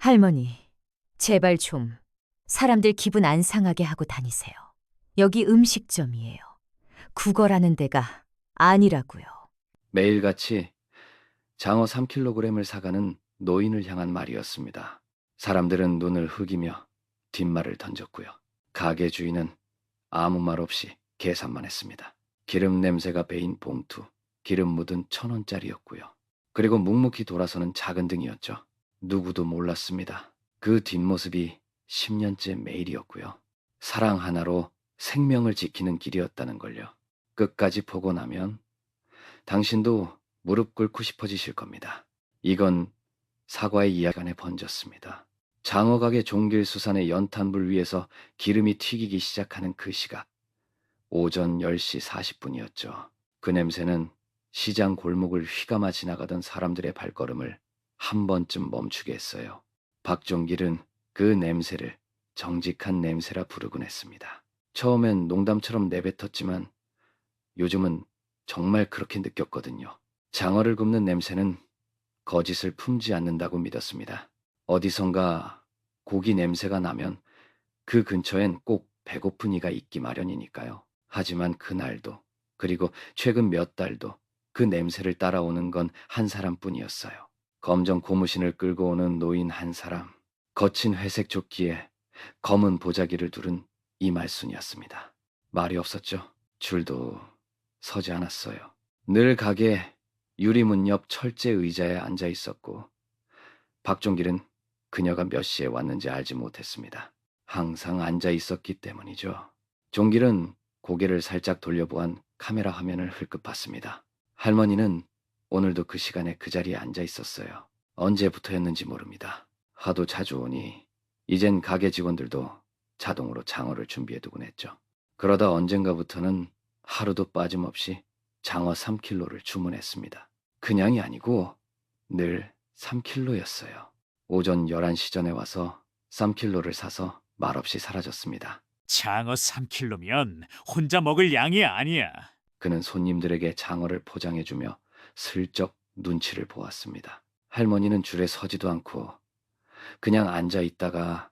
할머니, 제발 좀 사람들 기분 안 상하게 하고 다니세요. 여기 음식점이에요. 구걸하는 데가 아니라고요. 매일같이 장어 3kg을 사가는 노인을 향한 말이었습니다. 사람들은 눈을 흐기며 뒷말을 던졌고요. 가게 주인은 아무 말 없이 계산만 했습니다. 기름 냄새가 배인 봉투, 기름 묻은 1,000원짜리였고요. 그리고 묵묵히 돌아서는 작은 등이었죠. 누구도 몰랐습니다. 그 뒷모습이 10년째 매일이었고요. 사랑 하나로 생명을 지키는 길이었다는 걸요. 끝까지 보고 나면 당신도 무릎 꿇고 싶어지실 겁니다. 이건 사과의 이야기 안에 번졌습니다. 장어가게 종길수산의 연탄불 위에서 기름이 튀기기 시작하는 그 시각. 오전 10시 40분이었죠. 그 냄새는 시장 골목을 휘감아 지나가던 사람들의 발걸음을 한 번쯤 멈추게 했어요. 박종길은 그 냄새를 정직한 냄새라 부르곤 했습니다. 처음엔 농담처럼 내뱉었지만 요즘은 정말 그렇게 느꼈거든요. 장어를 굽는 냄새는 거짓을 품지 않는다고 믿었습니다. 어디선가 고기 냄새가 나면 그 근처엔 꼭 배고픈 이가 있기 마련이니까요. 하지만 그날도, 그리고 최근 몇 달도 그 냄새를 따라오는 건 한 사람뿐이었어요. 검정 고무신을 끌고 오는 노인 한 사람, 거친 회색 조끼에 검은 보자기를 두른 이말순이었습니다. 말이 없었죠. 줄도 서지 않았어요. 늘 가게 유리문 옆 철제 의자에 앉아 있었고 박종길은 그녀가 몇 시에 왔는지 알지 못했습니다. 항상 앉아 있었기 때문이죠. 종길은 고개를 살짝 돌려보한 카메라 화면을 흘끗 봤습니다. 할머니는 오늘도 그 시간에 그 자리에 앉아 있었어요. 언제부터였는지 모릅니다. 하도 자주 오니 이젠 가게 직원들도 자동으로 장어를 준비해두곤 했죠. 그러다 언젠가부터는 하루도 빠짐없이 장어 3kg를 주문했습니다. 그냥이 아니고 늘 3kg였어요. 오전 11시 전에 와서 3kg를 사서 말없이 사라졌습니다. 장어 3kg면 혼자 먹을 양이 아니야. 그는 손님들에게 장어를 포장해주며 슬쩍 눈치를 보았습니다. 할머니는 줄에 서지도 않고 그냥 앉아 있다가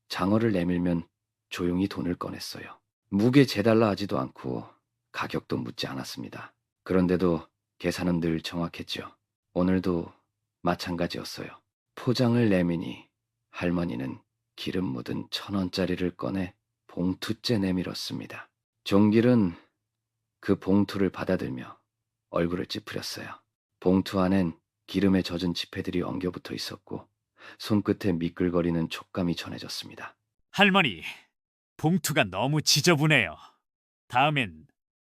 장어를 내밀면 조용히 돈을 꺼냈어요. 무게 재달라 하지도 않고 가격도 묻지 않았습니다. 그런데도 계산은 늘 정확했죠. 오늘도 마찬가지였어요. 포장을 내미니 할머니는 기름 묻은 1,000원짜리를 꺼내 봉투째 내밀었습니다. 종길은 그 봉투를 받아들며 얼굴을 찌푸렸어요. 봉투 안엔 기름에 젖은 지폐들이 엉겨붙어 있었고 손끝에 미끌거리는 촉감이 전해졌습니다. 할머니, 봉투가 너무 지저분해요. 다음엔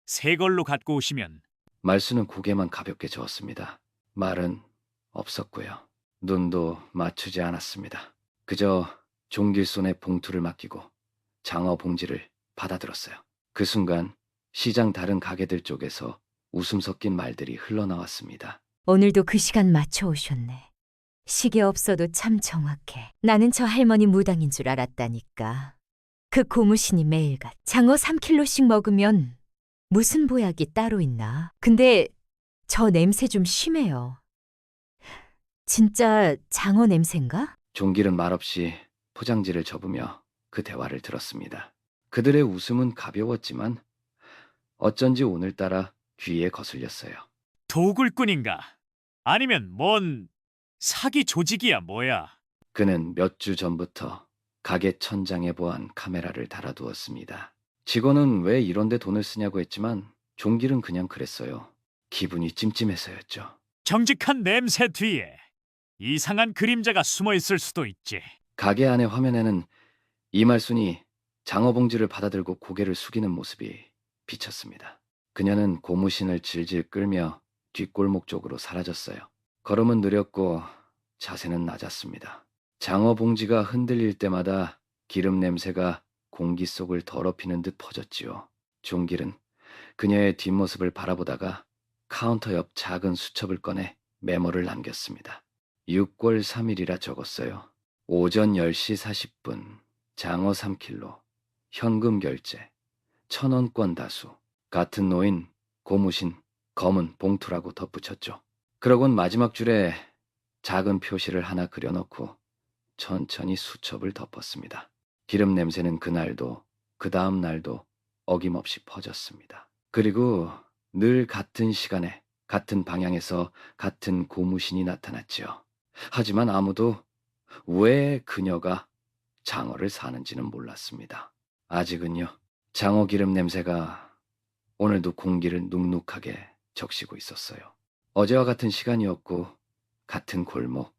새 걸로 갖고 오시면. 말수는 고개만 가볍게 저었습니다. 말은 없었고요. 눈도 맞추지 않았습니다. 그저 종길 손에 봉투를 맡기고 장어 봉지를 받아들었어요. 그 순간 시장 다른 가게들 쪽에서 웃음 섞인 말들이 흘러나왔습니다. 오늘도 그 시간 맞춰 오셨네. 시계 없어도 참 정확해. 나는 저 할머니 무당인 줄 알았다니까. 그 고무신이 매일같이 장어 3kg씩 먹으면 무슨 보약이 따로 있나? 근데 저 냄새 좀 심해요. 진짜 장어 냄새인가? 종길은 말없이 포장지를 접으며 그 대화를 들었습니다. 그들의 웃음은 가벼웠지만 어쩐지 오늘따라 귀에 거슬렸어요. 도굴꾼인가? 아니면 뭔 사기 조직이야 뭐야? 그는 몇 주 전부터 가게 천장에 보안 카메라를 달아두었습니다. 직원은 왜 이런데 돈을 쓰냐고 했지만 종길은 그냥 그랬어요. 기분이 찜찜해서였죠. 정직한 냄새 뒤에 이상한 그림자가 숨어 있을 수도 있지. 가게 안의 화면에는 이말순이 장어 봉지를 받아들고 고개를 숙이는 모습이 비쳤습니다. 그녀는 고무신을 질질 끌며 뒷골목 쪽으로 사라졌어요. 걸음은 느렸고 자세는 낮았습니다. 장어 봉지가 흔들릴 때마다 기름 냄새가 공기 속을 더럽히는 듯 퍼졌지요. 종길은 그녀의 뒷모습을 바라보다가 카운터 옆 작은 수첩을 꺼내 메모를 남겼습니다. 6월 3일이라 적었어요. 오전 10시 40분, 장어 3kg, 현금 결제, 1,000원권 다수, 같은 노인, 고무신, 검은 봉투라고 덧붙였죠. 그러곤 마지막 줄에 작은 표시를 하나 그려놓고 천천히 수첩을 덮었습니다. 기름 냄새는 그날도 그 다음 날도 어김없이 퍼졌습니다. 그리고 늘 같은 시간에 같은 방향에서 같은 고무신이 나타났지요. 하지만 아무도 왜 그녀가 장어를 사는지는 몰랐습니다. 아직은요. 장어 기름 냄새가 오늘도 공기를 눅눅하게 적시고 있었어요. 어제와 같은 시간이었고 같은 골목,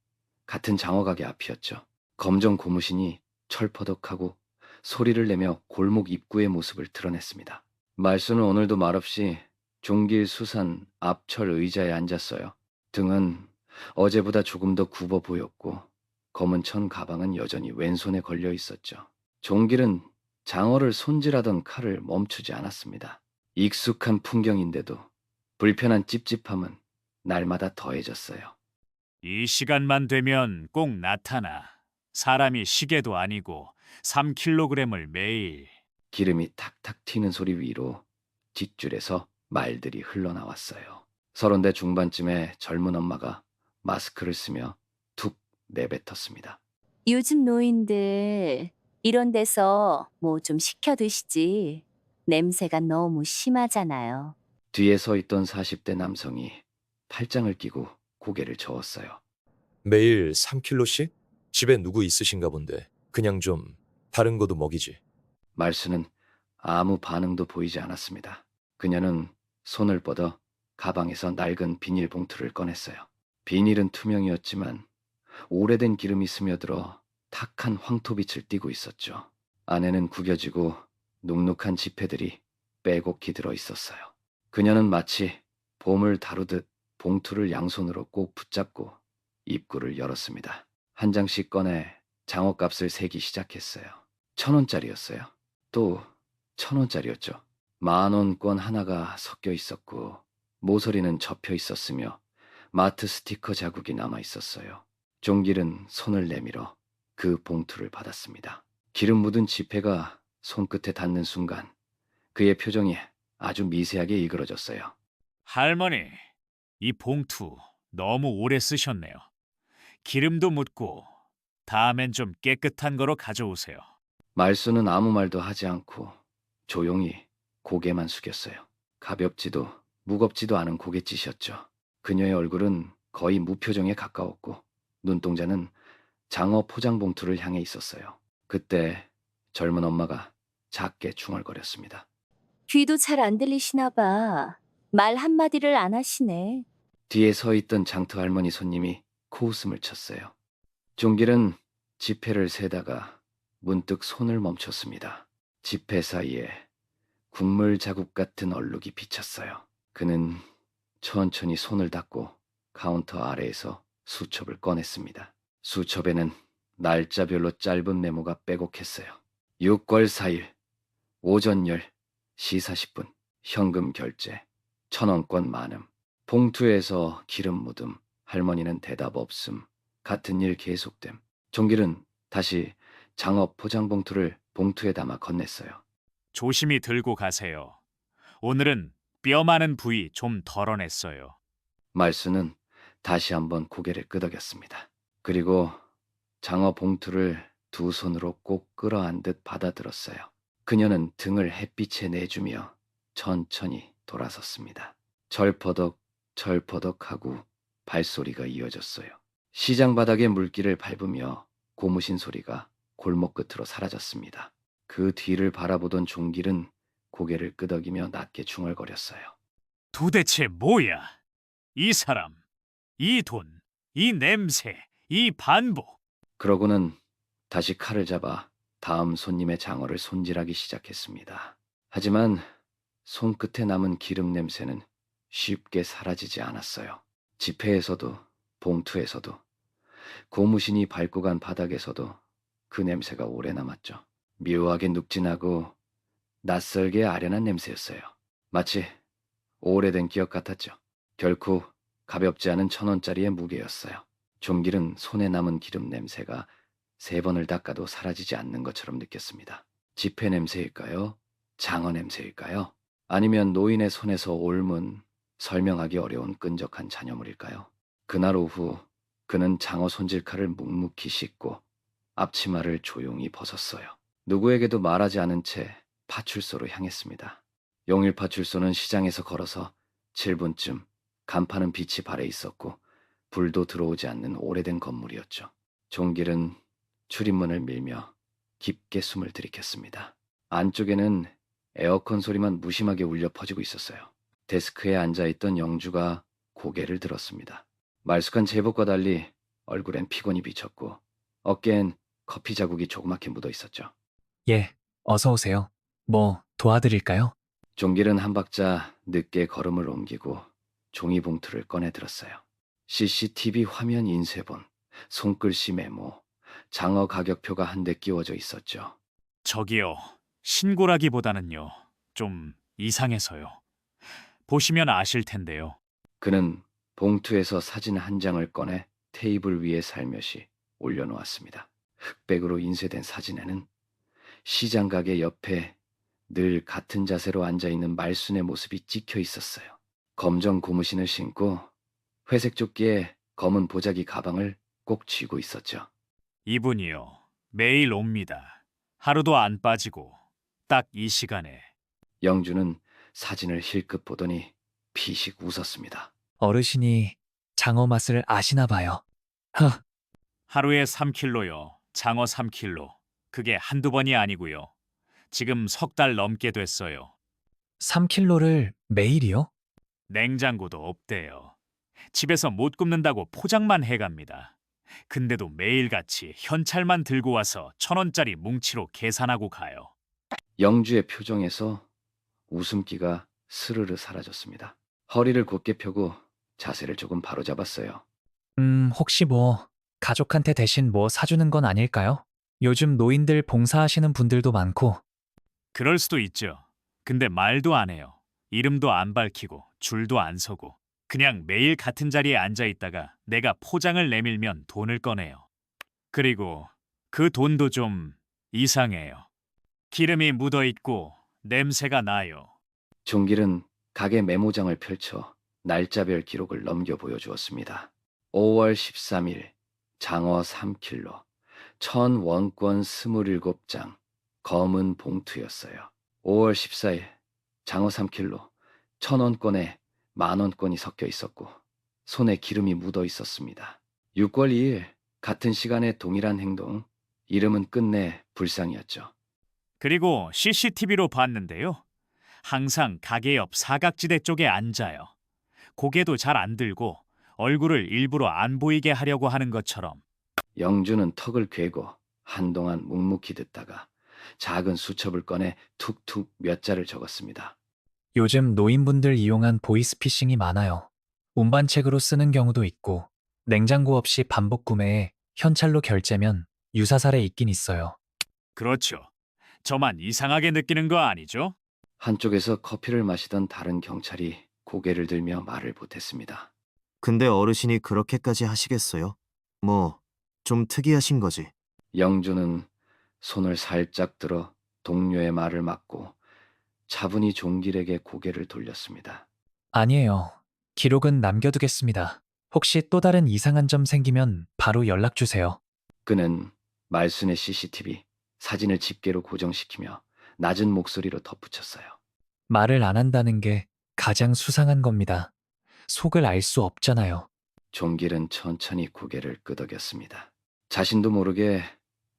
같은 장어 가게 앞이었죠. 검정 고무신이 철퍼덕하고 소리를 내며 골목 입구의 모습을 드러냈습니다. 말수는 오늘도 말없이 종길 수산 앞철 의자에 앉았어요. 등은 어제보다 조금 더 굽어 보였고 검은 천 가방은 여전히 왼손에 걸려 있었죠. 종길은 장어를 손질하던 칼을 멈추지 않았습니다. 익숙한 풍경인데도 불편한 찝찝함은 날마다 더해졌어요. 이 시간만 되면 꼭 나타나. 사람이 시계도 아니고 3kg을 매일. 기름이 탁탁 튀는 소리 위로 뒷줄에서 말들이 흘러나왔어요. 30대 중반쯤에 젊은 엄마가 마스크를 쓰며 툭 내뱉었습니다. 요즘 노인들 이런 데서 뭐 좀 시켜 드시지. 냄새가 너무 심하잖아요. 뒤에 서 있던 40대 남성이 팔짱을 끼고 고개를 저었어요. 매일 3kg씩? 집에 누구 있으신가 본데 그냥 좀 다른 거도 먹이지. 말수는 아무 반응도 보이지 않았습니다. 그녀는 손을 뻗어 가방에서 낡은 비닐봉투를 꺼냈어요. 비닐은 투명이었지만 오래된 기름이 스며들어 탁한 황토빛을 띠고 있었죠. 안에는 구겨지고 눅눅한 지폐들이 빼곡히 들어 있었어요. 그녀는 마치 봄을 다루듯 봉투를 양손으로 꼭 붙잡고 입구를 열었습니다. 한 장씩 꺼내 장어값을 세기 시작했어요. 1,000원짜리였어요. 또 1,000원짜리였죠. 10,000원권 하나가 섞여 있었고 모서리는 접혀 있었으며 마트 스티커 자국이 남아 있었어요. 종길은 손을 내밀어 그 봉투를 받았습니다. 기름 묻은 지폐가 손끝에 닿는 순간 그의 표정이 아주 미세하게 일그러졌어요. 할머니, 이 봉투 너무 오래 쓰셨네요. 기름도 묻고 다음엔 좀 깨끗한 거로 가져오세요. 말수는 아무 말도 하지 않고 조용히 고개만 숙였어요. 가볍지도 무겁지도 않은 고갯짓이었죠. 그녀의 얼굴은 거의 무표정에 가까웠고 눈동자는 장어 포장 봉투를 향해 있었어요. 그때 젊은 엄마가 작게 중얼거렸습니다. 귀도 잘 안 들리시나 봐. 말 한마디를 안 하시네. 뒤에 서 있던 장터 할머니 손님이 코웃음을 쳤어요. 종길은 지폐를 세다가 문득 손을 멈췄습니다. 지폐 사이에 국물 자국 같은 얼룩이 비쳤어요. 그는 천천히 손을 닦고 카운터 아래에서 수첩을 꺼냈습니다. 수첩에는 날짜별로 짧은 메모가 빼곡했어요. 6월 4일 오전 10 시 40분 현금 결제 1,000원권 많음. 봉투에서 기름 묻음. 할머니는 대답 없음. 같은 일 계속됨. 종길은 다시 장어 포장 봉투를 봉투에 담아 건넸어요. 조심히 들고 가세요. 오늘은 뼈 많은 부위 좀 덜어냈어요. 말수는 다시 한번 고개를 끄덕였습니다. 그리고 장어 봉투를 두 손으로 꼭 끌어안듯 받아들었어요. 그녀는 등을 햇빛에 내주며 천천히 돌아섰습니다. 철퍼덕 철퍼덕하고 발소리가 이어졌어요. 시장 바닥의 물길을 밟으며 고무신 소리가 골목 끝으로 사라졌습니다. 그 뒤를 바라보던 종길은 고개를 끄덕이며 낮게 중얼거렸어요. 도대체 뭐야? 이 사람, 이 돈, 이 냄새, 이 반복. 그러고는 다시 칼을 잡아 다음 손님의 장어를 손질하기 시작했습니다. 하지만 손끝에 남은 기름 냄새는 쉽게 사라지지 않았어요. 지폐에서도 봉투에서도 고무신이 밟고 간 바닥에서도 그 냄새가 오래 남았죠. 묘하게 눅진하고 낯설게 아련한 냄새였어요. 마치 오래된 기억 같았죠. 결코 가볍지 않은 1,000원짜리의 무게였어요. 종길은 손에 남은 기름 냄새가 3번을 닦아도 사라지지 않는 것처럼 느꼈습니다. 지폐 냄새일까요? 장어 냄새일까요? 아니면 노인의 손에서 옮은 설명하기 어려운 끈적한 잔여물일까요? 그날 오후 그는 장어 손질칼을 묵묵히 씻고 앞치마를 조용히 벗었어요. 누구에게도 말하지 않은 채 파출소로 향했습니다. 용일 파출소는 시장에서 걸어서 7분쯤 간판은 빛이 발해 있었고 불도 들어오지 않는 오래된 건물이었죠. 종길은 출입문을 밀며 깊게 숨을 들이켰습니다. 안쪽에는 에어컨 소리만 무심하게 울려 퍼지고 있었어요. 데스크에 앉아있던 영주가 고개를 들었습니다. 말쑥한 제복과 달리 얼굴엔 피곤이 비쳤고 어깨엔 커피 자국이 조그맣게 묻어 있었죠. 예, 어서 오세요. 뭐 도와드릴까요? 종길은 한 박자 늦게 걸음을 옮기고 종이 봉투를 꺼내 들었어요. CCTV 화면 인쇄본, 손글씨 메모, 장어 가격표가 한 대 끼워져 있었죠. 저기요. 신고라기보다는요. 좀 이상해서요. 보시면 아실 텐데요. 그는 봉투에서 사진 한 장을 꺼내 테이블 위에 살며시 올려놓았습니다. 흑백으로 인쇄된 사진에는 시장 가게 옆에 늘 같은 자세로 앉아있는 말순의 모습이 찍혀 있었어요. 검정 고무신을 신고 회색 조끼에 검은 보자기 가방을 꼭 쥐고 있었죠. 이분이요. 매일 옵니다. 하루도 안 빠지고 딱 이 시간에. 영주는 사진을 힐끗 보더니 피식 웃었습니다. 어르신이 장어 맛을 아시나 봐요. 허, 하루에 3킬로요. 장어 3킬로. 그게 한두 번이 아니고요. 지금 3달 넘게 됐어요. 3킬로를 매일이요? 냉장고도 없대요. 집에서 못 굽는다고 포장만 해갑니다. 근데도 매일같이 현찰만 들고 와서 1,000원짜리 뭉치로 계산하고 가요. 영주의 표정에서 웃음기가 스르르 사라졌습니다. 허리를 곧게 펴고 자세를 조금 바로잡았어요. 혹시 뭐 가족한테 대신 뭐 사주는 건 아닐까요? 요즘 노인들 봉사하시는 분들도 많고. 그럴 수도 있죠. 근데 말도 안 해요. 이름도 안 밝히고 줄도 안 서고 그냥 매일 같은 자리에 앉아 있다가 내가 포장을 내밀면 돈을 꺼내요. 그리고 그 돈도 좀 이상해요. 기름이 묻어 있고 냄새가 나요. 종길은 가게 메모장을 펼쳐 날짜별 기록을 넘겨 보여주었습니다. 5월 13일 장어 3킬로 1,000원권 27장 검은 봉투였어요. 5월 14일 장어 3킬로 1,000원권에 10,000원권이 섞여 있었고 손에 기름이 묻어 있었습니다. 6월 2일 같은 시간에 동일한 행동, 이름은 끝내 불상이었죠. 그리고 CCTV로 봤는데요. 항상 가게 옆 사각지대 쪽에 앉아요. 고개도 잘 안 들고 얼굴을 일부러 안 보이게 하려고 하는 것처럼. 영주는 턱을 괴고 한동안 묵묵히 듣다가 작은 수첩을 꺼내 툭툭 몇 자를 적었습니다. 요즘 노인분들 이용한 보이스피싱이 많아요. 운반책으로 쓰는 경우도 있고 냉장고 없이 반복 구매에 현찰로 결제면 유사사례 있긴 있어요. 그렇죠. 저만 이상하게 느끼는 거 아니죠? 한쪽에서 커피를 마시던 다른 경찰이 고개를 들며 말을 보탰습니다. 근데 어르신이 그렇게까지 하시겠어요? 뭐, 좀 특이하신 거지. 영주는 손을 살짝 들어 동료의 말을 막고 차분히 종길에게 고개를 돌렸습니다. 아니에요. 기록은 남겨두겠습니다. 혹시 또 다른 이상한 점 생기면 바로 연락 주세요. 그는 말순의 CCTV 사진을 집게로 고정시키며 낮은 목소리로 덧붙였어요. 말을 안 한다는 게 가장 수상한 겁니다. 속을 알 수 없잖아요. 종길은 천천히 고개를 끄덕였습니다. 자신도 모르게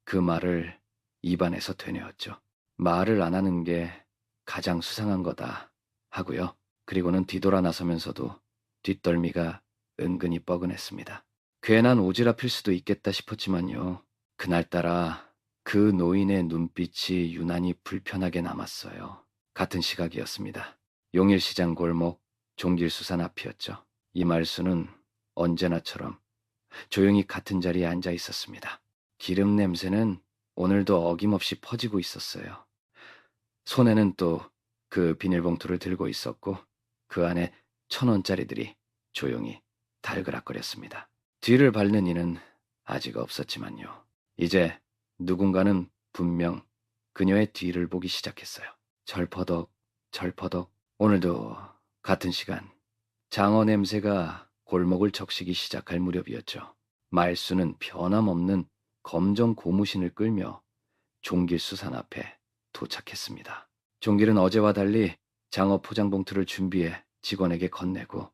그 말을 입안에서 되뇌었죠. 말을 안 하는 게 가장 수상한 거다 하고요. 그리고는 뒤돌아 나서면서도 뒷덜미가 은근히 뻐근했습니다. 괜한 오지랖일 수도 있겠다 싶었지만요. 그날따라 그 노인의 눈빛이 유난히 불편하게 남았어요. 같은 시각이었습니다. 용일시장 골목 종길수산 앞이었죠. 이말수는 언제나처럼 조용히 같은 자리에 앉아 있었습니다. 기름 냄새는 오늘도 어김없이 퍼지고 있었어요. 손에는 또 그 비닐봉투를 들고 있었고 그 안에 1,000원짜리들이 조용히 달그락거렸습니다. 뒤를 밟는 이는 아직 없었지만요. 이제 누군가는 분명 그녀의 뒤를 보기 시작했어요. 절퍼덕, 절퍼덕. 오늘도 같은 시간 장어 냄새가 골목을 적시기 시작할 무렵이었죠. 말수는 변함없는 검정 고무신을 끌며 종길 수산 앞에 도착했습니다. 종길은 어제와 달리 장어 포장 봉투를 준비해 직원에게 건네고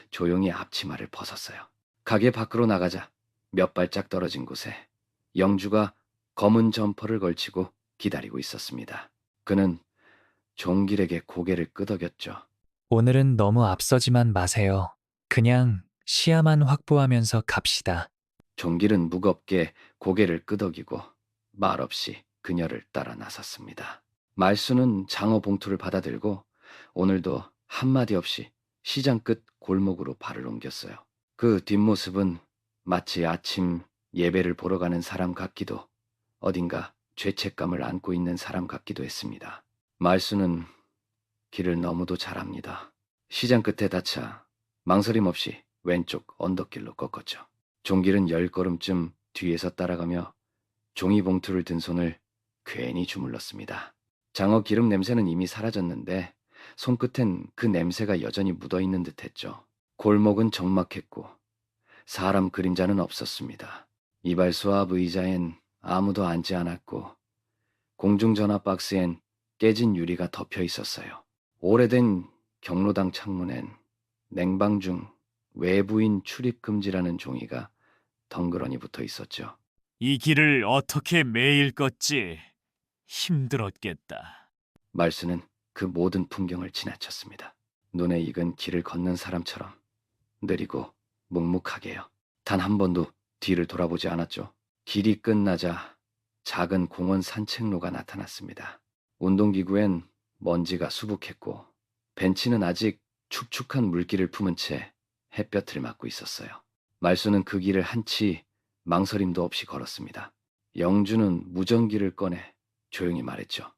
조용히 앞치마를 벗었어요. 가게 밖으로 나가자 몇 발짝 떨어진 곳에 영주가 검은 점퍼를 걸치고 기다리고 있었습니다. 그는 종길에게 고개를 끄덕였죠. 오늘은 너무 앞서지만 마세요. 그냥 시야만 확보하면서 갑시다. 종길은 무겁게 고개를 끄덕이고 말없이 그녀를 따라 나섰습니다. 말수는 장어 봉투를 받아들고 오늘도 한마디 없이 시장 끝 골목으로 발을 옮겼어요. 그 뒷모습은 마치 아침 예배를 보러 가는 사람 같기도 어딘가 죄책감을 안고 있는 사람 같기도 했습니다. 말수는 길을 너무도 잘 압니다. 시장 끝에 닫자 망설임 없이 왼쪽 언덕길로 꺾었죠. 종길은 10걸음쯤 뒤에서 따라가며 종이 봉투를 든 손을 괜히 주물렀습니다. 장어 기름 냄새는 이미 사라졌는데 손끝엔 그 냄새가 여전히 묻어있는 듯했죠. 골목은 적막했고 사람 그림자는 없었습니다. 이발소 앞 의자엔 아무도 앉지 않았고 공중전화 박스엔 깨진 유리가 덮여 있었어요. 오래된 경로당 창문엔 냉방 중 외부인 출입 금지라는 종이가 덩그러니 붙어 있었죠. 이 길을 어떻게 매일 걷지? 힘들었겠다. 말수는 그 모든 풍경을 지나쳤습니다. 눈에 익은 길을 걷는 사람처럼 느리고 묵묵하게요. 단 한 번도 뒤를 돌아보지 않았죠. 길이 끝나자 작은 공원 산책로가 나타났습니다. 운동기구엔 먼지가 수북했고 벤치는 아직 축축한 물기를 품은 채 햇볕을 맞고 있었어요. 말수는 그 길을 한치 망설임도 없이 걸었습니다. 영주는 무전기를 꺼내 조용히 말했죠.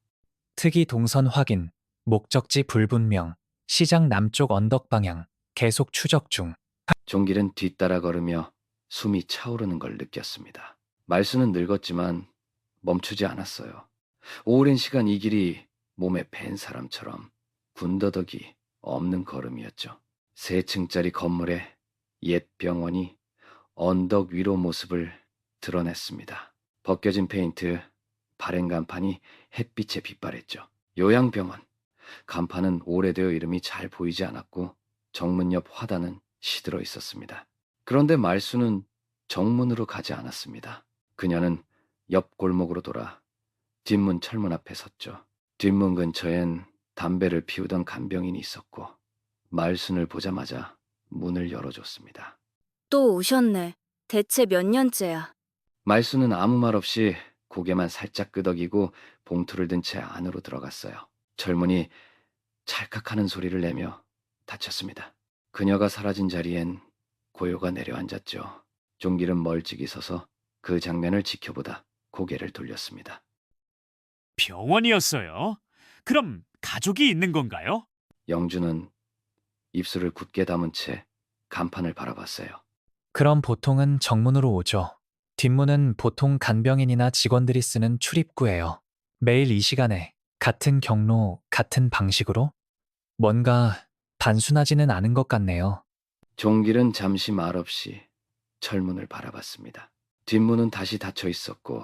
특이 동선 확인, 목적지 불분명, 시장 남쪽 언덕 방향, 계속 추적 중. 종길은 뒤따라 걸으며 숨이 차오르는 걸 느꼈습니다. 말수는 늙었지만 멈추지 않았어요. 오랜 시간 이 길이 몸에 밴 사람처럼 군더더기 없는 걸음이었죠. 3층짜리 건물에 옛 병원이 언덕 위로 모습을 드러냈습니다. 벗겨진 페인트, 바랜 간판이 햇빛에 빛발했죠. 요양병원, 간판은 오래되어 이름이 잘 보이지 않았고 정문 옆 화단은 시들어 있었습니다. 그런데 말수는 정문으로 가지 않았습니다. 그녀는 옆 골목으로 돌아 뒷문 철문 앞에 섰죠. 뒷문 근처엔 담배를 피우던 간병인이 있었고 말순을 보자마자 문을 열어줬습니다. 또 오셨네. 대체 몇 년째야? 말수는 아무 말 없이 고개만 살짝 끄덕이고 봉투를 든 채 안으로 들어갔어요. 철문이 찰칵하는 소리를 내며 닫혔습니다. 그녀가 사라진 자리엔 고요가 내려앉았죠. 종길은 멀찍이 서서 그 장면을 지켜보다 고개를 돌렸습니다. 병원이었어요? 그럼 가족이 있는 건가요? 영주는 입술을 굳게 다문 채 간판을 바라봤어요. 그럼 보통은 정문으로 오죠. 뒷문은 보통 간병인이나 직원들이 쓰는 출입구예요. 매일 이 시간에 같은 경로, 같은 방식으로? 뭔가 단순하지는 않은 것 같네요. 종길은 잠시 말없이 철문을 바라봤습니다. 뒷문은 다시 닫혀 있었고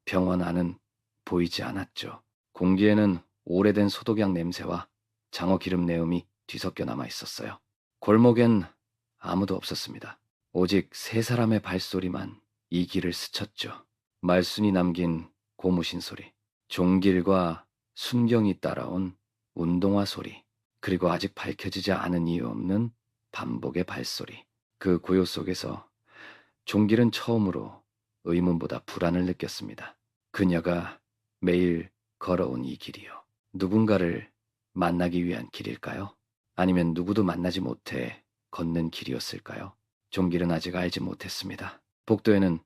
병원 안은 보이지 않았죠. 공기에는 오래된 소독약 냄새와 장어 기름 내음이 뒤섞여 남아 있었어요. 골목엔 아무도 없었습니다. 오직 3사람의 발소리만 이 길을 스쳤죠. 말순이 남긴 고무신 소리, 종길과 순경이 따라온 운동화 소리, 그리고 아직 밝혀지지 않은 이유 없는 반복의 발소리. 그 고요 속에서 종길은 처음으로 의문보다 불안을 느꼈습니다. 그녀가 매일 걸어온 이 길이요. 누군가를 만나기 위한 길일까요? 아니면 누구도 만나지 못해 걷는 길이었을까요? 종길은 아직 알지 못했습니다. 복도에는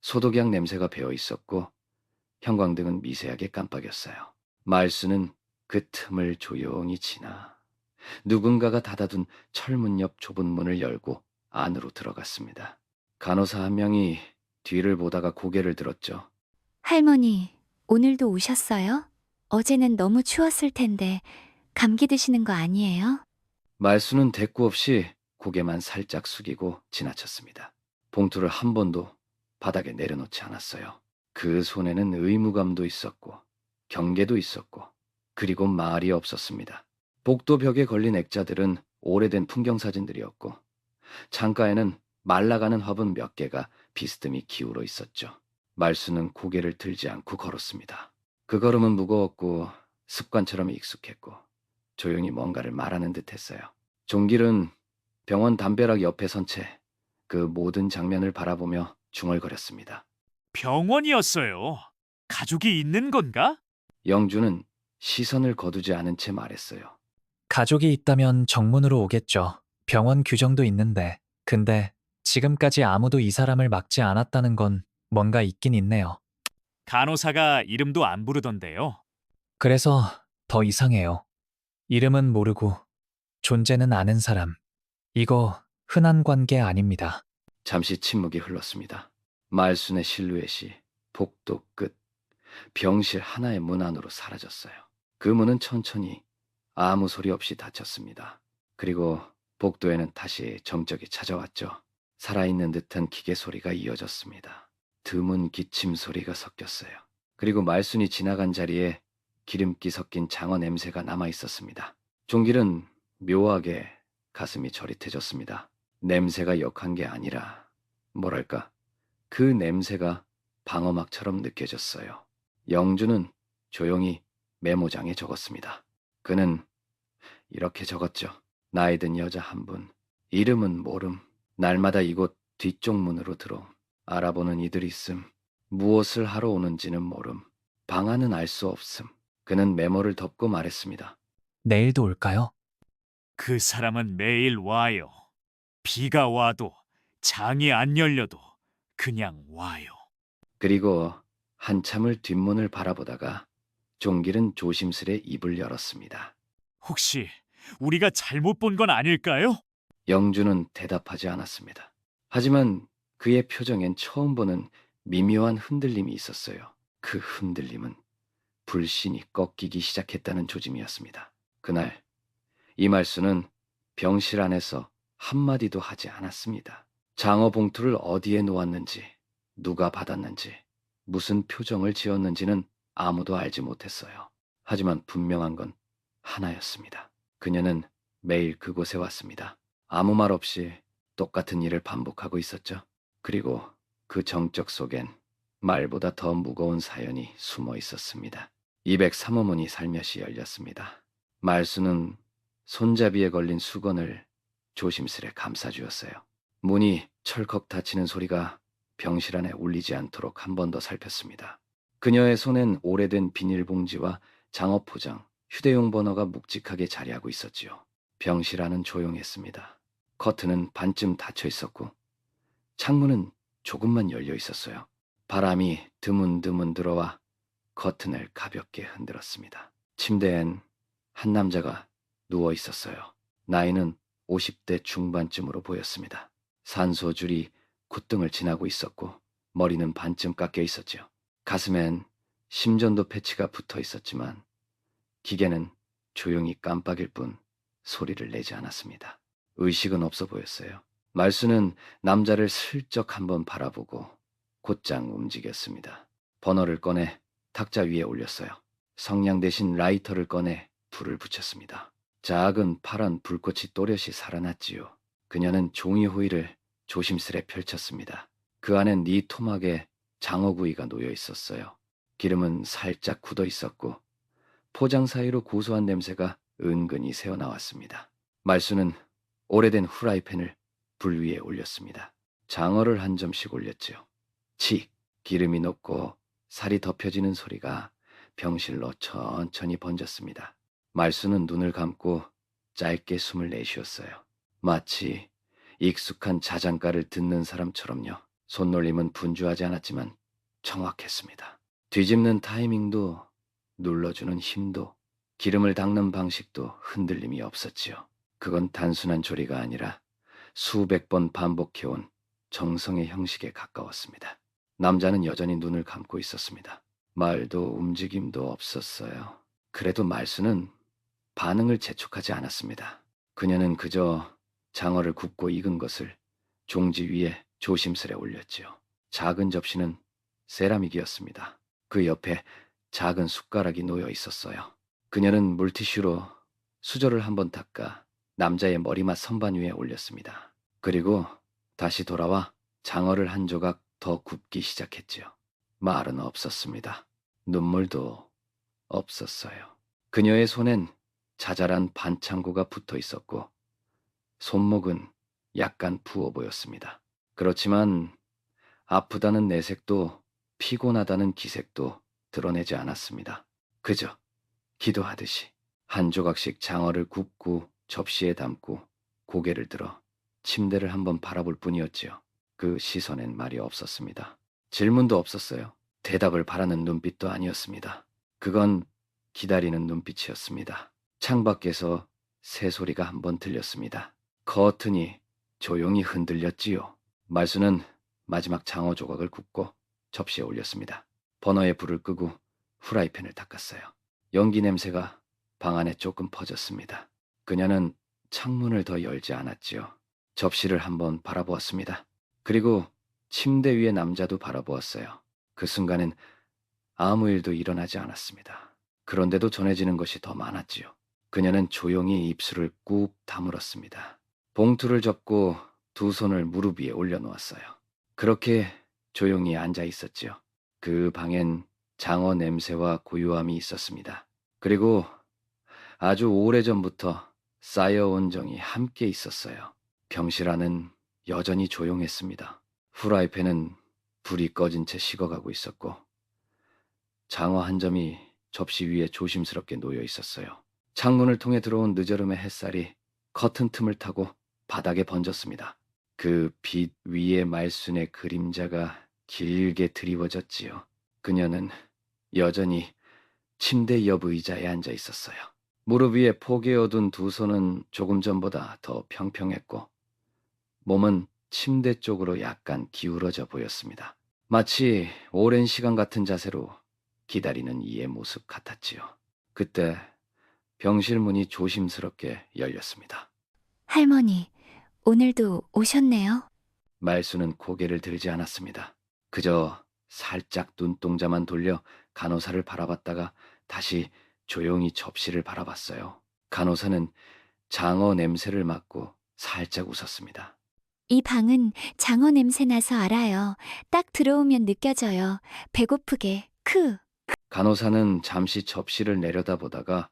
소독약 냄새가 배어 있었고 형광등은 미세하게 깜빡였어요. 말수는 그 틈을 조용히 지나 누군가가 닫아둔 철문 옆 좁은 문을 열고 안으로 들어갔습니다. 간호사 한 명이 뒤를 보다가 고개를 들었죠. 할머니, 오늘도 오셨어요? 어제는 너무 추웠을 텐데 감기 드시는 거 아니에요? 말수는 대꾸 없이 고개만 살짝 숙이고 지나쳤습니다. 봉투를 한 번도 바닥에 내려놓지 않았어요. 그 손에는 의무감도 있었고 경계도 있었고 그리고 말이 없었습니다. 복도 벽에 걸린 액자들은 오래된 풍경사진들이었고 창가에는 말라가는 화분 몇 개가 비스듬히 기울어 있었죠. 말수는 고개를 들지 않고 걸었습니다. 그 걸음은 무거웠고 습관처럼 익숙했고 조용히 뭔가를 말하는 듯했어요. 종길은 병원 담벼락 옆에 선 채 그 모든 장면을 바라보며 중얼거렸습니다. 병원이었어요. 가족이 있는 건가? 영주는 시선을 거두지 않은 채 말했어요. 가족이 있다면 정문으로 오겠죠. 병원 규정도 있는데. 근데 지금까지 아무도 이 사람을 막지 않았다는 건 뭔가 있긴 있네요. 간호사가 이름도 안 부르던데요. 그래서 더 이상해요. 이름은 모르고 존재는 아는 사람. 이거 흔한 관계 아닙니다. 잠시 침묵이 흘렀습니다. 말순의 실루엣이 복도 끝 병실 하나의 문 안으로 사라졌어요. 그 문은 천천히 아무 소리 없이 닫혔습니다. 그리고 복도에는 다시 정적이 찾아왔죠. 살아있는 듯한 기계 소리가 이어졌습니다. 드문 기침 소리가 섞였어요. 그리고 말순이 지나간 자리에 기름기 섞인 장어 냄새가 남아 있었습니다. 종길은 묘하게 가슴이 저릿해졌습니다. 냄새가 역한 게 아니라 뭐랄까 그 냄새가 방어막처럼 느껴졌어요. 영주는 조용히 메모장에 적었습니다. 그는 이렇게 적었죠. 나이 든 여자 한 분, 이름은 모름, 날마다 이곳 뒤쪽 문으로 들어옴, 알아보는 이들 있음, 무엇을 하러 오는지는 모름, 방안은 알 수 없음. 그는 메모를 덮고 말했습니다. 내일도 올까요? 그 사람은 매일 와요. 비가 와도 장이 안 열려도 그냥 와요. 그리고 한참을 뒷문을 바라보다가 종길은 조심스레 입을 열었습니다. 혹시 우리가 잘못 본 건 아닐까요? 영주는 대답하지 않았습니다. 하지만 그의 표정엔 처음 보는 미묘한 흔들림이 있었어요. 그 흔들림은 불신이 꺾이기 시작했다는 조짐이었습니다. 그날 이말수는 병실 안에서 한마디도 하지 않았습니다. 장어 봉투를 어디에 놓았는지, 누가 받았는지, 무슨 표정을 지었는지는 아무도 알지 못했어요. 하지만 분명한 건 하나였습니다. 그녀는 매일 그곳에 왔습니다. 아무 말 없이 똑같은 일을 반복하고 있었죠. 그리고 그 정적 속엔 말보다 더 무거운 사연이 숨어 있었습니다. 203호문이 살며시 열렸습니다. 말수는 손잡이에 걸린 수건을 조심스레 감싸주었어요. 문이 철컥 닫히는 소리가 병실 안에 울리지 않도록 한 번 더 살폈습니다. 그녀의 손엔 오래된 비닐봉지와 장어 포장, 휴대용 버너가 묵직하게 자리하고 있었지요. 병실 안은 조용했습니다. 커튼은 반쯤 닫혀 있었고 창문은 조금만 열려 있었어요. 바람이 드문드문 들어와 커튼을 가볍게 흔들었습니다. 침대엔 한 남자가 누워 있었어요. 나이는 50대 중반쯤으로 보였습니다. 산소줄이 콧등을 지나고 있었고 머리는 반쯤 깎여 있었지요. 가슴엔 심전도 패치가 붙어 있었지만 기계는 조용히 깜빡일 뿐 소리를 내지 않았습니다. 의식은 없어 보였어요. 말수는 남자를 슬쩍 한번 바라보고 곧장 움직였습니다. 버너를 꺼내 탁자 위에 올렸어요. 성냥 대신 라이터를 꺼내 불을 붙였습니다. 작은 파란 불꽃이 또렷이 살아났지요. 그녀는 종이 호일을 조심스레 펼쳤습니다. 그 안엔 네 토막에 장어구이가 놓여 있었어요. 기름은 살짝 굳어 있었고 포장 사이로 고소한 냄새가 은근히 새어나왔습니다. 말수는 오래된 후라이팬을 불 위에 올렸습니다. 장어를 한 점씩 올렸지요. 칙! 기름이 녹고 살이 덮여지는 소리가 병실로 천천히 번졌습니다. 말수는 눈을 감고 짧게 숨을 내쉬었어요. 마치 익숙한 자장가를 듣는 사람처럼요. 손놀림은 분주하지 않았지만 정확했습니다. 뒤집는 타이밍도 눌러주는 힘도 기름을 닦는 방식도 흔들림이 없었지요. 그건 단순한 조리가 아니라 수백 번 반복해온 정성의 형식에 가까웠습니다. 남자는 여전히 눈을 감고 있었습니다. 말도 움직임도 없었어요. 그래도 말수는 반응을 재촉하지 않았습니다. 그녀는 그저 장어를 굽고 익은 것을 종지 위에 조심스레 올렸지요. 작은 접시는 세라믹이었습니다. 그 옆에 작은 숟가락이 놓여 있었어요. 그녀는 물티슈로 수저를 한번 닦아 남자의 머리맡 선반 위에 올렸습니다. 그리고 다시 돌아와 장어를 한 조각 더 굽기 시작했지요. 말은 없었습니다. 눈물도 없었어요. 그녀의 손엔 자잘한 반창고가 붙어 있었고 손목은 약간 부어 보였습니다. 그렇지만 아프다는 내색도 피곤하다는 기색도 드러내지 않았습니다. 그저 기도하듯이 한 조각씩 장어를 굽고 접시에 담고 고개를 들어 침대를 한번 바라볼 뿐이었지요. 그 시선엔 말이 없었습니다. 질문도 없었어요. 대답을 바라는 눈빛도 아니었습니다. 그건 기다리는 눈빛이었습니다. 창밖에서 새소리가 한번 들렸습니다. 커튼이 조용히 흔들렸지요. 말수는 마지막 장어 조각을 굽고 접시에 올렸습니다. 버너에 불을 끄고 후라이팬을 닦았어요. 연기 냄새가 방 안에 조금 퍼졌습니다. 그녀는 창문을 더 열지 않았지요. 접시를 한번 바라보았습니다. 그리고 침대 위의 남자도 바라보았어요. 그 순간엔 아무 일도 일어나지 않았습니다. 그런데도 전해지는 것이 더 많았지요. 그녀는 조용히 입술을 꾹 다물었습니다. 봉투를 접고 두 손을 무릎 위에 올려놓았어요. 그렇게 조용히 앉아 있었지요. 그 방엔 장어 냄새와 고요함이 있었습니다. 그리고 아주 오래전부터 쌓여온 정이 함께 있었어요. 병실 안은 여전히 조용했습니다. 후라이팬은 불이 꺼진 채 식어가고 있었고 장어 한 점이 접시 위에 조심스럽게 놓여 있었어요. 창문을 통해 들어온 늦여름의 햇살이 커튼 틈을 타고 바닥에 번졌습니다. 그 빛 위에 말순의 그림자가 길게 드리워졌지요. 그녀는 여전히 침대 옆 의자에 앉아 있었어요. 무릎 위에 포개어둔 두 손은 조금 전보다 더 평평했고 몸은 침대 쪽으로 약간 기울어져 보였습니다. 마치 오랜 시간 같은 자세로 기다리는 이의 모습 같았지요. 그때 병실 문이 조심스럽게 열렸습니다. 할머니, 오늘도 오셨네요. 말수는 고개를 들지 않았습니다. 그저 살짝 눈동자만 돌려 간호사를 바라봤다가 다시 조용히 접시를 바라봤어요. 간호사는 장어 냄새를 맡고 살짝 웃었습니다. 이 방은 장어 냄새 나서 알아요. 딱 들어오면 느껴져요. 배고프게. 간호사는 잠시 접시를 내려다보다가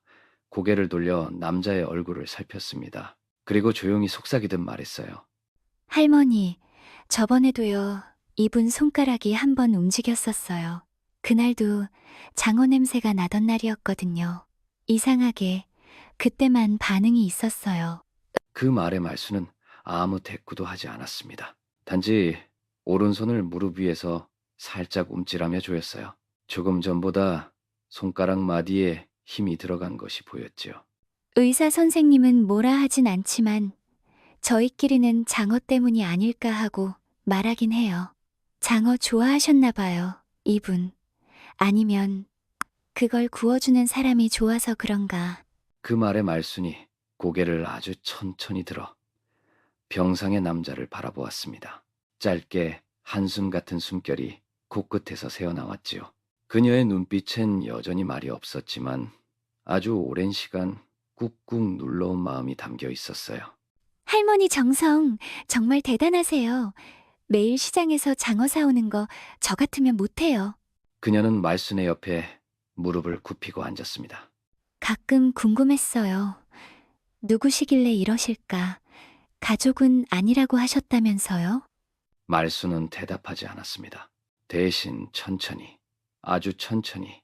고개를 돌려 남자의 얼굴을 살폈습니다. 그리고 조용히 속삭이듯 말했어요. 할머니, 저번에도요. 이분 손가락이 한 번 움직였었어요. 그날도 장어 냄새가 나던 날이었거든요. 이상하게 그때만 반응이 있었어요. 그 말의 말수는 아무 대꾸도 하지 않았습니다. 단지 오른손을 무릎 위에서 살짝 움찔하며 조였어요. 조금 전보다 손가락 마디에 힘이 들어간 것이 보였지요. 의사 선생님은 뭐라 하진 않지만 저희끼리는 장어 때문이 아닐까 하고 말하긴 해요. 장어 좋아하셨나 봐요, 이분. 아니면 그걸 구워주는 사람이 좋아서 그런가. 그 말의 말순이 고개를 아주 천천히 들어 병상의 남자를 바라보았습니다. 짧게 한숨 같은 숨결이 코끝에서 새어나왔지요. 그녀의 눈빛엔 여전히 말이 없었지만 아주 오랜 시간 꾹꾹 눌러온 마음이 담겨 있었어요. 할머니 정성 정말 대단하세요. 매일 시장에서 장어 사오는 거 저 같으면 못해요. 그녀는 말순의 옆에 무릎을 굽히고 앉았습니다. 가끔 궁금했어요. 누구시길래 이러실까? 가족은 아니라고 하셨다면서요? 말순은 대답하지 않았습니다. 대신 천천히, 아주 천천히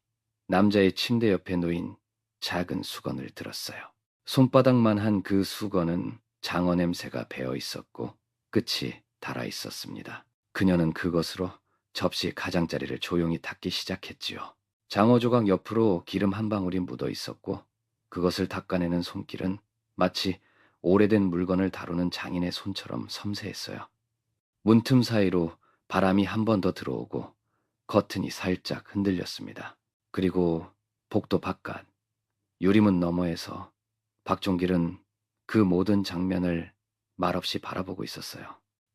남자의 침대 옆에 놓인 작은 수건을 들었어요. 손바닥만한 그 수건은 장어 냄새가 배어 있었고 끝이 닳아 있었습니다. 그녀는 그것으로 접시 가장자리를 조용히 닦기 시작했지요. 장어 조각 옆으로 기름 한 방울이 묻어 있었고 그것을 닦아내는 손길은 마치 오래된 물건을 다루는 장인의 손처럼 섬세했어요. 문틈 사이로 바람이 한 번 더 들어오고 커튼이 살짝 흔들렸습니다. 그리고 복도 바깥 유리문 너머에서 박종길은 그 모든 장면을 말없이 바라보고 있었어요.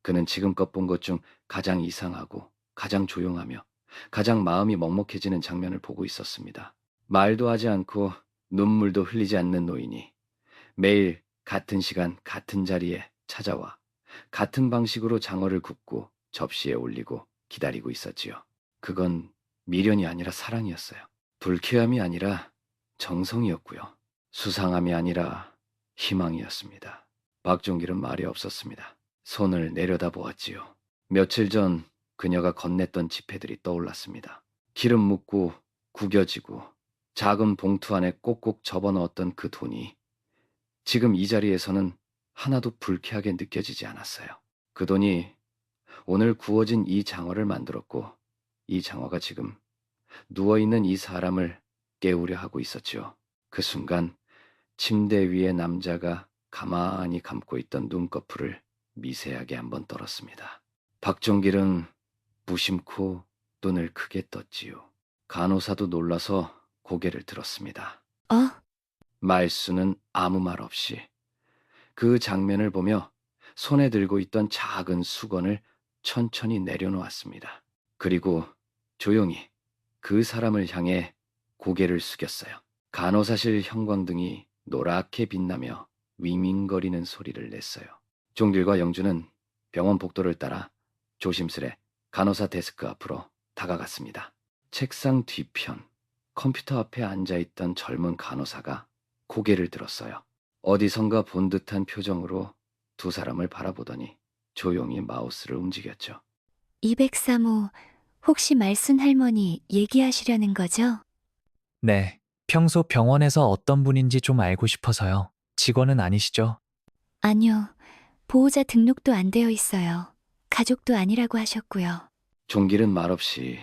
그는 지금껏 본 것 중 가장 이상하고 가장 조용하며 가장 마음이 먹먹해지는 장면을 보고 있었습니다. 말도 하지 않고 눈물도 흘리지 않는 노인이 매일 같은 시간 같은 자리에 찾아와 같은 방식으로 장어를 굽고 접시에 올리고 기다리고 있었지요. 그건 미련이 아니라 사랑이었어요. 불쾌함이 아니라 정성이었고요. 수상함이 아니라 희망이었습니다. 박종길은 말이 없었습니다. 손을 내려다보았지요. 며칠 전 그녀가 건넸던 지폐들이 떠올랐습니다. 기름 묻고 구겨지고 작은 봉투 안에 꼭꼭 접어넣었던 그 돈이 지금 이 자리에서는 하나도 불쾌하게 느껴지지 않았어요. 그 돈이 오늘 구워진 이 장어를 만들었고 이 장어가 지금 누워있는 이 사람을 깨우려 하고 있었지요. 그 순간 침대 위에 남자가 가만히 감고 있던 눈꺼풀을 미세하게 한번 떨었습니다. 박종길은 무심코 눈을 크게 떴지요. 간호사도 놀라서 고개를 들었습니다. 말수는 아무 말 없이 그 장면을 보며 손에 들고 있던 작은 수건을 천천히 내려놓았습니다. 그리고 조용히 그 사람을 향해 고개를 숙였어요. 간호사실 형광등이 노랗게 빛나며 윙윙거리는 소리를 냈어요. 종길과 영주는 병원 복도를 따라 조심스레 간호사 데스크 앞으로 다가갔습니다. 책상 뒤편 컴퓨터 앞에 앉아있던 젊은 간호사가 고개를 들었어요. 어디선가 본 듯한 표정으로 두 사람을 바라보더니 조용히 마우스를 움직였죠. 203호, 혹시 말순 할머니 얘기하시려는 거죠? 네, 평소 병원에서 어떤 분인지 좀 알고 싶어서요. 직원은 아니시죠? 아니요. 보호자 등록도 안 되어 있어요. 가족도 아니라고 하셨고요. 종길은 말없이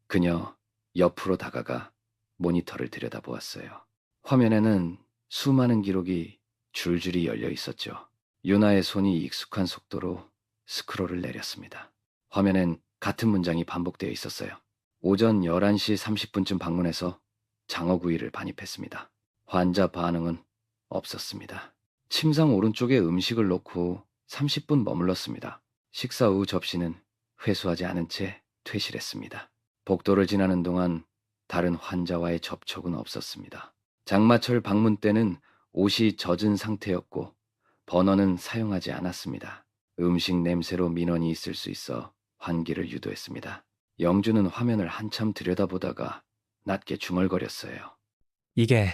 그녀 옆으로 다가가 모니터를 들여다보았어요. 화면에는 수많은 기록이 줄줄이 열려 있었죠. 유나의 손이 익숙한 속도로 스크롤을 내렸습니다. 화면엔 같은 문장이 반복되어 있었어요. 오전 11시 30분쯤 방문해서 장어구이를 반입했습니다. 환자 반응은 없었습니다. 침상 오른쪽에 음식을 놓고 30분 머물렀습니다. 식사 후 접시는 회수하지 않은 채 퇴실했습니다. 복도를 지나는 동안 다른 환자와의 접촉은 없었습니다. 장마철 방문 때는 옷이 젖은 상태였고 버너는 사용하지 않았습니다. 음식 냄새로 민원이 있을 수 있어 환기를 유도했습니다. 영주는 화면을 한참 들여다보다가 낮게 중얼거렸어요. 이게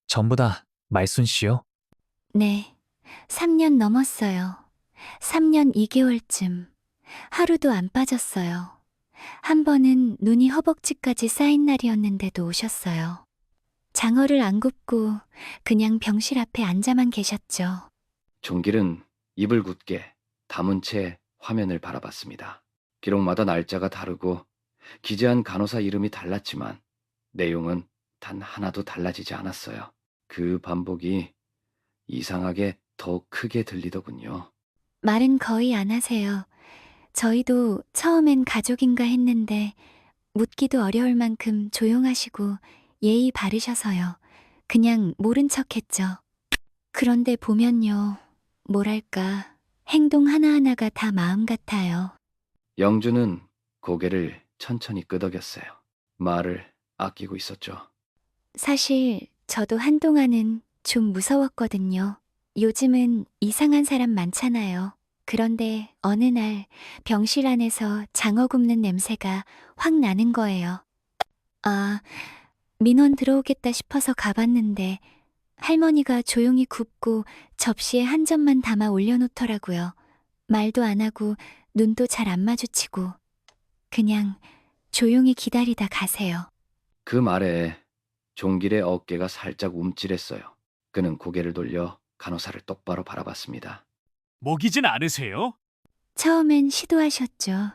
전부 다 말순 씨요? 네. 3년 넘었어요. 3년 2개월쯤. 하루도 안 빠졌어요. 한 번은 눈이 허벅지까지 쌓인 날이었는데도 오셨어요. 장어를 안 굽고 그냥 병실 앞에 앉아만 계셨죠. 종길은 입을 굳게 다문 채 화면을 바라봤습니다. 기록마다 날짜가 다르고 기재한 간호사 이름이 달랐지만 내용은 단 하나도 달라지지 않았어요. 그 반복이 이상하게 더 크게 들리더군요. 말은 거의 안 하세요. 저희도 처음엔 가족인가 했는데 묻기도 어려울 만큼 조용하시고 예의 바르셔서요. 그냥 모른 척 했죠. 그런데 보면요. 뭐랄까, 행동 하나하나가 다 마음 같아요. 영주는 고개를 천천히 끄덕였어요. 말을 아끼고 있었죠. 사실 저도 한동안은 좀 무서웠거든요. 요즘은 이상한 사람 많잖아요. 그런데 어느 날 병실 안에서 장어 굽는 냄새가 확 나는 거예요. 아, 민원 들어오겠다 싶어서 가봤는데 할머니가 조용히 굽고 접시에 한 점만 담아 올려놓더라고요. 말도 안 하고 눈도 잘 안 마주치고 그냥 조용히 기다리다 가세요. 그 말에 종길의 어깨가 살짝 움찔했어요. 그는 고개를 돌려 간호사를 똑바로 바라봤습니다. 먹이진 않으세요? 처음엔 시도하셨죠.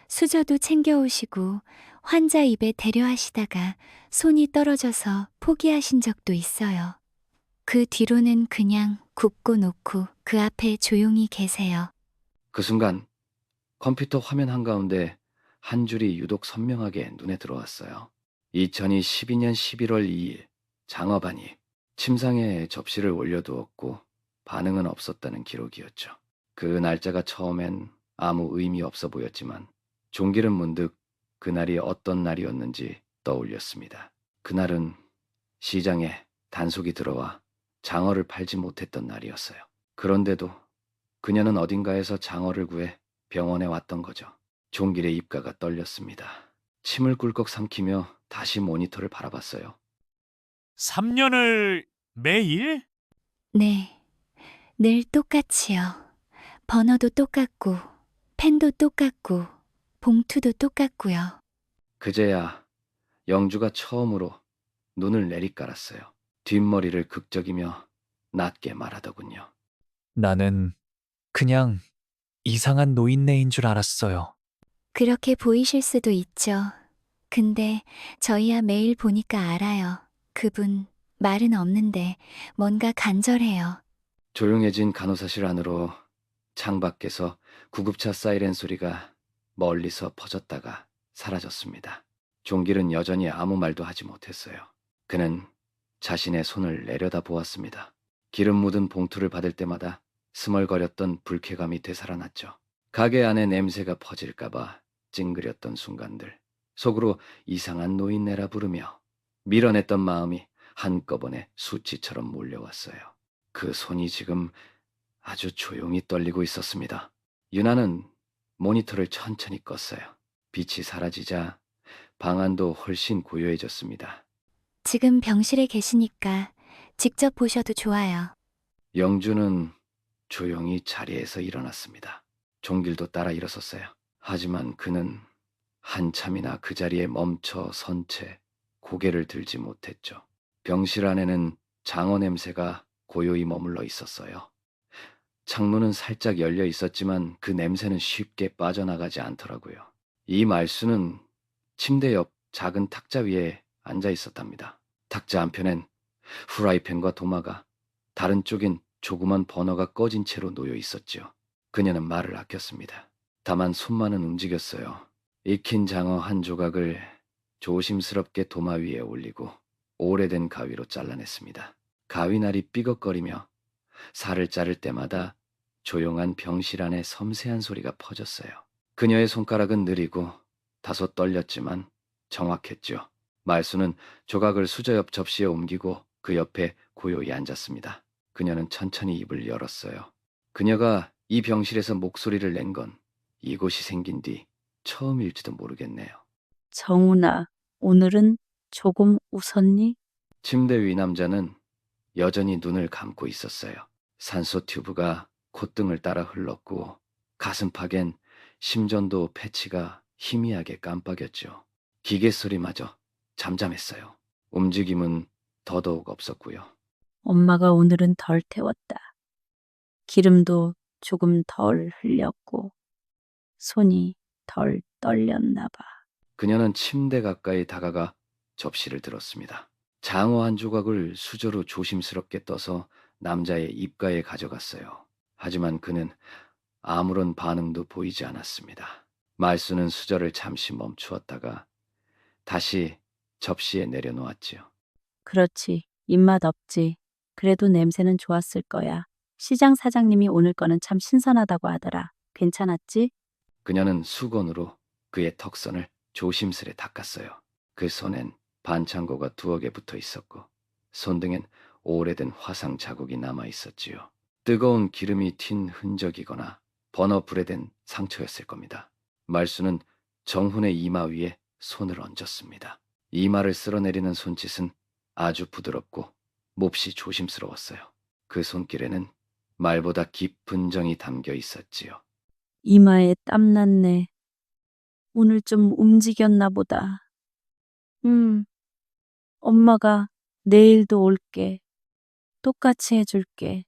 수저도 챙겨오시고 환자 입에 대려하시다가 손이 떨어져서 포기하신 적도 있어요. 그 뒤로는 그냥 굽고 놓고 그 앞에 조용히 계세요. 그 순간 컴퓨터 화면 한가운데 한 줄이 유독 선명하게 눈에 들어왔어요. 2012년 11월 2일 장어반이 침상에 접시를 올려두었고 반응은 없었다는 기록이었죠. 그 날짜가 처음엔 아무 의미 없어 보였지만 종길은 문득 그날이 어떤 날이었는지 떠올렸습니다. 그날은 시장에 단속이 들어와 장어를 팔지 못했던 날이었어요. 그런데도 그녀는 어딘가에서 장어를 구해 병원에 왔던 거죠. 종길의 입가가 떨렸습니다. 침을 꿀꺽 삼키며 다시 모니터를 바라봤어요. 3년을 매일? 네, 늘 똑같이요. 번호도 똑같고, 펜도 똑같고, 봉투도 똑같고요. 그제야 영주가 처음으로 눈을 내리깔았어요. 뒷머리를 극적이며 낮게 말하더군요. 나는 그냥 이상한 노인네인 줄 알았어요. 그렇게 보이실 수도 있죠. 근데 저희야 매일 보니까 알아요. 그분 말은 없는데 뭔가 간절해요. 조용해진 간호사실 안으로 창밖에서 구급차 사이렌 소리가 멀리서 퍼졌다가 사라졌습니다. 종길은 여전히 아무 말도 하지 못했어요. 그는 자신의 손을 내려다 보았습니다. 기름 묻은 봉투를 받을 때마다 스멀거렸던 불쾌감이 되살아났죠. 가게 안에 냄새가 퍼질까봐 찡그렸던 순간들, 속으로 이상한 노인네라 부르며 밀어냈던 마음이 한꺼번에 수치처럼 몰려왔어요. 그 손이 지금 아주 조용히 떨리고 있었습니다. 유나는 모니터를 천천히 껐어요. 빛이 사라지자 방안도 훨씬 고요해졌습니다. 지금 병실에 계시니까 직접 보셔도 좋아요. 영주는 조용히 자리에서 일어났습니다. 종길도 따라 일어섰어요. 하지만 그는 한참이나 그 자리에 멈춰 선 채 고개를 들지 못했죠. 병실 안에는 장어 냄새가 고요히 머물러 있었어요. 창문은 살짝 열려 있었지만 그 냄새는 쉽게 빠져나가지 않더라고요. 이 말수는 침대 옆 작은 탁자 위에 앉아 있었답니다. 탁자 한편엔 후라이팬과 도마가, 다른 쪽엔 조그만 버너가 꺼진 채로 놓여 있었지요. 그녀는 말을 아꼈습니다. 다만 손만은 움직였어요. 익힌 장어 한 조각을 조심스럽게 도마 위에 올리고 오래된 가위로 잘라냈습니다. 가위날이 삐걱거리며 살을 자를 때마다 조용한 병실 안에 섬세한 소리가 퍼졌어요. 그녀의 손가락은 느리고 다소 떨렸지만 정확했죠. 말수는 조각을 수저 옆 접시에 옮기고 그 옆에 고요히 앉았습니다. 그녀는 천천히 입을 열었어요. 그녀가 이 병실에서 목소리를 낸 건 이곳이 생긴 뒤 처음일지도 모르겠네요. 정훈아, 오늘은 조금 웃었니? 침대 위 남자는 여전히 눈을 감고 있었어요. 산소 튜브가 콧등을 따라 흘렀고 가슴팍엔 심전도 패치가 희미하게 깜빡였죠. 기계 소리마저 잠잠했어요. 움직임은 더더욱 없었고요. 엄마가 오늘은 덜 태웠다. 기름도 조금 덜 흘렸고 손이 덜 떨렸나 봐. 그녀는 침대 가까이 다가가 접시를 들었습니다. 장어 한 조각을 수저로 조심스럽게 떠서 남자의 입가에 가져갔어요. 하지만 그는 아무런 반응도 보이지 않았습니다. 말수는 수저를 잠시 멈추었다가 다시 접시에 내려놓았지요. 그렇지, 입맛 없지. 그래도 냄새는 좋았을 거야. 시장 사장님이 오늘 거는 참 신선하다고 하더라. 괜찮았지? 그녀는 수건으로 그의 턱선을 조심스레 닦았어요. 그 손엔 반창고가 두어 개 붙어 있었고 손등엔 오래된 화상 자국이 남아 있었지요. 뜨거운 기름이 튄 흔적이거나 버너불에 댄 상처였을 겁니다. 말수는 정훈의 이마 위에 손을 얹었습니다. 이마를 쓸어내리는 손짓은 아주 부드럽고 몹시 조심스러웠어요. 그 손길에는 말보다 깊은 정이 담겨 있었지요. 이마에 땀 났네. 오늘 좀 움직였나 보다. 엄마가 내일도 올게. 똑같이 해줄게.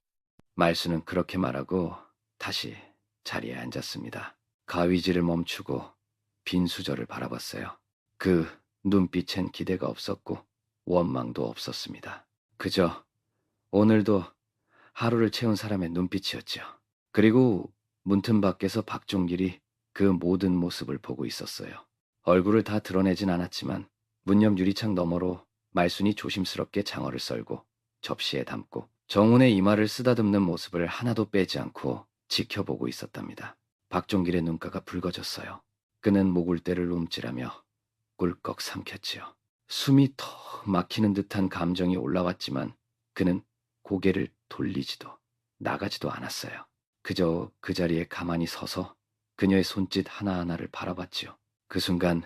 말수는 그렇게 말하고 다시 자리에 앉았습니다. 가위질을 멈추고 빈 수저를 바라봤어요. 그 눈빛엔 기대가 없었고 원망도 없었습니다. 그저 오늘도 하루를 채운 사람의 눈빛이었죠. 그리고 문틈 밖에서 박종길이 그 모든 모습을 보고 있었어요. 얼굴을 다 드러내진 않았지만 문 옆 유리창 너머로 말순이 조심스럽게 장어를 썰고 접시에 담고 정훈의 이마를 쓰다듬는 모습을 하나도 빼지 않고 지켜보고 있었답니다. 박종길의 눈가가 붉어졌어요. 그는 목울대를 움찔하며 꿀꺽 삼켰지요. 숨이 턱 막히는 듯한 감정이 올라왔지만 그는 고개를 돌리지도 나가지도 않았어요. 그저 그 자리에 가만히 서서 그녀의 손짓 하나하나를 바라봤지요. 그 순간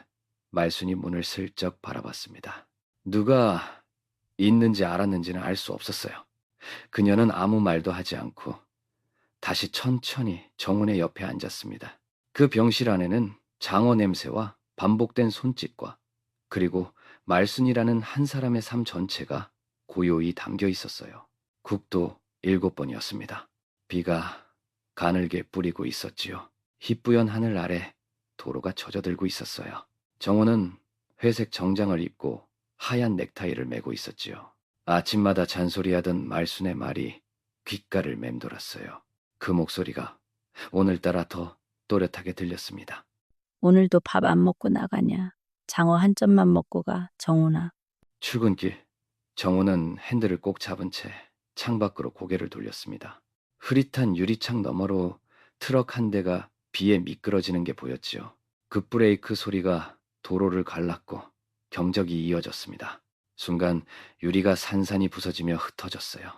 말순이 문을 슬쩍 바라봤습니다. 누가 있는지 알았는지는 알 수 없었어요. 그녀는 아무 말도 하지 않고 다시 천천히 정훈의 옆에 앉았습니다. 그 병실 안에는 장어 냄새와 반복된 손짓과 그리고 말순이라는 한 사람의 삶 전체가 고요히 담겨 있었어요. 국도 7번이었습니다. 비가 가늘게 뿌리고 있었지요. 희뿌연 하늘 아래 도로가 젖어들고 있었어요. 정호는 회색 정장을 입고 하얀 넥타이를 메고 있었지요. 아침마다 잔소리하던 말순의 말이 귓가를 맴돌았어요. 그 목소리가 오늘따라 더 또렷하게 들렸습니다. 오늘도 밥 안 먹고 나가냐? 장어 한 점만 먹고 가, 정훈아. 출근길, 정호는 핸들을 꼭 잡은 채 창밖으로 고개를 돌렸습니다. 흐릿한 유리창 너머로 트럭 한 대가 비에 미끄러지는 게 보였지요. 급브레이크 소리가 도로를 갈랐고 경적이 이어졌습니다. 순간 유리가 산산이 부서지며 흩어졌어요.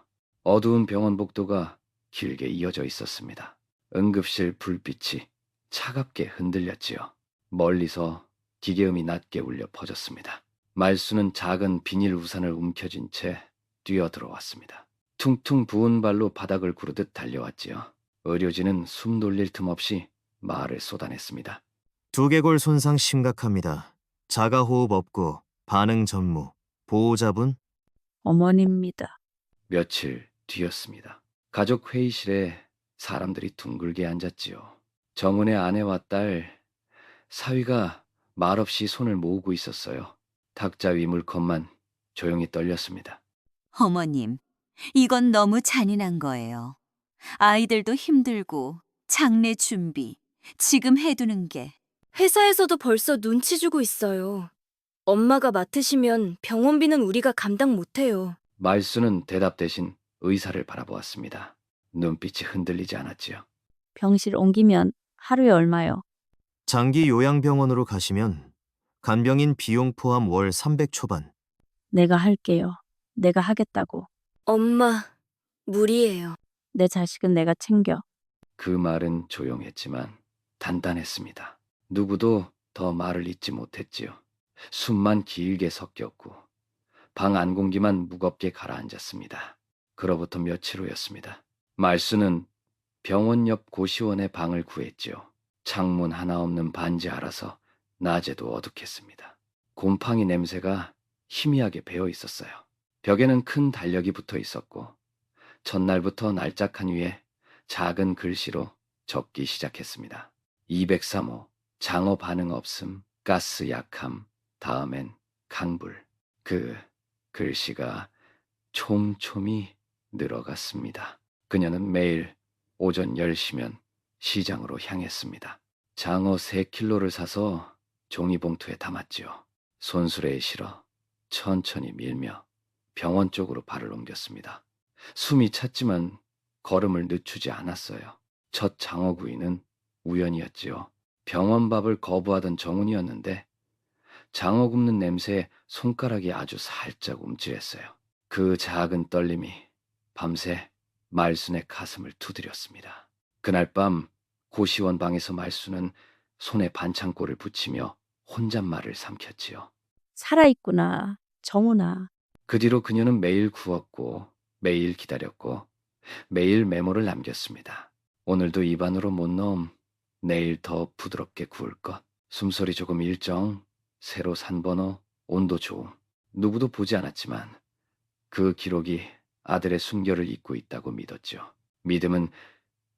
어두운 병원 복도가 길게 이어져 있었습니다. 응급실 불빛이 차갑게 흔들렸지요. 멀리서 기계음이 낮게 울려 퍼졌습니다. 말수는 작은 비닐 우산을 움켜쥔 채 뛰어들어왔습니다. 퉁퉁 부은 발로 바닥을 구르듯 달려왔지요. 의료진은 숨 돌릴 틈 없이 말을 쏟아냈습니다. 두개골 손상 심각합니다. 자가호흡 없고 반응 전무. 보호자분? 어머니입니다. 며칠 뒤였습니다. 가족 회의실에 사람들이 둥글게 앉았지요. 정은의 아내와 딸, 사위가 말없이 손을 모으고 있었어요. 탁자 위 물컵만 조용히 떨렸습니다. 어머님, 이건 너무 잔인한 거예요. 아이들도 힘들고 장례 준비, 지금 해두는 게. 회사에서도 벌써 눈치 주고 있어요. 엄마가 맡으시면 병원비는 우리가 감당 못해요. 말수는 대답 대신 의사를 바라보았습니다. 눈빛이 흔들리지 않았지요. 병실 옮기면 하루에 얼마요? 장기 요양병원으로 가시면 간병인 비용 포함 월 300 초반. 내가 할게요. 내가 하겠다고. 엄마, 무리예요. 내 자식은 내가 챙겨. 그 말은 조용했지만 단단했습니다. 누구도 더 말을 잇지 못했지요. 숨만 길게 섞였고 방 안 공기만 무겁게 가라앉았습니다. 그로부터 며칠 후였습니다. 말수는 병원 옆 고시원의 방을 구했지요. 창문 하나 없는 반지 알아서 낮에도 어둑했습니다. 곰팡이 냄새가 희미하게 배어 있었어요. 벽에는 큰 달력이 붙어 있었고 전날부터 날짜칸 위에 작은 글씨로 적기 시작했습니다. 203호, 장어 반응 없음, 가스 약함, 다음엔 강불. 그 글씨가 촘촘히 늘어갔습니다. 그녀는 매일 오전 10시면 시장으로 향했습니다. 장어 3킬로를 사서 종이봉투에 담았지요. 손수레에 실어 천천히 밀며 병원 쪽으로 발을 옮겼습니다. 숨이 찼지만 걸음을 늦추지 않았어요. 첫 장어구이는 우연이었지요. 병원 밥을 거부하던 정훈이었는데 장어 굽는 냄새에 손가락이 아주 살짝 움찔했어요. 그 작은 떨림이 밤새 말순의 가슴을 두드렸습니다. 그날 밤 고시원 방에서 말순은 손에 반창고를 붙이며 혼잣말을 삼켰지요. 살아있구나. 정훈아. 그 뒤로 그녀는 매일 구웠고 매일 기다렸고 매일 메모를 남겼습니다. 오늘도 입안으로 못 넣음, 내일 더 부드럽게 구울 것, 숨소리 조금 일정, 새로 산 번호, 온도 좋음. 누구도 보지 않았지만 그 기록이 아들의 순결을 잇고 있다고 믿었죠. 믿음은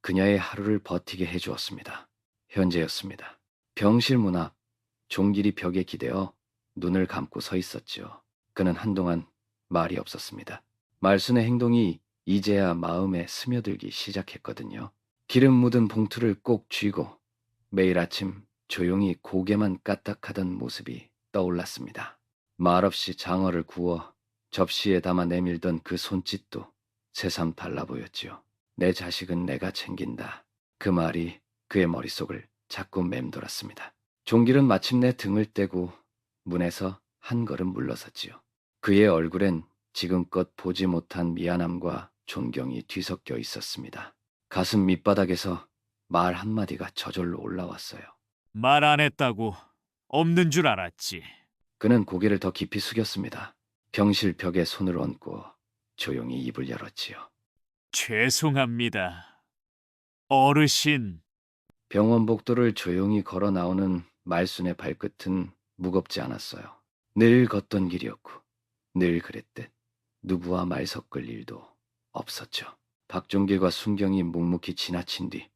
그녀의 하루를 버티게 해주었습니다. 현재였습니다. 병실 문 앞 종길이 벽에 기대어 눈을 감고 서 있었지요. 그는 한동안 말이 없었습니다. 말순의 행동이 이제야 마음에 스며들기 시작했거든요. 기름 묻은 봉투를 꼭 쥐고 매일 아침 조용히 고개만 까딱하던 모습이 떠올랐습니다. 말없이 장어를 구워 접시에 담아 내밀던 그 손짓도 새삼 달라 보였지요. 내 자식은 내가 챙긴다. 그 말이 그의 머릿속을 자꾸 맴돌았습니다. 종길은 마침내 등을 떼고 문에서 한 걸음 물러섰지요. 그의 얼굴엔 지금껏 보지 못한 미안함과 존경이 뒤섞여 있었습니다. 가슴 밑바닥에서 말 한마디가 저절로 올라왔어요. 말 안 했다고 없는 줄 알았지. 그는 고개를 더 깊이 숙였습니다. 병실 벽에 손을 얹고 조용히 입을 열었지요. 죄송합니다. 어르신. 병원 복도를 조용히 걸어 나오는 말순의 발끝은 무겁지 않았어요. 늘 걷던 길이었고 늘 그랬듯 누구와 말 섞을 일도 없었죠. 박종길과 순경이 묵묵히 지나친 뒤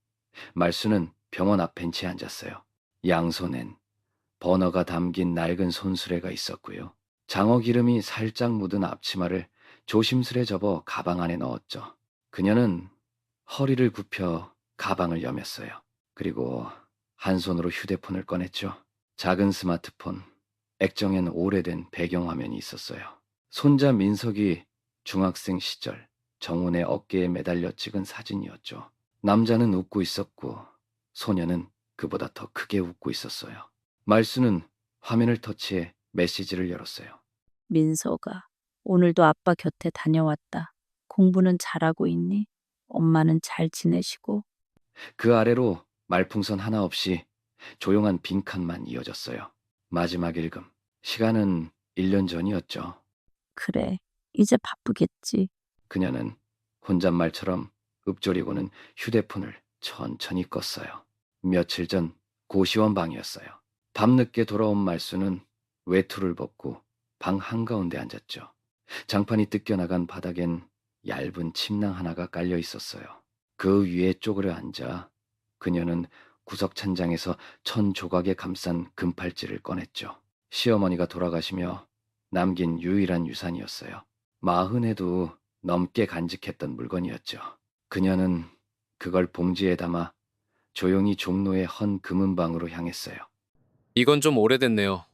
말순은 병원 앞 벤치에 앉았어요. 양손엔 버너가 담긴 낡은 손수레가 있었고요. 장어 기름이 살짝 묻은 앞치마를 조심스레 접어 가방 안에 넣었죠. 그녀는 허리를 굽혀 가방을 여몄어요. 그리고 한 손으로 휴대폰을 꺼냈죠. 작은 스마트폰, 액정엔 오래된 배경화면이 있었어요. 손자 민석이 중학생 시절 정훈의 어깨에 매달려 찍은 사진이었죠. 남자는 웃고 있었고 소녀는 그보다 더 크게 웃고 있었어요. 말수는 화면을 터치해 메시지를 열었어요. 민서가 오늘도 아빠 곁에 다녀왔다. 공부는 잘하고 있니? 엄마는 잘 지내시고? 그 아래로 말풍선 하나 없이 조용한 빈칸만 이어졌어요. 마지막 읽음. 시간은 1년 전이었죠. 그래, 이제 바쁘겠지. 그녀는 혼잣말처럼 읊조리고는 휴대폰을 천천히 껐어요. 며칠 전 고시원 방이었어요. 밤늦게 돌아온 말수는 외투를 벗고 방 한가운데 앉았죠. 장판이 뜯겨나간 바닥엔 얇은 침낭 하나가 깔려 있었어요. 그 위에 쪼그려 앉아 그녀는 구석 찬장에서 천 조각에 감싼 금팔찌를 꺼냈죠. 시어머니가 돌아가시며 남긴 유일한 유산이었어요. 40에도 넘게 간직했던 물건이었죠. 그녀는 그걸 봉지에 담아 조용히 종로의 헌 금은방으로 향했어요. 이건 좀 오래됐네요.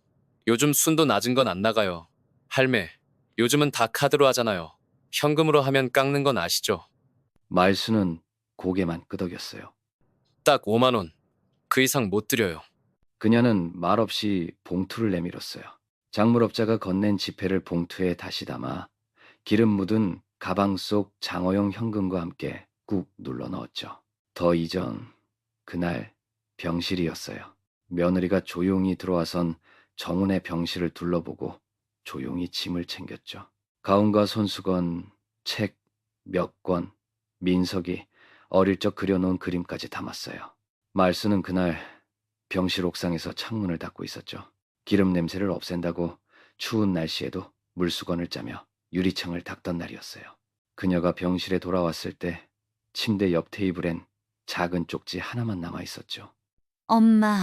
요즘 순도 낮은 건 안 나가요. 할매, 요즘은 다 카드로 하잖아요. 현금으로 하면 깎는 건 아시죠? 말수는 고개만 끄덕였어요. 딱 5만 원. 그 이상 못 드려요. 그녀는 말없이 봉투를 내밀었어요. 작물업자가 건넨 지폐를 봉투에 다시 담아 기름 묻은 가방 속 장어용 현금과 함께 꾹 눌러 넣었죠. 더 이전 그날 병실이었어요. 며느리가 조용히 들어와선 정훈의 병실을 둘러보고 조용히 짐을 챙겼죠. 가운과 손수건, 책 몇 권, 민석이 어릴 적 그려놓은 그림까지 담았어요. 말수는 그날 병실 옥상에서 창문을 닫고 있었죠. 기름 냄새를 없앤다고 추운 날씨에도 물수건을 짜며 유리창을 닦던 날이었어요. 그녀가 병실에 돌아왔을 때 침대 옆 테이블엔 작은 쪽지 하나만 남아 있었죠. 엄마,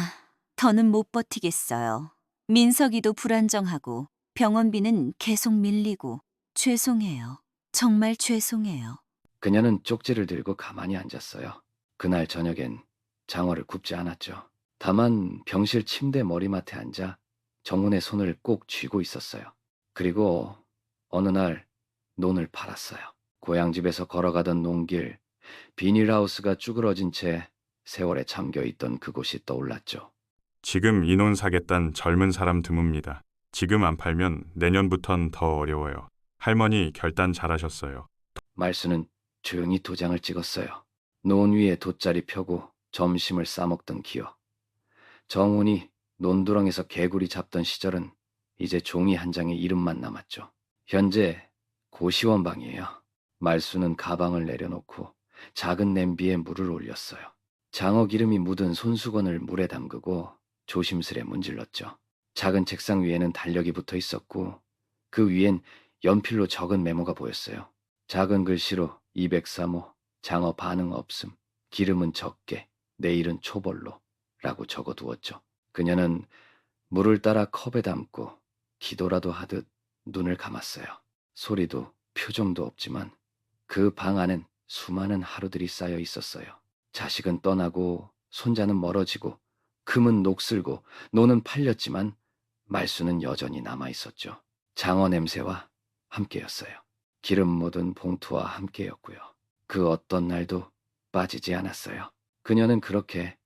더는 못 버티겠어요. 민석이도 불안정하고 병원비는 계속 밀리고 죄송해요. 정말 죄송해요. 그녀는 쪽지를 들고 가만히 앉았어요. 그날 저녁엔 장어를 굽지 않았죠. 다만 병실 침대 머리맡에 앉아 정훈의 손을 꼭 쥐고 있었어요. 그리고 어느 날 논을 팔았어요. 고향집에서 걸어가던 논길, 비닐하우스가 쭈그러진 채 세월에 잠겨있던 그곳이 떠올랐죠. 지금 인원 사겠단 젊은 사람 드뭅니다. 지금 안 팔면 내년부턴 더 어려워요. 할머니 결단 잘하셨어요. 말수는 조용히 도장을 찍었어요. 논 위에 돗자리 펴고 점심을 싸먹던 기억. 정훈이 논두렁에서 개구리 잡던 시절은 이제 종이 한 장에 이름만 남았죠. 현재 고시원 방이에요. 말수는 가방을 내려놓고 작은 냄비에 물을 올렸어요. 장어 기름이 묻은 손수건을 물에 담그고 조심스레 문질렀죠. 작은 책상 위에는 달력이 붙어 있었고 그 위엔 연필로 적은 메모가 보였어요. 작은 글씨로 203호, 장어 반응 없음, 기름은 적게, 내일은 초벌로 라고 적어두었죠. 그녀는 물을 따라 컵에 담고 기도라도 하듯 눈을 감았어요. 소리도 표정도 없지만 그 방 안엔 수많은 하루들이 쌓여 있었어요. 자식은 떠나고 손자는 멀어지고 금은 녹슬고 노는 팔렸지만 말수는 여전히 남아 있었죠. 장어 냄새와 함께였어요. 기름 묻은 봉투와 함께였고요. 그 어떤 날도 빠지지 않았어요. 그녀는 그렇게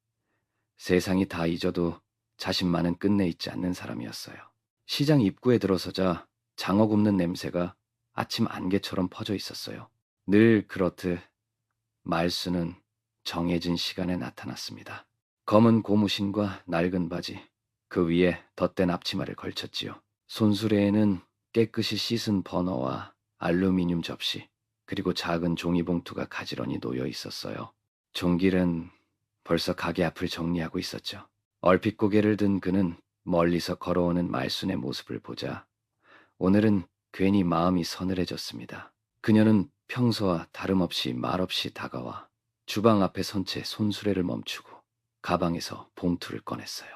세상이 다 잊어도 자신만은 끝내 있지 않는 사람이었어요. 시장 입구에 들어서자 장어 굽는 냄새가 아침 안개처럼 퍼져 있었어요. 늘 그렇듯 말수는 정해진 시간에 나타났습니다. 검은 고무신과 낡은 바지, 그 위에 덧댄 앞치마를 걸쳤지요. 손수레에는 깨끗이 씻은 버너와 알루미늄 접시, 그리고 작은 종이봉투가 가지런히 놓여 있었어요. 종길은 벌써 가게 앞을 정리하고 있었죠. 얼핏 고개를 든 그는 멀리서 걸어오는 말순의 모습을 보자 오늘은 괜히 마음이 서늘해졌습니다. 그녀는 평소와 다름없이 말없이 다가와 주방 앞에 선 채 손수레를 멈추고 가방에서 봉투를 꺼냈어요.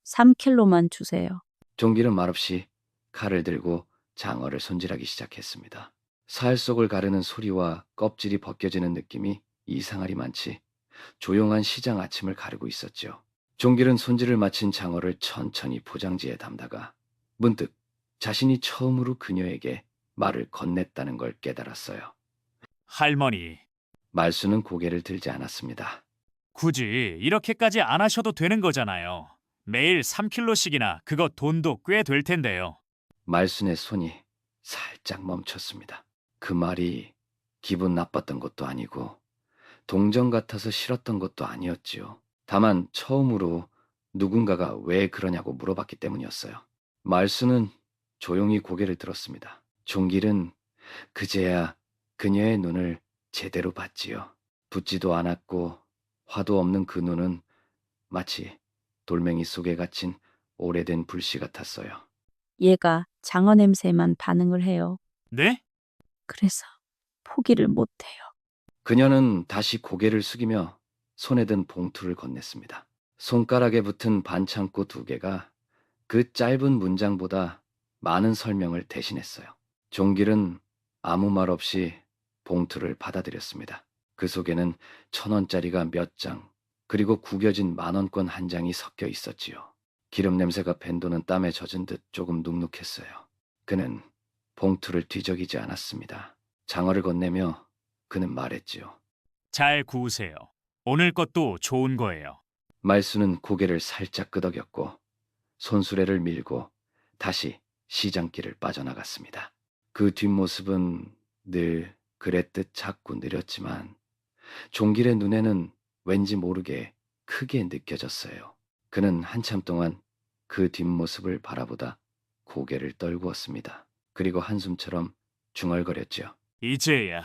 3킬로만 주세요. 종길은 말없이 칼을 들고 장어를 손질하기 시작했습니다. 살 속을 가르는 소리와 껍질이 벗겨지는 느낌이 이상하리만치 조용한 시장 아침을 가르고 있었죠. 종길은 손질을 마친 장어를 천천히 포장지에 담다가 문득 자신이 처음으로 그녀에게 말을 건넸다는 걸 깨달았어요. 할머니, 말수는 고개를 들지 않았습니다. 굳이 이렇게까지 안 하셔도 되는 거잖아요. 매일 3킬로씩이나 그거 돈도 꽤 될 텐데요. 말순의 손이 살짝 멈췄습니다. 그 말이 기분 나빴던 것도 아니고 동정 같아서 싫었던 것도 아니었지요. 다만 처음으로 누군가가 왜 그러냐고 물어봤기 때문이었어요. 말수는 조용히 고개를 들었습니다. 종길은 그제야 그녀의 눈을 제대로 봤지요. 붓지도 않았고 화도 없는 그 눈은 마치 돌멩이 속에 갇힌 오래된 불씨 같았어요. 얘가 장어 냄새만 반응을 해요. 네? 그래서 포기를 못해요. 그녀는 다시 고개를 숙이며 손에 든 봉투를 건넸습니다. 손가락에 붙은 반창고 2개가 그 짧은 문장보다 많은 설명을 대신했어요. 종길은 아무 말 없이 봉투를 받아들였습니다. 그 속에는 1,000원짜리가 몇 장, 그리고 구겨진 10,000원권 한 장이 섞여 있었지요. 기름 냄새가 밴도는 땀에 젖은 듯 조금 눅눅했어요. 그는 봉투를 뒤적이지 않았습니다. 장어를 건네며 그는 말했지요. 잘 구우세요. 오늘 것도 좋은 거예요. 말수는 고개를 살짝 끄덕였고 손수레를 밀고 다시 시장길을 빠져나갔습니다. 그 뒷모습은 늘 그랬듯 작고 느렸지만 종길의 눈에는 왠지 모르게 크게 느껴졌어요. 그는 한참 동안 그 뒷모습을 바라보다 고개를 떨구었습니다. 그리고 한숨처럼 중얼거렸죠. 이제야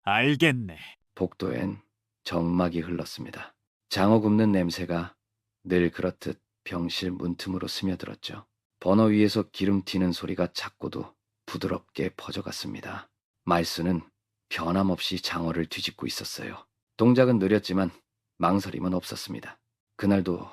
알겠네. 복도엔 정막이 흘렀습니다. 장어 굽는 냄새가 늘 그렇듯 병실 문틈으로 스며들었죠. 버너 위에서 기름 튀는 소리가 작고도 부드럽게 퍼져갔습니다. 말수는 변함없이 장어를 뒤집고 있었어요. 동작은 느렸지만 망설임은 없었습니다. 그날도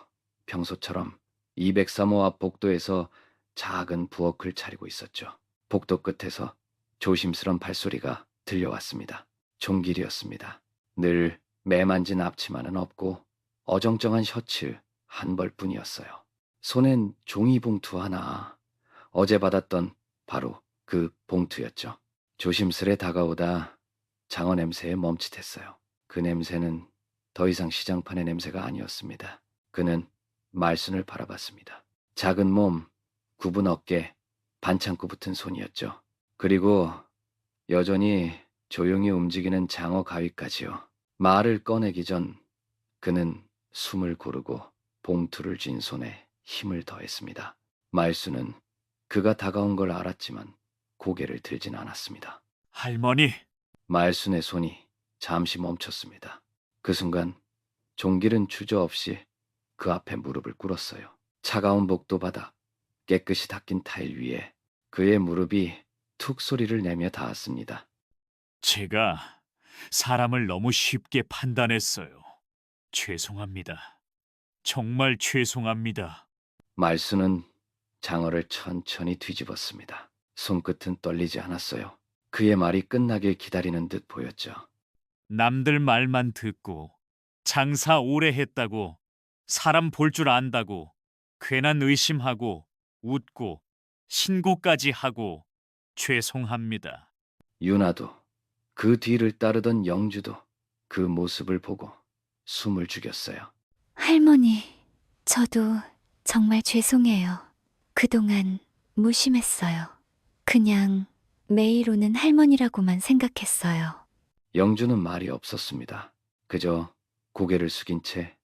평소처럼 203호 앞 복도에서 작은 부엌을 차리고 있었죠. 복도 끝에서 조심스런 발소리가 들려왔습니다. 종길이었습니다. 늘 매만진 앞치마는 없고 어정쩡한 셔츠 한 벌뿐이었어요. 손엔 종이봉투 하나, 어제 받았던 바로 그 봉투였죠. 조심스레 다가오다 장어 냄새에 멈칫했어요. 그 냄새는 더 이상 시장판의 냄새가 아니었습니다. 그는 말순을 바라봤습니다. 작은 몸, 굽은 어깨, 반창고 붙은 손이었죠. 그리고 여전히 조용히 움직이는 장어 가위까지요. 말을 꺼내기 전 그는 숨을 고르고 봉투를 쥔 손에 힘을 더했습니다. 말수는 그가 다가온 걸 알았지만 고개를 들진 않았습니다. 할머니, 말순의 손이 잠시 멈췄습니다. 그 순간 종길은 주저없이 그 앞에 무릎을 꿇었어요. 차가운 복도 바닥, 깨끗이 닦인 타일 위에 그의 무릎이 툭 소리를 내며 닿았습니다. 제가 사람을 너무 쉽게 판단했어요. 죄송합니다. 정말 죄송합니다. 말수는 장어를 천천히 뒤집었습니다. 손끝은 떨리지 않았어요. 그의 말이 끝나길 기다리는 듯 보였죠. 남들 말만 듣고 장사 오래 했다고 사람 볼 줄 안다고 괜한 의심하고 웃고 신고까지 하고 죄송합니다. 유나도 그 뒤를 따르던 영주도 그 모습을 보고 숨을 죽였어요. 할머니, 저도 정말 죄송해요. 그동안 무심했어요. 그냥 매일 오는 할머니라고만 생각했어요. 영주는 말이 없었습니다. 그저 고개를 숙인 채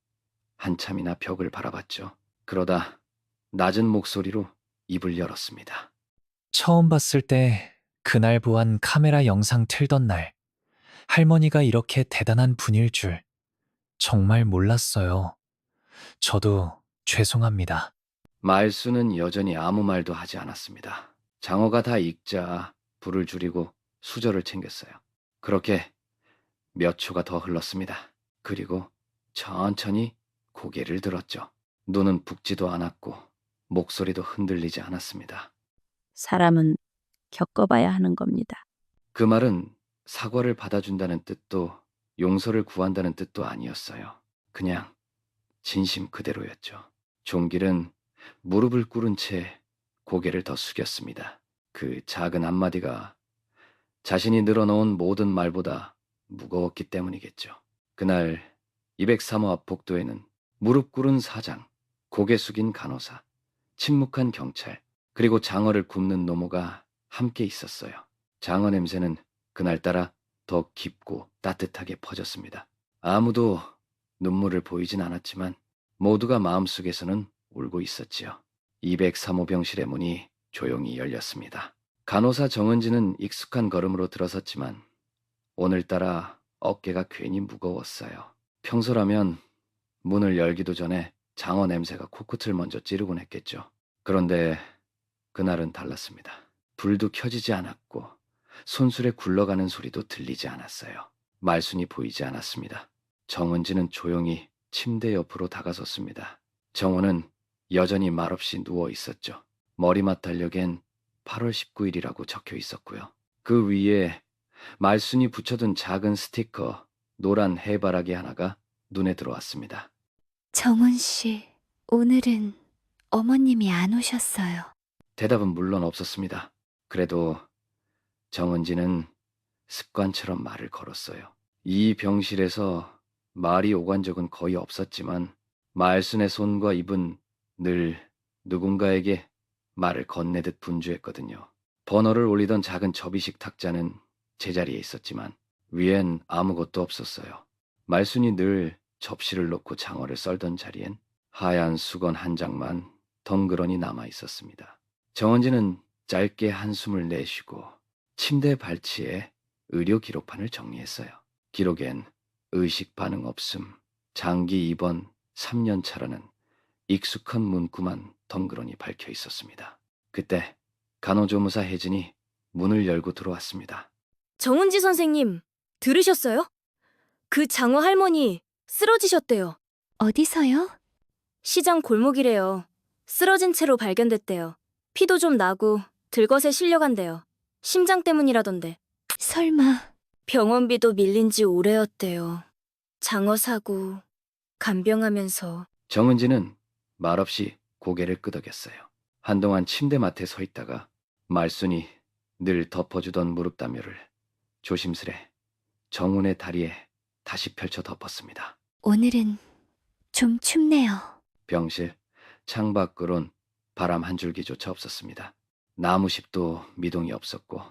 한참이나 벽을 바라봤죠. 그러다 낮은 목소리로 입을 열었습니다. 처음 봤을 때 그날 보안 카메라 영상 틀던 날 할머니가 이렇게 대단한 분일 줄 정말 몰랐어요. 저도 죄송합니다. 말수는 여전히 아무 말도 하지 않았습니다. 장어가 다 익자 불을 줄이고 수저를 챙겼어요. 그렇게 몇 초가 더 흘렀습니다. 그리고 천천히 고개를 들었죠. 눈은 붓지도 않았고 목소리도 흔들리지 않았습니다. 사람은 겪어봐야 하는 겁니다. 그 말은 사과를 받아준다는 뜻도 용서를 구한다는 뜻도 아니었어요. 그냥 진심 그대로였죠. 종길은 무릎을 꿇은 채 고개를 더 숙였습니다. 그 작은 한마디가 자신이 늘어놓은 모든 말보다 무거웠기 때문이겠죠. 그날 203호 앞 복도에는 무릎 꿇은 사장, 고개 숙인 간호사, 침묵한 경찰, 그리고 장어를 굽는 노모가 함께 있었어요. 장어 냄새는 그날따라 더 깊고 따뜻하게 퍼졌습니다. 아무도 눈물을 보이진 않았지만 모두가 마음속에서는 울고 있었지요. 203호 병실의 문이 조용히 열렸습니다. 간호사 정은지는 익숙한 걸음으로 들어섰지만 오늘따라 어깨가 괜히 무거웠어요. 평소라면 문을 열기도 전에 장어 냄새가 코끝을 먼저 찌르곤 했겠죠. 그런데 그날은 달랐습니다. 불도 켜지지 않았고 손술에 굴러가는 소리도 들리지 않았어요. 말순이 보이지 않았습니다. 정은지는 조용히 침대 옆으로 다가섰습니다. 정호는 여전히 말없이 누워 있었죠. 머리맡 달력엔 8월 19일이라고 적혀 있었고요. 그 위에 말순이 붙여둔 작은 스티커, 노란 해바라기 하나가 눈에 들어왔습니다. 정훈 씨, 오늘은 어머님이 안 오셨어요. 대답은 물론 없었습니다. 그래도 정은지는 습관처럼 말을 걸었어요. 이 병실에서 말이 오간 적은 거의 없었지만 말순의 손과 입은 늘 누군가에게 말을 건네듯 분주했거든요. 버너를 올리던 작은 접이식 탁자는 제자리에 있었지만 위엔 아무것도 없었어요. 말순이 늘 접시를 놓고 장어를 썰던 자리엔 하얀 수건 한 장만 덩그러니 남아 있었습니다. 정은지는 짧게 한숨을 내쉬고 침대 발치에 의료 기록판을 정리했어요. 기록엔 의식 반응 없음, 장기 입원 3년 차라는 익숙한 문구만 덩그러니 박혀 있었습니다. 그때 간호조무사 혜진이 문을 열고 들어왔습니다. 정은지 선생님, 들으셨어요? 그 장어 할머니 쓰러지셨대요. 어디서요? 시장 골목이래요. 쓰러진 채로 발견됐대요. 피도 좀 나고 들것에 실려간대요. 심장 때문이라던데. 설마 병원비도 밀린 지 오래였대요. 장어 사고, 간병하면서. 정은지는 말없이 고개를 끄덕였어요. 한동안 침대맡에 서 있다가 말순이 늘 덮어주던 무릎 담요를 조심스레 정훈의 다리에 다시 펼쳐 덮었습니다. 오늘은 좀 춥네요. 병실 창밖으론 바람 한 줄기조차 없었습니다. 나무십도 미동이 없었고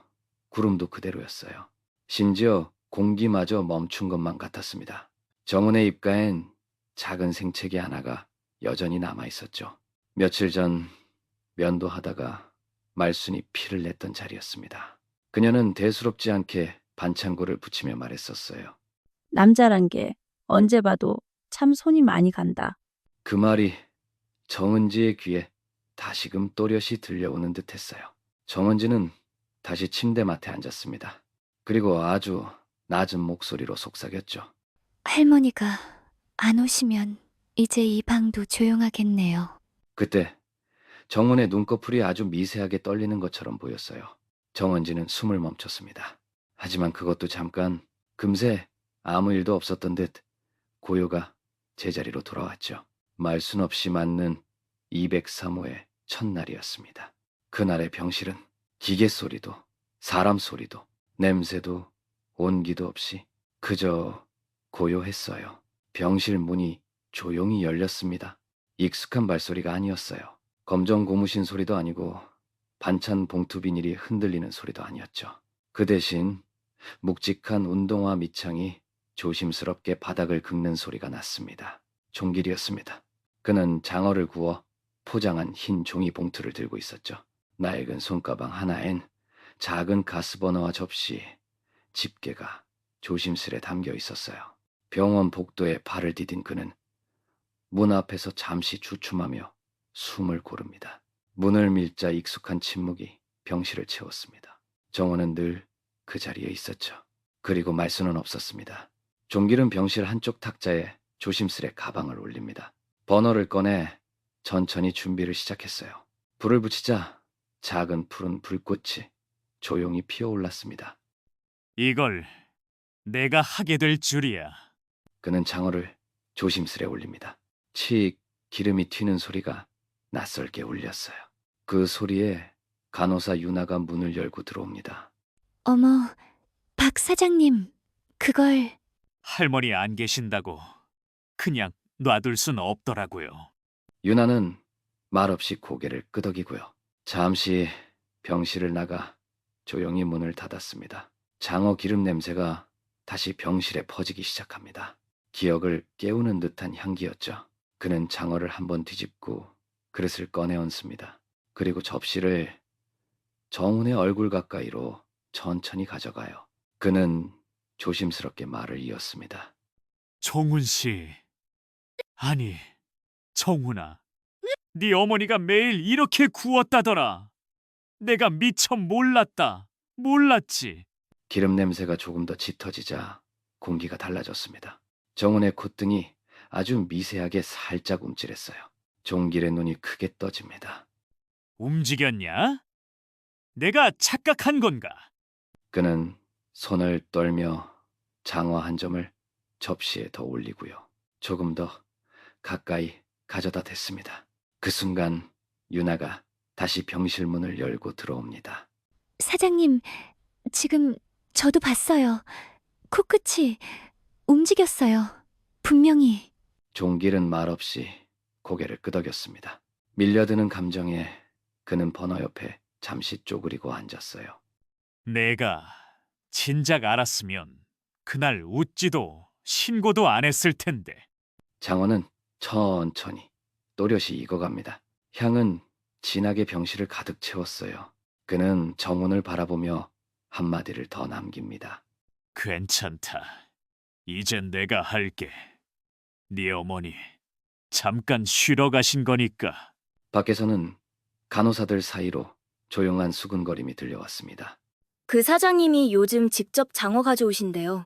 구름도 그대로였어요. 심지어 공기마저 멈춘 것만 같았습니다. 정훈의 입가엔 작은 생채기 하나가 여전히 남아있었죠. 며칠 전 면도하다가 말순이 피를 냈던 자리였습니다. 그녀는 대수롭지 않게 반창고를 붙이며 말했었어요. 남자란 게 언제 봐도 참 손이 많이 간다. 그 말이 정은지의 귀에 다시금 또렷이 들려오는 듯했어요. 정은지는 다시 침대맡에 앉았습니다. 그리고 아주 낮은 목소리로 속삭였죠. 할머니가 안 오시면 이제 이 방도 조용하겠네요. 그때 정은의 눈꺼풀이 아주 미세하게 떨리는 것처럼 보였어요. 정은지는 숨을 멈췄습니다. 하지만 그것도 잠깐, 금세 아무 일도 없었던 듯 고요가 제자리로 돌아왔죠. 말순 없이 맞는 203호의 첫날이었습니다. 그날의 병실은 기계 소리도 사람 소리도 냄새도 온기도 없이 그저 고요했어요. 병실 문이 조용히 열렸습니다. 익숙한 발소리가 아니었어요. 검정 고무신 소리도 아니고 반찬 봉투 비닐이 흔들리는 소리도 아니었죠. 그 대신 묵직한 운동화 밑창이 조심스럽게 바닥을 긁는 소리가 났습니다. 종길이었습니다. 그는 장어를 구워 포장한 흰 종이 봉투를 들고 있었죠. 낡은 손가방 하나엔 작은 가스버너와 접시, 집게가 조심스레 담겨 있었어요. 병원 복도에 발을 디딘 그는 문 앞에서 잠시 주춤하며 숨을 고릅니다. 문을 밀자 익숙한 침묵이 병실을 채웠습니다. 정호는 늘 그 자리에 있었죠. 그리고 말수는 없었습니다. 종길은 병실 한쪽 탁자에 조심스레 가방을 올립니다. 버너를 꺼내 천천히 준비를 시작했어요. 불을 붙이자 작은 푸른 불꽃이 조용히 피어올랐습니다. 이걸 내가 하게 될 줄이야. 그는 장어를 조심스레 올립니다. 칙 기름이 튀는 소리가 낯설게 울렸어요. 그 소리에 간호사 유나가 문을 열고 들어옵니다. 어머, 박 사장님, 그걸... 할머니 안 계신다고 그냥 놔둘 순 없더라고요. 유나는 말없이 고개를 끄덕이고요. 잠시 병실을 나가 조용히 문을 닫았습니다. 장어 기름 냄새가 다시 병실에 퍼지기 시작합니다. 기억을 깨우는 듯한 향기였죠. 그는 장어를 한번 뒤집고 그릇을 꺼내 얹습니다. 그리고 접시를 정훈의 얼굴 가까이로 천천히 가져가요. 그는 조심스럽게 말을 이었습니다. 종훈 씨, 아니 정훈아, 네 어머니가 매일 이렇게 구웠다더라. 내가 미처 몰랐지. 기름 냄새가 조금 더 짙어지자 공기가 달라졌습니다. 정훈의 콧등이 아주 미세하게 살짝 움찔했어요. 종길의 눈이 크게 떠집니다. 움직였냐? 내가 착각한 건가? 그는 손을 떨며 장어 한 점을 접시에 더 올리고요. 조금 더 가까이 가져다 댔습니다. 그 순간 유나가 다시 병실 문을 열고 들어옵니다. 사장님, 지금 저도 봤어요. 코끝이 움직였어요. 분명히. 종길은 말없이 고개를 끄덕였습니다. 밀려드는 감정에 그는 버너 옆에 잠시 쪼그리고 앉았어요. 내가 진작 알았으면 그날 웃지도 신고도 안 했을 텐데. 장어는 천천히 또렷이 익어갑니다. 향은 진하게 병실을 가득 채웠어요. 그는 정훈을 바라보며 한마디를 더 남깁니다. 괜찮다. 이젠 내가 할게. 네 어머니 잠깐 쉬러 가신 거니까. 밖에서는 간호사들 사이로 조용한 수근거림이 들려왔습니다. 그 사장님이 요즘 직접 장어 가져오신대요.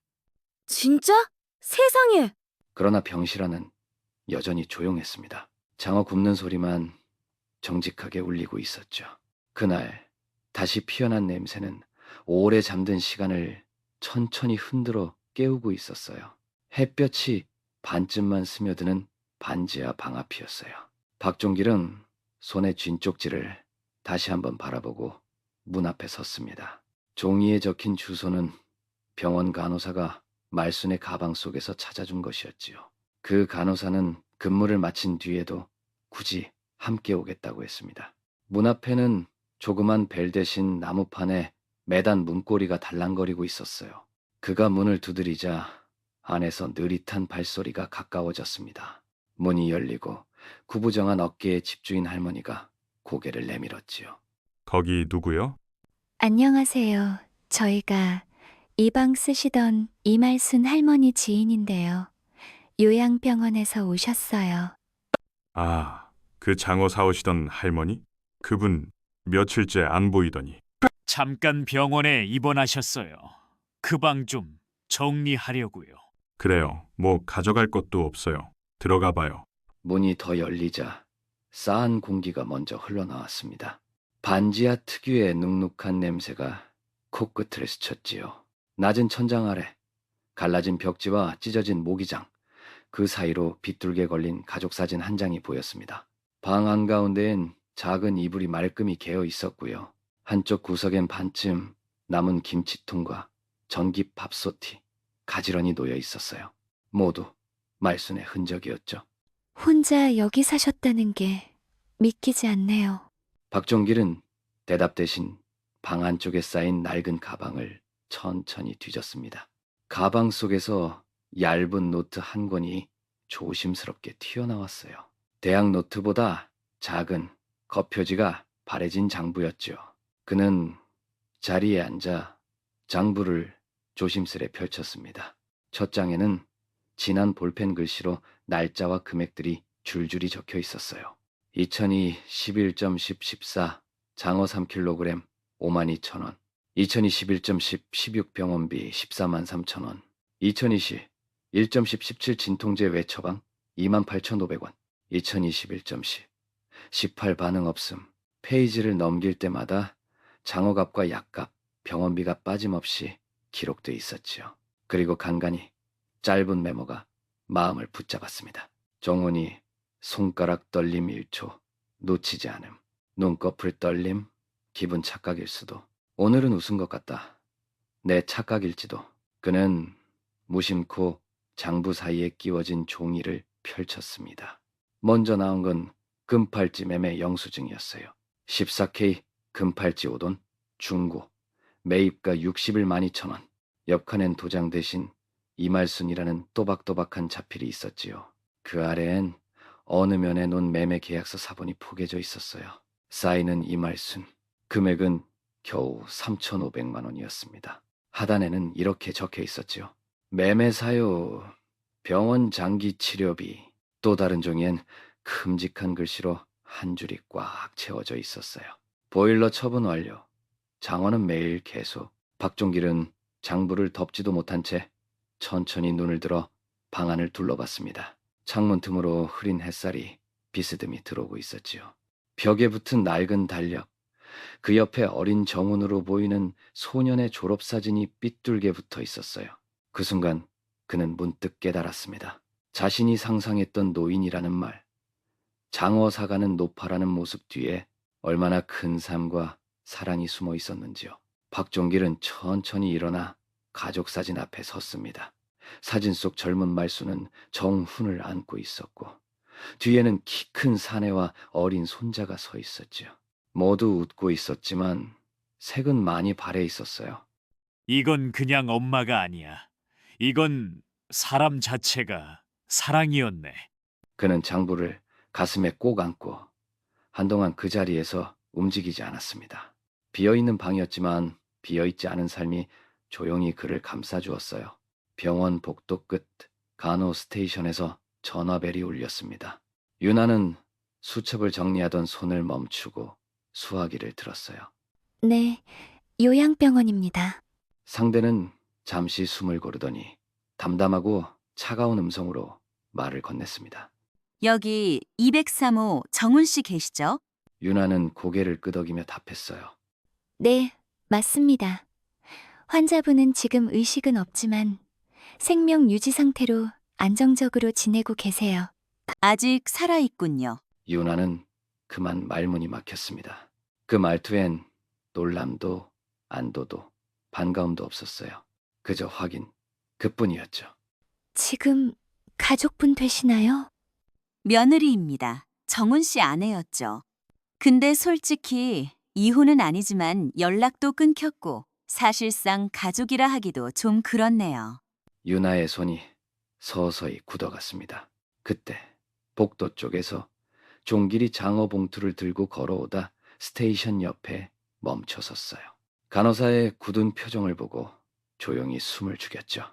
진짜? 세상에! 그러나 병실 안은 여전히 조용했습니다. 장어 굽는 소리만 정직하게 울리고 있었죠. 그날 다시 피어난 냄새는 오래 잠든 시간을 천천히 흔들어 깨우고 있었어요. 햇볕이 반쯤만 스며드는 반지하 방 앞이었어요. 박종길은 손에 쥔 쪽지를 다시 한번 바라보고 문 앞에 섰습니다. 종이에 적힌 주소는 병원 간호사가 말순의 가방 속에서 찾아준 것이었지요. 그 간호사는 근무를 마친 뒤에도 굳이 함께 오겠다고 했습니다. 문 앞에는 조그만 벨 대신 나무판에 매단 문고리가 달랑거리고 있었어요. 그가 문을 두드리자 안에서 느릿한 발소리가 가까워졌습니다. 문이 열리고 구부정한 어깨에 집주인 할머니가 고개를 내밀었지요. 거기 누구요? 안녕하세요. 저희가 이 방 쓰시던 이말순 할머니 지인인데요. 요양병원에서 오셨어요. 아, 그 장어 사오시던 할머니? 그분 며칠째 안 보이더니. 잠깐 병원에 입원하셨어요. 그 방 좀 정리하려고요. 그래요. 뭐 가져갈 것도 없어요. 들어가 봐요. 문이 더 열리자 싸한 공기가 먼저 흘러나왔습니다. 반지하 특유의 눅눅한 냄새가 코끝을 스쳤지요. 낮은 천장 아래 갈라진 벽지와 찢어진 모기장, 그 사이로 빗둘게 걸린 가족사진 한 장이 보였습니다. 방 한가운데엔 작은 이불이 말끔히 개어 있었고요. 한쪽 구석엔 반쯤 남은 김치통과 전기 밥솥이 가지런히 놓여 있었어요. 모두 말순의 흔적이었죠. 혼자 여기 사셨다는 게 믿기지 않네요. 박종길은 대답 대신 방 안쪽에 쌓인 낡은 가방을 천천히 뒤졌습니다. 가방 속에서 얇은 노트 한 권이 조심스럽게 튀어나왔어요. 대학 노트보다 작은 겉표지가 바래진 장부였죠. 그는 자리에 앉아 장부를 조심스레 펼쳤습니다. 첫 장에는 진한 볼펜 글씨로 날짜와 금액들이 줄줄이 적혀 있었어요. 2002 11.10 14 장어 3kg 52,000원, 2021.10 16 병원비 14만 3천원, 2020 1.10 17 진통제 외처방 28,500원, 2021.10 18 반응 없음. 페이지를 넘길 때마다 장어값과 약값, 병원비가 빠짐없이 기록돼 있었지요. 그리고 간간히 짧은 메모가 마음을 붙잡았습니다. 정훈이 손가락 떨림 1초, 놓치지 않음. 눈꺼풀 떨림, 기분 착각일 수도. 오늘은 웃은 것 같다. 내 착각일지도. 그는 무심코 장부 사이에 끼워진 종이를 펼쳤습니다. 먼저 나온 건 금팔찌 매매 영수증이었어요. 14K 금팔찌 5돈, 중고, 매입가 61만 2천원. 옆칸엔 도장 대신 이말순이라는 또박또박한 자필이 있었지요. 그 아래엔 어느 면에 놓은 매매 계약서 사본이 포개져 있었어요. 사인은 이말순, 금액은 겨우 3,500만 원이었습니다. 하단에는 이렇게 적혀 있었지요. 매매 사유, 병원 장기 치료비. 또 다른 종이엔 큼직한 글씨로 한 줄이 꽉 채워져 있었어요. 보일러 처분 완료. 장원은 매일 계속. 박종길은 장부를 덮지도 못한 채 천천히 눈을 들어 방 안을 둘러봤습니다. 창문 틈으로 흐린 햇살이 비스듬히 들어오고 있었지요. 벽에 붙은 낡은 달력, 그 옆에 어린 정훈으로 보이는 소년의 졸업사진이 삐뚤게 붙어 있었어요. 그 순간 그는 문득 깨달았습니다. 자신이 상상했던 노인이라는 말, 장어 사가는 노파라는 모습 뒤에 얼마나 큰 삶과 사랑이 숨어 있었는지요. 박종길은 천천히 일어나 가족 사진 앞에 섰습니다. 사진 속 젊은 말수는 정훈을 안고 있었고 뒤에는 키 큰 사내와 어린 손자가 서 있었지요. 모두 웃고 있었지만 색은 많이 발해 있었어요. 이건 그냥 엄마가 아니야. 이건 사람 자체가 사랑이었네. 그는 장부를 가슴에 꼭 안고 한동안 그 자리에서 움직이지 않았습니다. 비어있는 방이었지만 비어있지 않은 삶이 조용히 그를 감싸주었어요. 병원 복도 끝 간호 스테이션에서 전화벨이 울렸습니다. 유나는 수첩을 정리하던 손을 멈추고 수화기를 들었어요. 네, 요양병원입니다. 상대는 잠시 숨을 고르더니 담담하고 차가운 음성으로 말을 건넸습니다. 여기 203호 정훈 씨 계시죠? 유나는 고개를 끄덕이며 답했어요. 네, 맞습니다. 환자분은 지금 의식은 없지만 생명 유지 상태로 안정적으로 지내고 계세요. 아직 살아있군요. 유나는 그만 말문이 막혔습니다. 그 말투엔 놀람도 안도도 반가움도 없었어요. 그저 확인, 그뿐이었죠. 지금 가족분 되시나요? 며느리입니다. 정훈 씨 아내였죠. 근데 솔직히 이혼은 아니지만 연락도 끊겼고 사실상 가족이라 하기도 좀 그렇네요. 유나의 손이 서서히 굳어갔습니다. 그때 복도 쪽에서 종길이 장어 봉투를 들고 걸어오다 스테이션 옆에 멈춰섰어요. 간호사의 굳은 표정을 보고 조용히 숨을 죽였죠.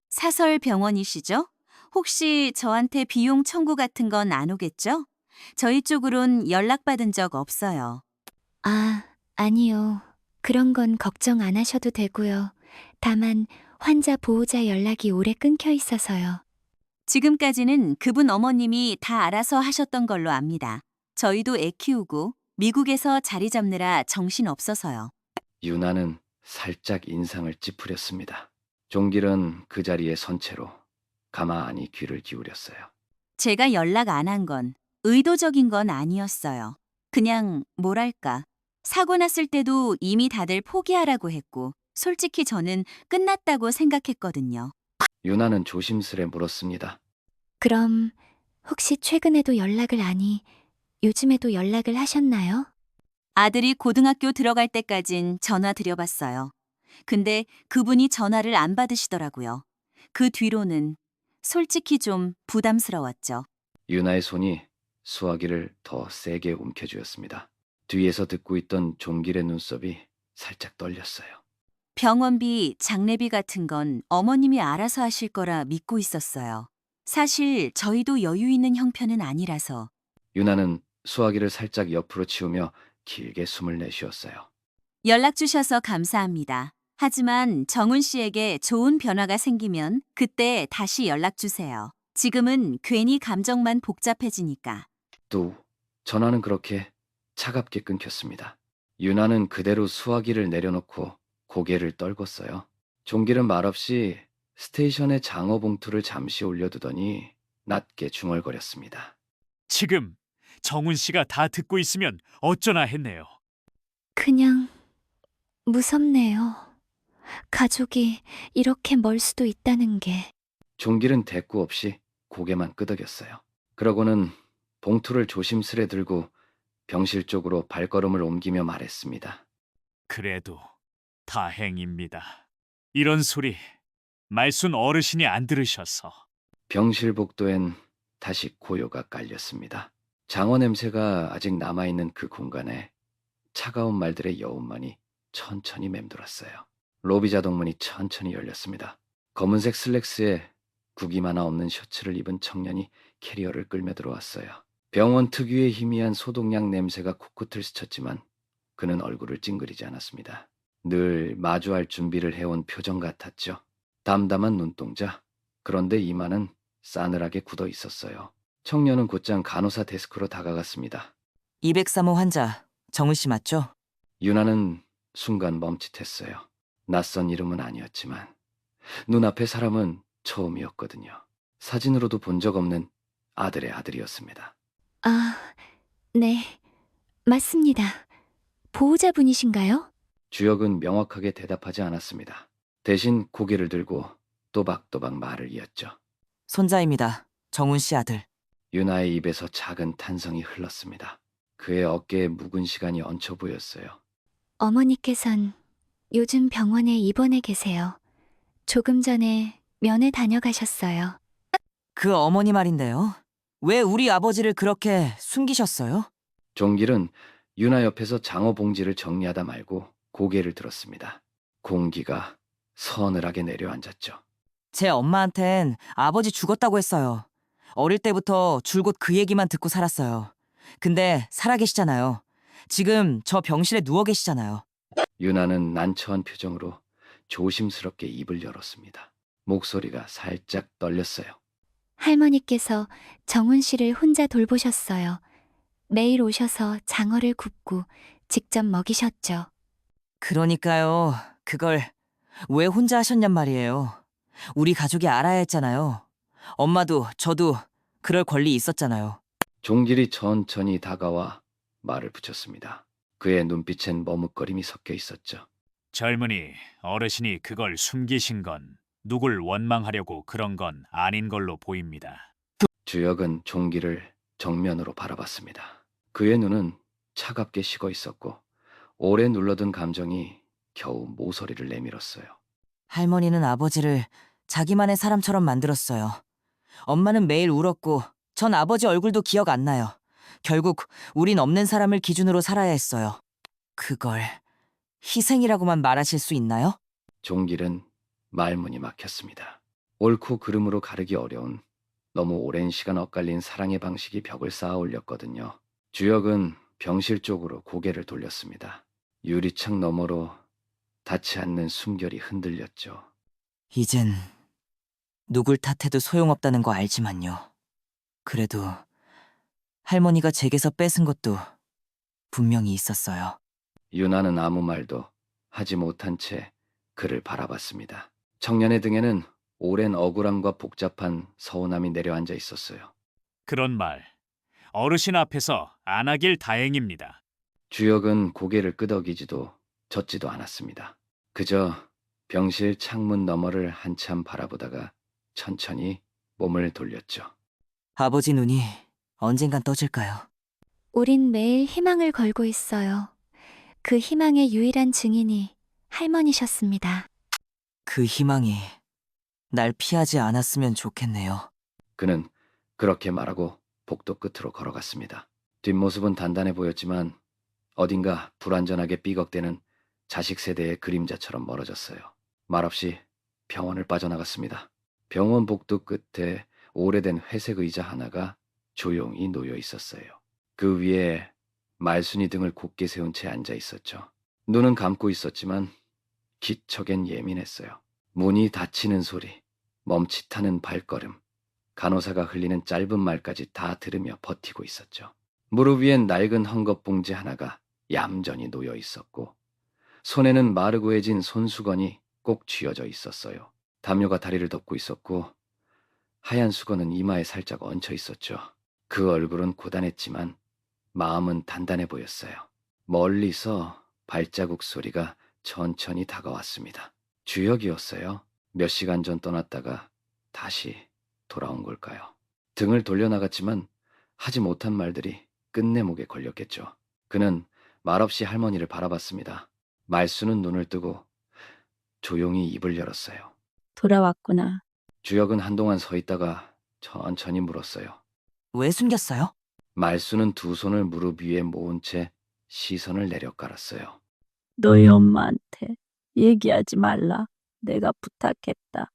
사설 병원이시죠? 혹시 저한테 비용 청구 같은 건 안 오겠죠? 저희 쪽으론 연락받은 적 없어요. 아, 아니요. 그런 건 걱정 안 하셔도 되고요. 다만 환자 보호자 연락이 오래 끊겨 있어서요. 지금까지는 그분 어머님이 다 알아서 하셨던 걸로 압니다. 저희도 애 키우고 미국에서 자리 잡느라 정신 없어서요. 유나는 살짝 인상을 찌푸렸습니다. 종길은 그 자리에 선 채로 가만히 귀를 기울였어요. 제가 연락 안 한 건 의도적인 건 아니었어요. 그냥 뭐랄까. 사고 났을 때도 이미 다들 포기하라고 했고 솔직히 저는 끝났다고 생각했거든요. 유나는 조심스레 물었습니다. 그럼 혹시 최근에도 연락을 아니, 요즘에도 연락을 하셨나요? 아들이 고등학교 들어갈 때까진 전화 드려봤어요. 근데 그분이 전화를 안 받으시더라고요. 그 뒤로는 솔직히 좀 부담스러웠죠. 유나의 손이 수화기를 더 세게 움켜쥐었습니다. 뒤에서 듣고 있던 종길의 눈썹이 살짝 떨렸어요. 병원비, 장례비 같은 건 어머님이 알아서 하실 거라 믿고 있었어요. 사실 저희도 여유 있는 형편은 아니라서. 유나는 수화기를 살짝 옆으로 치우며 길게 숨을 내쉬었어요. 연락 주셔서 감사합니다. 하지만 정훈 씨에게 좋은 변화가 생기면 그때 다시 연락 주세요. 지금은 괜히 감정만 복잡해지니까. 또 전화는 그렇게 차갑게 끊겼습니다. 유나는 그대로 수화기를 내려놓고 고개를 떨궜어요. 종길은 말없이 스테이션에 장어 봉투를 잠시 올려두더니 낮게 중얼거렸습니다. 지금 정훈 씨가 다 듣고 있으면 어쩌나 했네요. 그냥 무섭네요. 가족이 이렇게 멀 수도 있다는 게. 종길은 대꾸 없이 고개만 끄덕였어요. 그러고는 봉투를 조심스레 들고 병실 쪽으로 발걸음을 옮기며 말했습니다. 그래도 다행입니다. 이런 소리 말순 어르신이 안 들으셔서. 병실 복도엔 다시 고요가 깔렸습니다. 장어 냄새가 아직 남아있는 그 공간에 차가운 말들의 여운만이 천천히 맴돌았어요. 로비 자동문이 천천히 열렸습니다. 검은색 슬랙스에 구김 하나 없는 셔츠를 입은 청년이 캐리어를 끌며 들어왔어요. 병원 특유의 희미한 소독약 냄새가 코끝을 스쳤지만 그는 얼굴을 찡그리지 않았습니다. 늘 마주할 준비를 해온 표정 같았죠. 담담한 눈동자, 그런데 이마는 싸늘하게 굳어 있었어요. 청년은 곧장 간호사 데스크로 다가갔습니다. 203호 환자, 정훈 씨 맞죠? 유나는 순간 멈칫했어요. 낯선 이름은 아니었지만 눈앞의 사람은 처음이었거든요. 사진으로도 본 적 없는 아들의 아들이었습니다. 아, 네. 맞습니다. 보호자분이신가요? 주역은 명확하게 대답하지 않았습니다. 대신 고개를 들고 또박또박 말을 이었죠. 손자입니다. 정훈 씨 아들. 유나의 입에서 작은 탄성이 흘렀습니다. 그의 어깨에 묵은 시간이 얹혀 보였어요. 어머니께선 요즘 병원에 입원해 계세요. 조금 전에 면회 다녀가셨어요. 그 어머니 말인데요. 왜 우리 아버지를 그렇게 숨기셨어요? 종길은 유나 옆에서 장어 봉지를 정리하다 말고 고개를 들었습니다. 공기가 서늘하게 내려앉았죠. 제 엄마한텐 아버지 죽었다고 했어요. 어릴 때부터 줄곧 그 얘기만 듣고 살았어요. 근데 살아계시잖아요. 지금 저 병실에 누워 계시잖아요. 유나는 난처한 표정으로 조심스럽게 입을 열었습니다. 목소리가 살짝 떨렸어요. 할머니께서 정훈 씨를 혼자 돌보셨어요. 매일 오셔서 장어를 굽고 직접 먹이셨죠. 그러니까요. 그걸 왜 혼자 하셨냔 말이에요. 우리 가족이 알아야 했잖아요. 엄마도 저도 그럴 권리 있었잖아요. 종길이 천천히 다가와 말을 붙였습니다. 그의 눈빛엔 머뭇거림이 섞여 있었죠. 젊은이, 어르신이 그걸 숨기신 건 누굴 원망하려고 그런 건 아닌 걸로 보입니다. 주역은 종길을 정면으로 바라봤습니다. 그의 눈은 차갑게 식어 있었고 오래 눌러둔 감정이 겨우 모서리를 내밀었어요. 할머니는 아버지를 자기만의 사람처럼 만들었어요. 엄마는 매일 울었고 전 아버지 얼굴도 기억 안 나요. 결국 우린 없는 사람을 기준으로 살아야 했어요. 그걸 희생이라고만 말하실 수 있나요? 종길은 말문이 막혔습니다. 옳고 그름으로 가르기 어려운 너무 오랜 시간 엇갈린 사랑의 방식이 벽을 쌓아 올렸거든요. 주역은 병실 쪽으로 고개를 돌렸습니다. 유리창 너머로 닿지 않는 숨결이 흔들렸죠. 이젠 누굴 탓해도 소용없다는 거 알지만요. 그래도 할머니가 제게서 뺏은 것도 분명히 있었어요. 유나는 아무 말도 하지 못한 채 그를 바라봤습니다. 청년의 등에는 오랜 억울함과 복잡한 서운함이 내려앉아 있었어요. 그런 말, 어르신 앞에서 안 하길 다행입니다. 주역은 고개를 끄덕이지도 젓지도 않았습니다. 그저 병실 창문 너머를 한참 바라보다가 천천히 몸을 돌렸죠. 아버지 눈이 언젠간 떠질까요? 우린 매일 희망을 걸고 있어요. 그 희망의 유일한 증인이 할머니셨습니다. 그 희망이 날 피하지 않았으면 좋겠네요. 그는 그렇게 말하고 복도 끝으로 걸어갔습니다. 뒷모습은 단단해 보였지만 어딘가 불완전하게 삐걱대는 자식 세대의 그림자처럼 멀어졌어요. 말없이 병원을 빠져나갔습니다. 병원 복도 끝에 오래된 회색 의자 하나가 조용히 놓여 있었어요. 그 위에 말순이 등을 곧게 세운 채 앉아 있었죠. 눈은 감고 있었지만 기척엔 예민했어요. 문이 닫히는 소리, 멈칫하는 발걸음, 간호사가 흘리는 짧은 말까지 다 들으며 버티고 있었죠. 무릎 위엔 낡은 헝겊봉지 하나가 얌전히 놓여 있었고 손에는 마르고해진 손수건이 꼭 쥐어져 있었어요. 담요가 다리를 덮고 있었고 하얀 수건은 이마에 살짝 얹혀 있었죠. 그 얼굴은 고단했지만 마음은 단단해 보였어요. 멀리서 발자국 소리가 천천히 다가왔습니다. 주혁이었어요. 몇 시간 전 떠났다가 다시 돌아온 걸까요? 등을 돌려나갔지만 하지 못한 말들이 끝내 목에 걸렸겠죠. 그는 말없이 할머니를 바라봤습니다. 말수는 눈을 뜨고 조용히 입을 열었어요. 돌아왔구나. 주혁은 한동안 서 있다가 천천히 물었어요. 왜 숨겼어요? 말수는 두 손을 무릎 위에 모은 채 시선을 내려깔았어요. 너희 엄마한테 얘기하지 말라. 내가 부탁했다.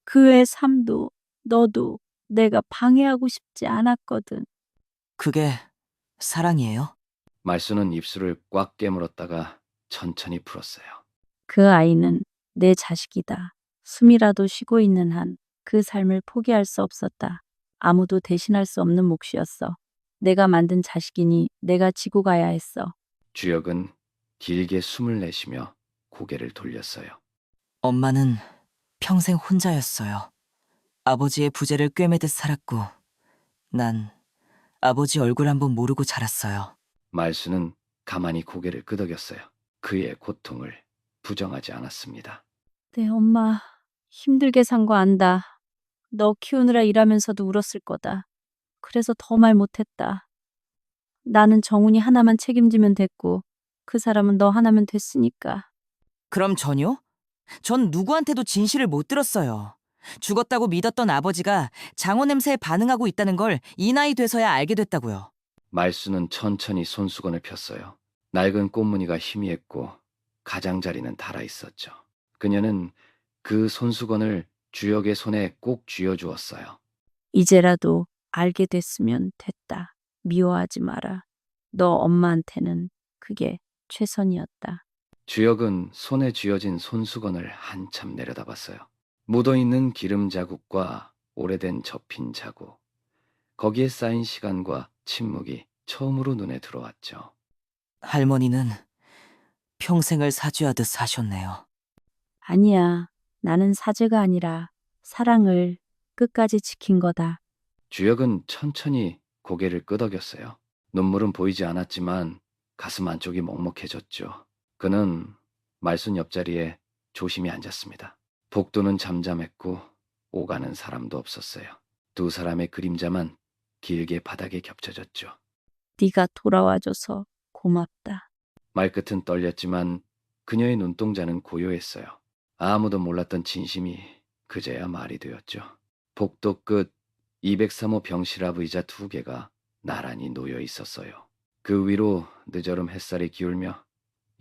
그의 삶도 너도 내가 방해하고 싶지 않았거든. 그게 사랑이에요? 말수는 입술을 꽉 깨물었다가 천천히 풀었어요. 그 아이는 내 자식이다. 숨이라도 쉬고 있는 한 그 삶을 포기할 수 없었다. 아무도 대신할 수 없는 몫이었어. 내가 만든 자식이니 내가 지고 가야 했어. 주혁은 길게 숨을 내쉬며 고개를 돌렸어요. 엄마는 평생 혼자였어요. 아버지의 부재를 꿰매듯 살았고, 난 아버지 얼굴 한번 모르고 자랐어요. 말수는 가만히 고개를 끄덕였어요. 그의 고통을 부정하지 않았습니다. 내 엄마 힘들게 산 거 안다. 너 키우느라 일하면서도 울었을 거다. 그래서 더 말 못했다. 나는 정훈이 하나만 책임지면 됐고 그 사람은 너 하나면 됐으니까. 그럼 전요? 전 누구한테도 진실을 못 들었어요. 죽었다고 믿었던 아버지가 장어 냄새에 반응하고 있다는 걸 이 나이 돼서야 알게 됐다고요. 말수는 천천히 손수건을 폈어요. 낡은 꽃무늬가 희미했고 가장자리는 닳아 있었죠. 그녀는 그 손수건을 주혁의 손에 꼭 쥐어주었어요. 이제라도 알게 됐으면 됐다. 미워하지 마라. 너 엄마한테는 그게 최선이었다. 주혁은 손에 쥐어진 손수건을 한참 내려다봤어요. 묻어있는 기름 자국과 오래된 접힌 자국, 거기에 쌓인 시간과 침묵이 처음으로 눈에 들어왔죠. 할머니는 평생을 사죄하듯 사셨네요. 아니야. 나는 사죄가 아니라 사랑을 끝까지 지킨 거다. 주혁은 천천히 고개를 끄덕였어요. 눈물은 보이지 않았지만 가슴 안쪽이 먹먹해졌죠. 그는 말순 옆자리에 조심히 앉았습니다. 복도는 잠잠했고 오가는 사람도 없었어요. 두 사람의 그림자만 길게 바닥에 겹쳐졌죠. 네가 돌아와줘서 고맙다. 말끝은 떨렸지만 그녀의 눈동자는 고요했어요. 아무도 몰랐던 진심이 그제야 말이 되었죠. 복도 끝 203호 병실 앞 의자 두 개가 나란히 놓여 있었어요. 그 위로 늦어름 햇살이 기울며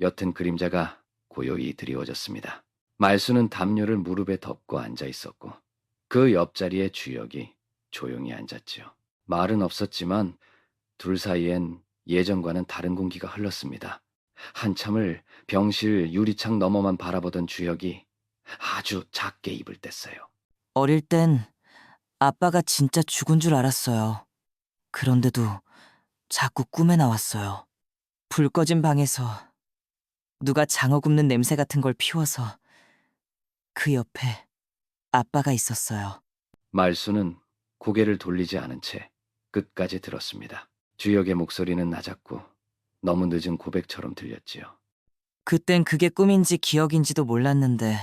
옅은 그림자가 고요히 드리워졌습니다. 말수는 담요를 무릎에 덮고 앉아 있었고 그 옆자리에 주혁이 조용히 앉았지요. 말은 없었지만 둘 사이엔 예전과는 다른 공기가 흘렀습니다. 한참을 병실 유리창 너머만 바라보던 주혁이 아주 작게 입을 뗐어요. 어릴 땐 아빠가 진짜 죽은 줄 알았어요. 그런데도 자꾸 꿈에 나왔어요. 불 꺼진 방에서 누가 장어 굽는 냄새 같은 걸 피워서 그 옆에 아빠가 있었어요. 말수는 고개를 돌리지 않은 채 끝까지 들었습니다. 주혁의 목소리는 낮았고 너무 늦은 고백처럼 들렸지요. 그땐 그게 꿈인지 기억인지도 몰랐는데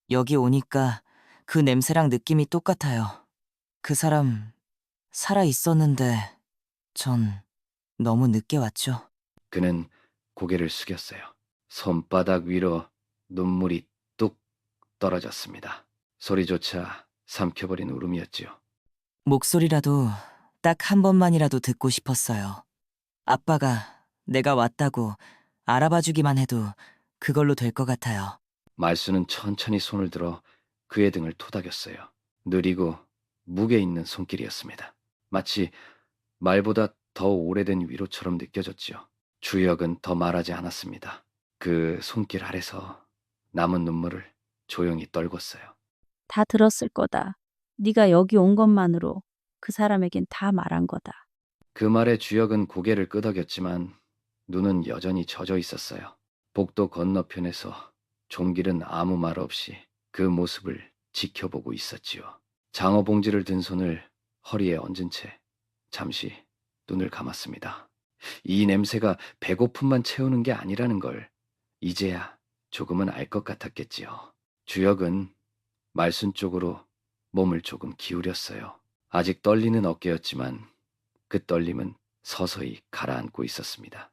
여기 오니까 그 냄새랑 느낌이 똑같아요. 그 사람 살아 있었는데 전 너무 늦게 왔죠. 그는 고개를 숙였어요. 손바닥 위로 눈물이 뚝 떨어졌습니다. 소리조차 삼켜버린 울음이었지요. 목소리라도 딱 한 번만이라도 듣고 싶었어요. 아빠가 내가 왔다고 알아봐주기만 해도 그걸로 될 것 같아요. 말수는 천천히 손을 들어 그의 등을 토닥였어요. 느리고 무게 있는 손길이었습니다. 마치 말보다 더 오래된 위로처럼 느껴졌지요. 주역은 더 말하지 않았습니다. 그 손길 아래서 남은 눈물을 조용히 떨궜어요. 다 들었을 거다. 네가 여기 온 것만으로 그 사람에겐 다 말한 거다. 그 말에 주역은 고개를 끄덕였지만 눈은 여전히 젖어 있었어요. 복도 건너편에서 종길은 아무 말 없이 그 모습을 지켜보고 있었지요. 장어 봉지를 든 손을 허리에 얹은 채 잠시 눈을 감았습니다. 이 냄새가 배고픔만 채우는 게 아니라는 걸 이제야 조금은 알 것 같았겠지요. 주역은 말순 쪽으로 몸을 조금 기울였어요. 아직 떨리는 어깨였지만 그 떨림은 서서히 가라앉고 있었습니다.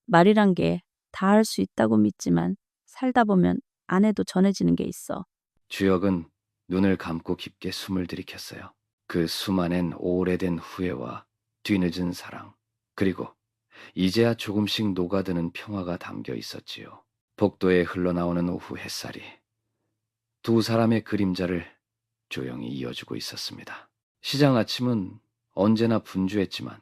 말이란 게 다 할 수 있다고 믿지만 살다 보면 안 해도 전해지는 게 있어. 주역은 눈을 감고 깊게 숨을 들이켰어요. 그 숨 안엔 오래된 후회와 뒤늦은 사랑, 그리고 이제야 조금씩 녹아드는 평화가 담겨 있었지요. 복도에 흘러나오는 오후 햇살이 두 사람의 그림자를 조용히 이어주고 있었습니다. 시장 아침은 언제나 분주했지만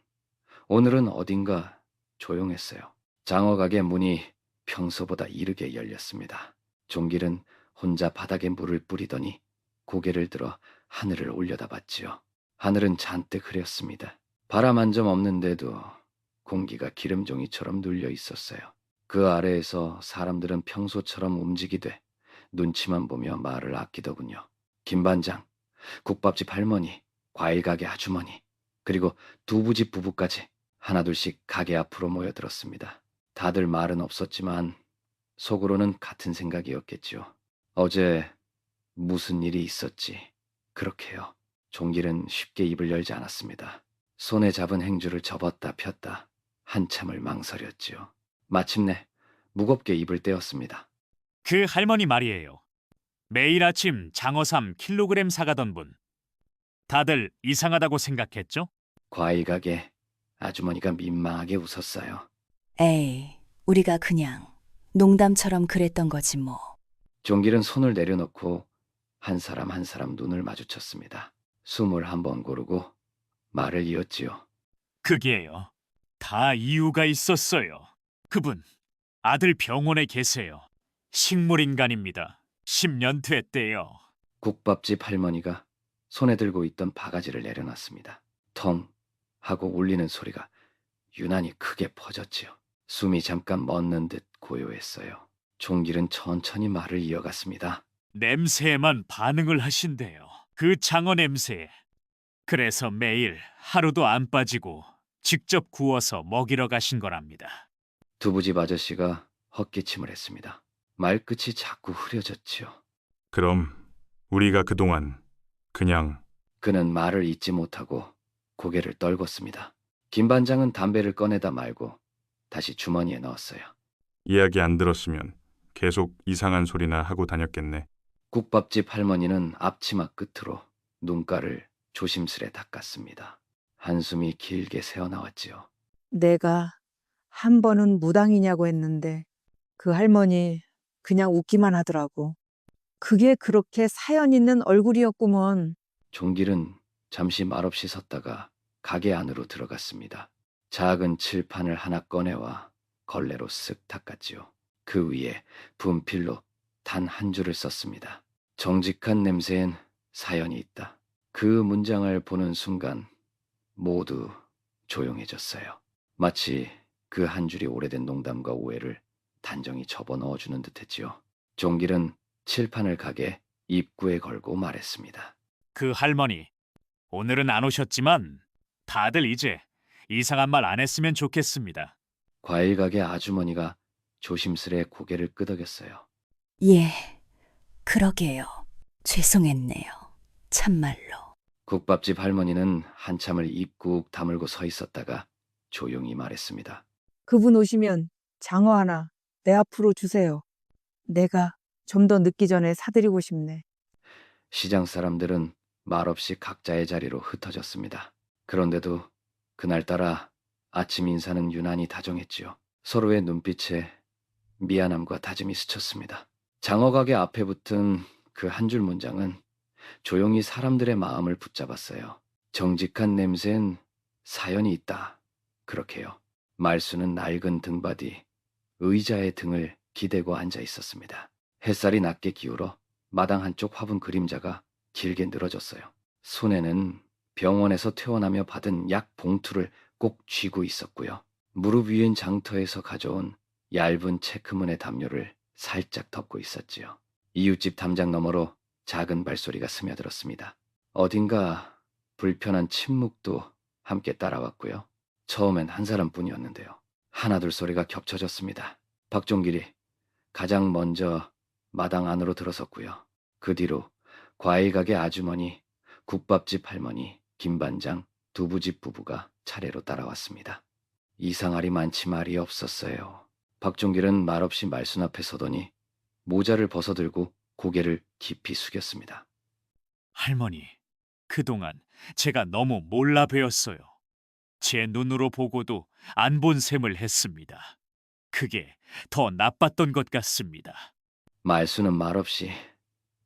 오늘은 어딘가 조용했어요. 장어가게 문이 평소보다 이르게 열렸습니다. 종길은 혼자 바닥에 물을 뿌리더니 고개를 들어 하늘을 올려다봤지요. 하늘은 잔뜩 흐렸습니다. 바람 한 점 없는데도 공기가 기름종이처럼 눌려 있었어요. 그 아래에서 사람들은 평소처럼 움직이되 눈치만 보며 말을 아끼더군요. 김반장, 국밥집 할머니, 과일가게 아주머니, 그리고 두부집 부부까지 하나둘씩 가게 앞으로 모여들었습니다. 다들 말은 없었지만 속으로는 같은 생각이었겠지요. 어제 무슨 일이 있었지? 그렇게요. 종길은 쉽게 입을 열지 않았습니다. 손에 잡은 행주를 접었다 폈다 한참을 망설였지요. 마침내 무겁게 입을 떼었습니다. 그 할머니 말이에요. 매일 아침 장어 3kg 사가던 분. 다들 이상하다고 생각했죠? 과일 가게 아주머니가 민망하게 웃었어요. 에이, 우리가 그냥 농담처럼 그랬던 거지 뭐. 종길은 손을 내려놓고 한 사람 한 사람 눈을 마주쳤습니다. 숨을 한번 고르고 말을 이었지요. 그게요. 다 이유가 있었어요. 그분 아들 병원에 계세요. 식물인간입니다. 10년 됐대요. 국밥집 할머니가 손에 들고 있던 바가지를 내려놨습니다. 텅 하고 울리는 소리가 유난히 크게 퍼졌지요. 숨이 잠깐 멎는 듯 고요했어요. 종길은 천천히 말을 이어갔습니다. 냄새에만 반응을 하신대요. 그 장어 냄새에. 그래서 매일 하루도 안 빠지고 직접 구워서 먹이러 가신 거랍니다. 두부집 아저씨가 헛기침을 했습니다. 말끝이 자꾸 흐려졌지요. 그럼 우리가 그동안 그냥 그는 말을 잇지 못하고 고개를 떨궜습니다. 김 반장은 담배를 꺼내다 말고 다시 주머니에 넣었어요. 이야기 안 들었으면 계속 이상한 소리나 하고 다녔겠네. 국밥집 할머니는 앞치마 끝으로 눈가를 조심스레 닦았습니다. 한숨이 길게 새어나왔지요. 내가 한 번은 무당이냐고 했는데 그 할머니 그냥 웃기만 하더라고. 그게 그렇게 사연 있는 얼굴이었구먼. 종길은 잠시 말없이 섰다가 가게 안으로 들어갔습니다. 작은 칠판을 하나 꺼내와 걸레로 쓱 닦았지요. 그 위에 분필로 단 한 줄을 썼습니다. 정직한 냄새엔 사연이 있다. 그 문장을 보는 순간 모두 조용해졌어요. 마치 그 한 줄이 오래된 농담과 오해를 단정히 접어넣어주는 듯했지요. 종길은 칠판을 가게 입구에 걸고 말했습니다. 그 할머니, 오늘은 안 오셨지만 다들 이제 이상한 말 안 했으면 좋겠습니다. 과일 가게 아주머니가 조심스레 고개를 끄덕였어요. 예, 그러게요. 죄송했네요. 참말로. 국밥집 할머니는 한참을 입 꾹 다물고 서 있었다가 조용히 말했습니다. 그분 오시면 장어 하나 내 앞으로 주세요. 내가 좀 더 늦기 전에 사드리고 싶네. 시장 사람들은 말없이 각자의 자리로 흩어졌습니다. 그런데도 그날따라 아침 인사는 유난히 다정했지요. 서로의 눈빛에 미안함과 다짐이 스쳤습니다. 장어 가게 앞에 붙은 그 한 줄 문장은 조용히 사람들의 마음을 붙잡았어요. 정직한 냄새엔 사연이 있다. 그렇게요. 말수는 낡은 등받이, 의자의 등을 기대고 앉아 있었습니다. 햇살이 낮게 기울어 마당 한쪽 화분 그림자가 길게 늘어졌어요. 손에는 병원에서 퇴원하며 받은 약 봉투를 꼭 쥐고 있었고요. 무릎 위엔 장터에서 가져온 얇은 체크문의 담요를 살짝 덮고 있었지요. 이웃집 담장 너머로 작은 발소리가 스며들었습니다. 어딘가 불편한 침묵도 함께 따라왔고요. 처음엔 한 사람뿐이었는데요. 하나둘 소리가 겹쳐졌습니다. 박종길이 가장 먼저 마당 안으로 들어섰고요. 그 뒤로 과일 가게 아주머니, 국밥집 할머니, 김반장, 두부집 부부가 차례로 따라왔습니다. 이상할이 많지 말이 없었어요. 박종길은 말없이 말순 앞에 서더니 모자를 벗어들고 고개를 깊이 숙였습니다. 할머니, 그동안 제가 너무 몰라 배웠어요. 제 눈으로 보고도 안 본 셈을 했습니다. 그게 더 나빴던 것 같습니다. 말수는 말없이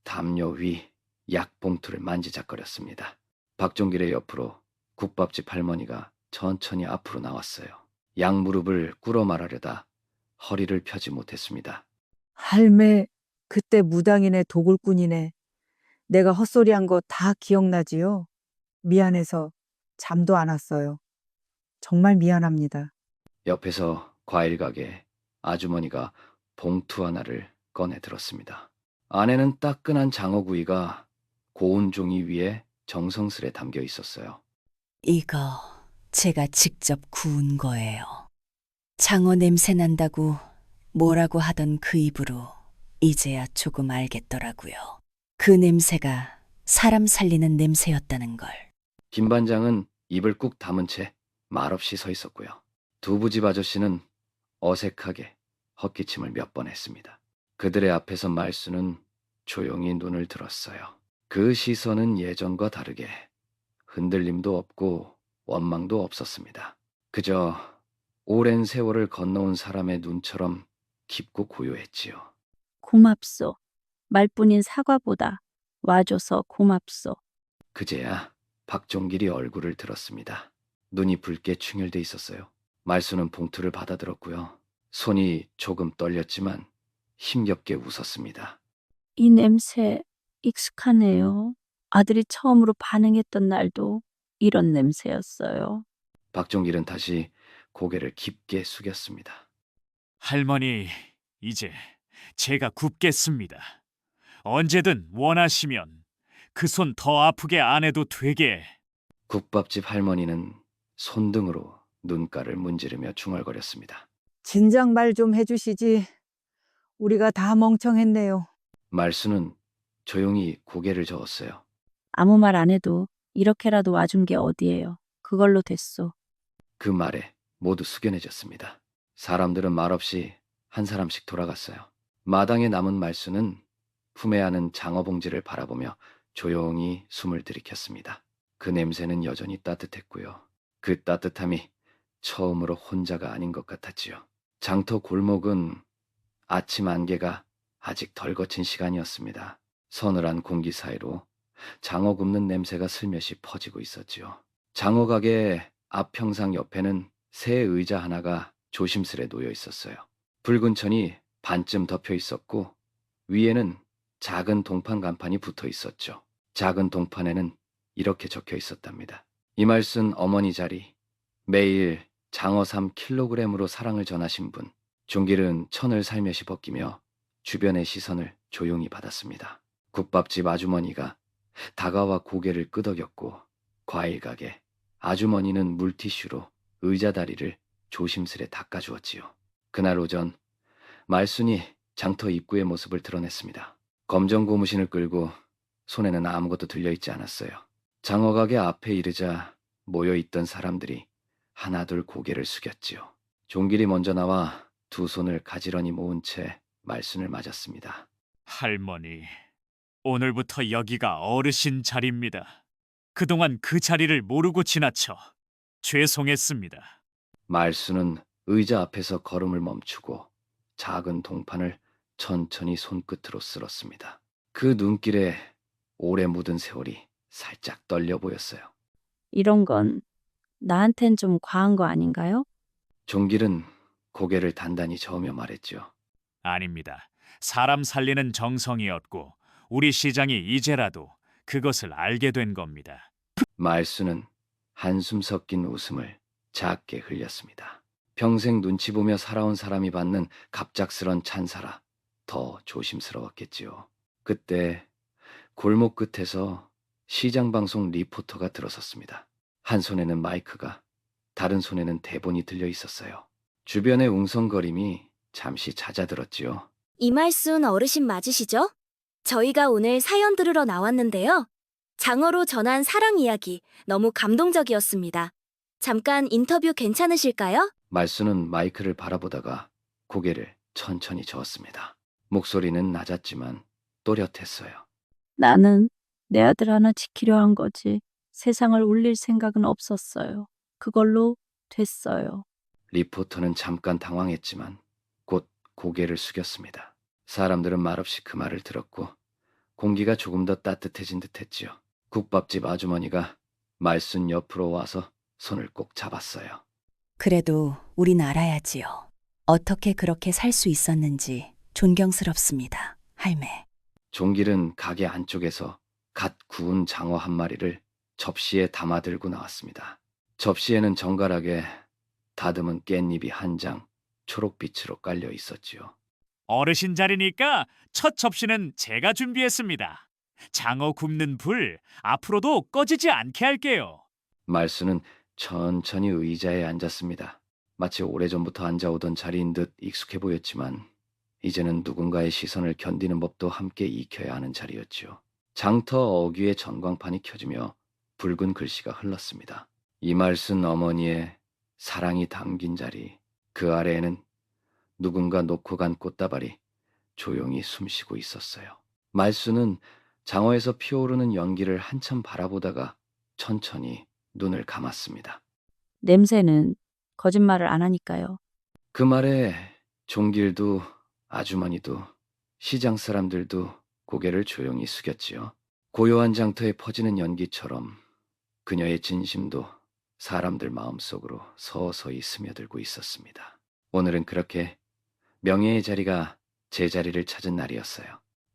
담요 위 약봉투를 만지작거렸습니다. 박종길의 옆으로 국밥집 할머니가 천천히 앞으로 나왔어요. 양무릎을 꿇어 말하려다 허리를 펴지 못했습니다. 할매, 그때 무당이네 도굴꾼이네. 내가 헛소리한 거 다 기억나지요? 미안해서 잠도 안 왔어요. 정말 미안합니다. 옆에서 과일 가게 아주머니가 봉투 하나를 꺼내 들었습니다. 안에는 따끈한 장어구이가 고운 종이 위에 정성스레 담겨 있었어요. 이거 제가 직접 구운 거예요. 장어 냄새 난다고 뭐라고 하던 그 입으로 이제야 조금 알겠더라고요. 그 냄새가 사람 살리는 냄새였다는 걸. 김 반장은 입을 꾹 다문 채 말없이 서 있었고요. 두부집 아저씨는 어색하게 헛기침을 몇 번 했습니다. 그들의 앞에서 말수는 조용히 눈을 들었어요. 그 시선은 예전과 다르게 흔들림도 없고 원망도 없었습니다. 그저 오랜 세월을 건너온 사람의 눈처럼 깊고 고요했지요. 고맙소. 말뿐인 사과보다 와줘서 고맙소. 그제야 박종길이 얼굴을 들었습니다. 눈이 붉게 충혈돼 있었어요. 말수는 봉투를 받아들었고요. 손이 조금 떨렸지만 힘겹게 웃었습니다. 이 냄새 익숙하네요. 아들이 처음으로 반응했던 날도 이런 냄새였어요. 박종길은 다시 고개를 깊게 숙였습니다. 할머니, 이제 제가 굽겠습니다. 언제든 원하시면 그 손 더 아프게 안 해도 되게. 국밥집 할머니는 손등으로 눈가를 문지르며 중얼거렸습니다. 진작 말 좀 해주시지. 우리가 다 멍청했네요. 말수는 조용히 고개를 저었어요. 아무 말 안 해도 이렇게라도 와준 게 어디예요. 그걸로 됐소. 그 말에 모두 숙연해졌습니다. 사람들은 말없이 한 사람씩 돌아갔어요. 마당에 남은 말수는 품에 안은 장어 봉지를 바라보며 조용히 숨을 들이켰습니다. 그 냄새는 여전히 따뜻했고요. 그 따뜻함이 처음으로 혼자가 아닌 것 같았지요. 장터 골목은 아침 안개가 아직 덜 거친 시간이었습니다. 서늘한 공기 사이로 장어 굽는 냄새가 슬며시 퍼지고 있었지요. 장어 가게 앞 평상 옆에는 새 의자 하나가 조심스레 놓여 있었어요. 붉은 천이 반쯤 덮여 있었고 위에는 작은 동판 간판이 붙어 있었죠. 작은 동판에는 이렇게 적혀 있었답니다. 이말순 어머니 자리, 매일 장어 3kg으로 사랑을 전하신 분. 종길은 천을 살며시 벗기며 주변의 시선을 조용히 받았습니다. 국밥집 아주머니가 다가와 고개를 끄덕였고 과일 가게 아주머니는 물티슈로 의자 다리를 조심스레 닦아주었지요. 그날 오전 말순이 장터 입구의 모습을 드러냈습니다. 검정 고무신을 끌고 손에는 아무것도 들려있지 않았어요. 장어가게 앞에 이르자 모여있던 사람들이 하나둘 고개를 숙였지요. 종길이 먼저 나와 두 손을 가지런히 모은 채 말순을 맞았습니다. 할머니, 오늘부터 여기가 어르신 자리입니다. 그동안 그 자리를 모르고 지나쳐 죄송했습니다. 말순은 의자 앞에서 걸음을 멈추고 작은 동판을 천천히 손끝으로 쓸었습니다. 그 눈길에 오래 묻은 세월이 살짝 떨려 보였어요. 이런 건 나한텐 좀 과한 거 아닌가요? 종길은 고개를 단단히 저으며 말했죠. 아닙니다. 사람 살리는 정성이었고 우리 시장이 이제라도 그것을 알게 된 겁니다. 말순은 한숨 섞인 웃음을 작게 흘렸습니다. 평생 눈치 보며 살아온 사람이 받는 갑작스런 찬사라 더 조심스러웠겠지요. 그때 골목 끝에서 시장방송 리포터가 들어섰습니다. 한 손에는 마이크가, 다른 손에는 대본이 들려 있었어요. 주변의 웅성거림이 잠시 잦아들었지요. 이말순 어르신 맞으시죠? 저희가 오늘 사연 들으러 나왔는데요. 장어로 전한 사랑 이야기 너무 감동적이었습니다. 잠깐 인터뷰 괜찮으실까요? 말순은 마이크를 바라보다가 고개를 천천히 저었습니다. 목소리는 낮았지만 또렷했어요. 나는 내 아들 하나 지키려 한 거지. 세상을 울릴 생각은 없었어요. 그걸로 됐어요. 리포터는 잠깐 당황했지만 곧 고개를 숙였습니다. 사람들은 말없이 그 말을 들었고 공기가 조금 더 따뜻해진 듯했지요. 국밥집 아주머니가 말순 옆으로 와서 손을 꼭 잡았어요. 그래도 우린 알아야지요. 어떻게 그렇게 살 수 있었는지 존경스럽습니다, 할매. 종길은 가게 안쪽에서 갓 구운 장어 한 마리를 접시에 담아 들고 나왔습니다. 접시에는 정갈하게 다듬은 깻잎이 한 장 초록빛으로 깔려 있었지요. 어르신 자리니까 첫 접시는 제가 준비했습니다. 장어 굽는 불 앞으로도 꺼지지 않게 할게요. 말순은 천천히 의자에 앉았습니다. 마치 오래전부터 앉아오던 자리인 듯 익숙해 보였지만 이제는 누군가의 시선을 견디는 법도 함께 익혀야 하는 자리였지요. 장터 어귀에 전광판이 켜지며 붉은 글씨가 흘렀습니다. 이말순 어머니의 사랑이 담긴 자리, 그 아래에는 누군가 놓고 간 꽃다발이 조용히 숨쉬고 있었어요. 말순은 장어에서 피어오르는 연기를 한참 바라보다가 천천히 눈을 감았습니다. 냄새는 거짓말을 안 하니까요. 그 말에 종길도 아주머니도 시장 사람들도 고개를 조용히 숙였지요. 고요한 장터에 퍼지는 연기처럼 그녀의 진심도 사람들 마음속으로 서서히 스며들고 있었습니다. 오늘은 그렇게 명예의 자리가 제 자리를 찾은 날이었어요.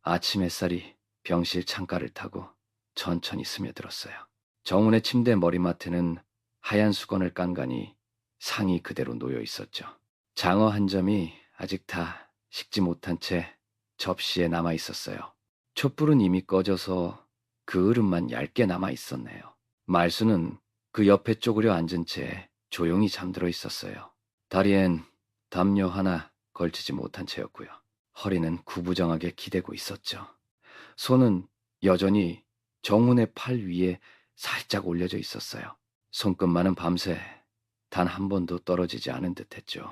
아침 햇살이 병실 창가를 타고 천천히 스며들었어요. 정훈의 침대 머리맡에는 하얀 수건을 깐간히 상이 그대로 놓여 있었죠. 장어 한 점이 아직 다 식지 못한 채 접시에 남아 있었어요. 촛불은 이미 꺼져서 그 으름만 얇게 남아 있었네요. 말순은 그 옆에 쪼그려 앉은 채 조용히 잠들어 있었어요. 다리엔 담요 하나 걸치지 못한 채였고요. 허리는 구부정하게 기대고 있었죠. 손은 여전히 정훈의 팔 위에 살짝 올려져 있었어요. 손끝만은 밤새 단 한 번도 떨어지지 않은 듯했죠.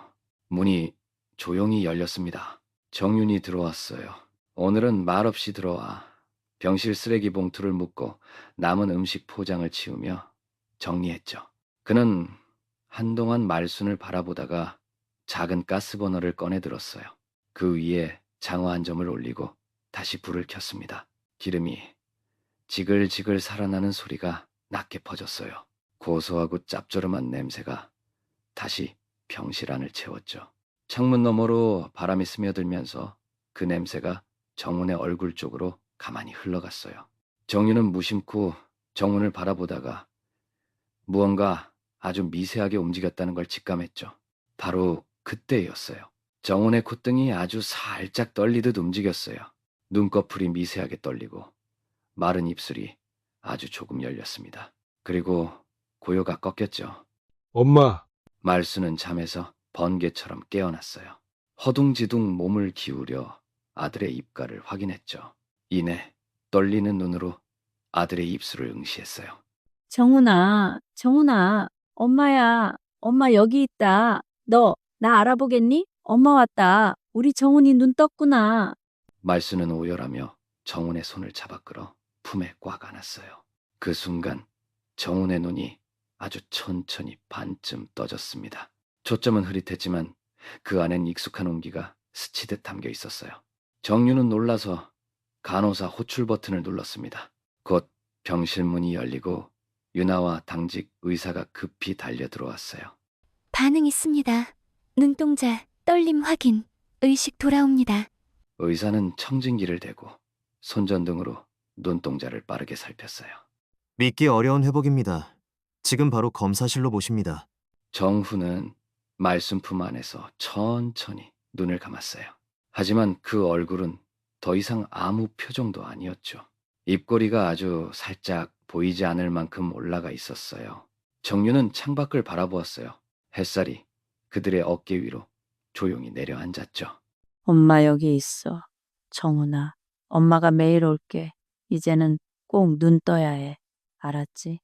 문이 조용히 열렸습니다. 정윤이 들어왔어요. 오늘은 말없이 들어와 병실 쓰레기 봉투를 묶고 남은 음식 포장을 치우며 정리했죠. 그는 한동안 말순을 바라보다가 작은 가스버너를 꺼내 들었어요. 그 위에 장어 한 점을 올리고 다시 불을 켰습니다. 기름이 지글지글 살아나는 소리가 낮게 퍼졌어요. 고소하고 짭조름한 냄새가 다시 병실 안을 채웠죠. 창문 너머로 바람이 스며들면서 그 냄새가 정훈의 얼굴 쪽으로 가만히 흘러갔어요. 정윤은 무심코 정훈을 바라보다가 무언가 아주 미세하게 움직였다는 걸 직감했죠. 바로 그때였어요. 정훈의 콧등이 아주 살짝 떨리듯 움직였어요. 눈꺼풀이 미세하게 떨리고 마른 입술이 아주 조금 열렸습니다. 그리고 고요가 꺾였죠. 엄마. 말순은 잠에서 번개처럼 깨어났어요. 허둥지둥 몸을 기울여 아들의 입가를 확인했죠. 이내 떨리는 눈으로 아들의 입술을 응시했어요. 정훈아, 엄마야, 엄마 여기 있다. 너, 나 알아보겠니? 엄마 왔다. 우리 정훈이 눈 떴구나. 말수는 오열하며 정훈의 손을 잡아 끌어 품에 꽉 안았어요. 그 순간 정훈의 눈이 아주 천천히 반쯤 떠졌습니다. 초점은 흐릿했지만 그 안엔 익숙한 온기가 스치듯 담겨 있었어요. 정유는 놀라서 간호사 호출 버튼을 눌렀습니다. 곧 병실 문이 열리고 유나와 당직 의사가 급히 달려 들어왔어요. 반응 있습니다. 눈동자, 떨림 확인, 의식 돌아옵니다. 의사는 청진기를 대고 손전등으로 눈동자를 빠르게 살폈어요. 믿기 어려운 회복입니다. 지금 바로 검사실로 모십니다. 정훈은 말순품 안에서 천천히 눈을 감았어요. 하지만 그 얼굴은 더 이상 아무 표정도 아니었죠. 입꼬리가 아주 살짝 보이지 않을 만큼 올라가 있었어요. 정유는 창밖을 바라보았어요. 햇살이 그들의 어깨 위로 조용히 내려앉았죠. 엄마 여기 있어. 정훈아, 엄마가 매일 올게. 이제는 꼭 눈 떠야 해. 알았지?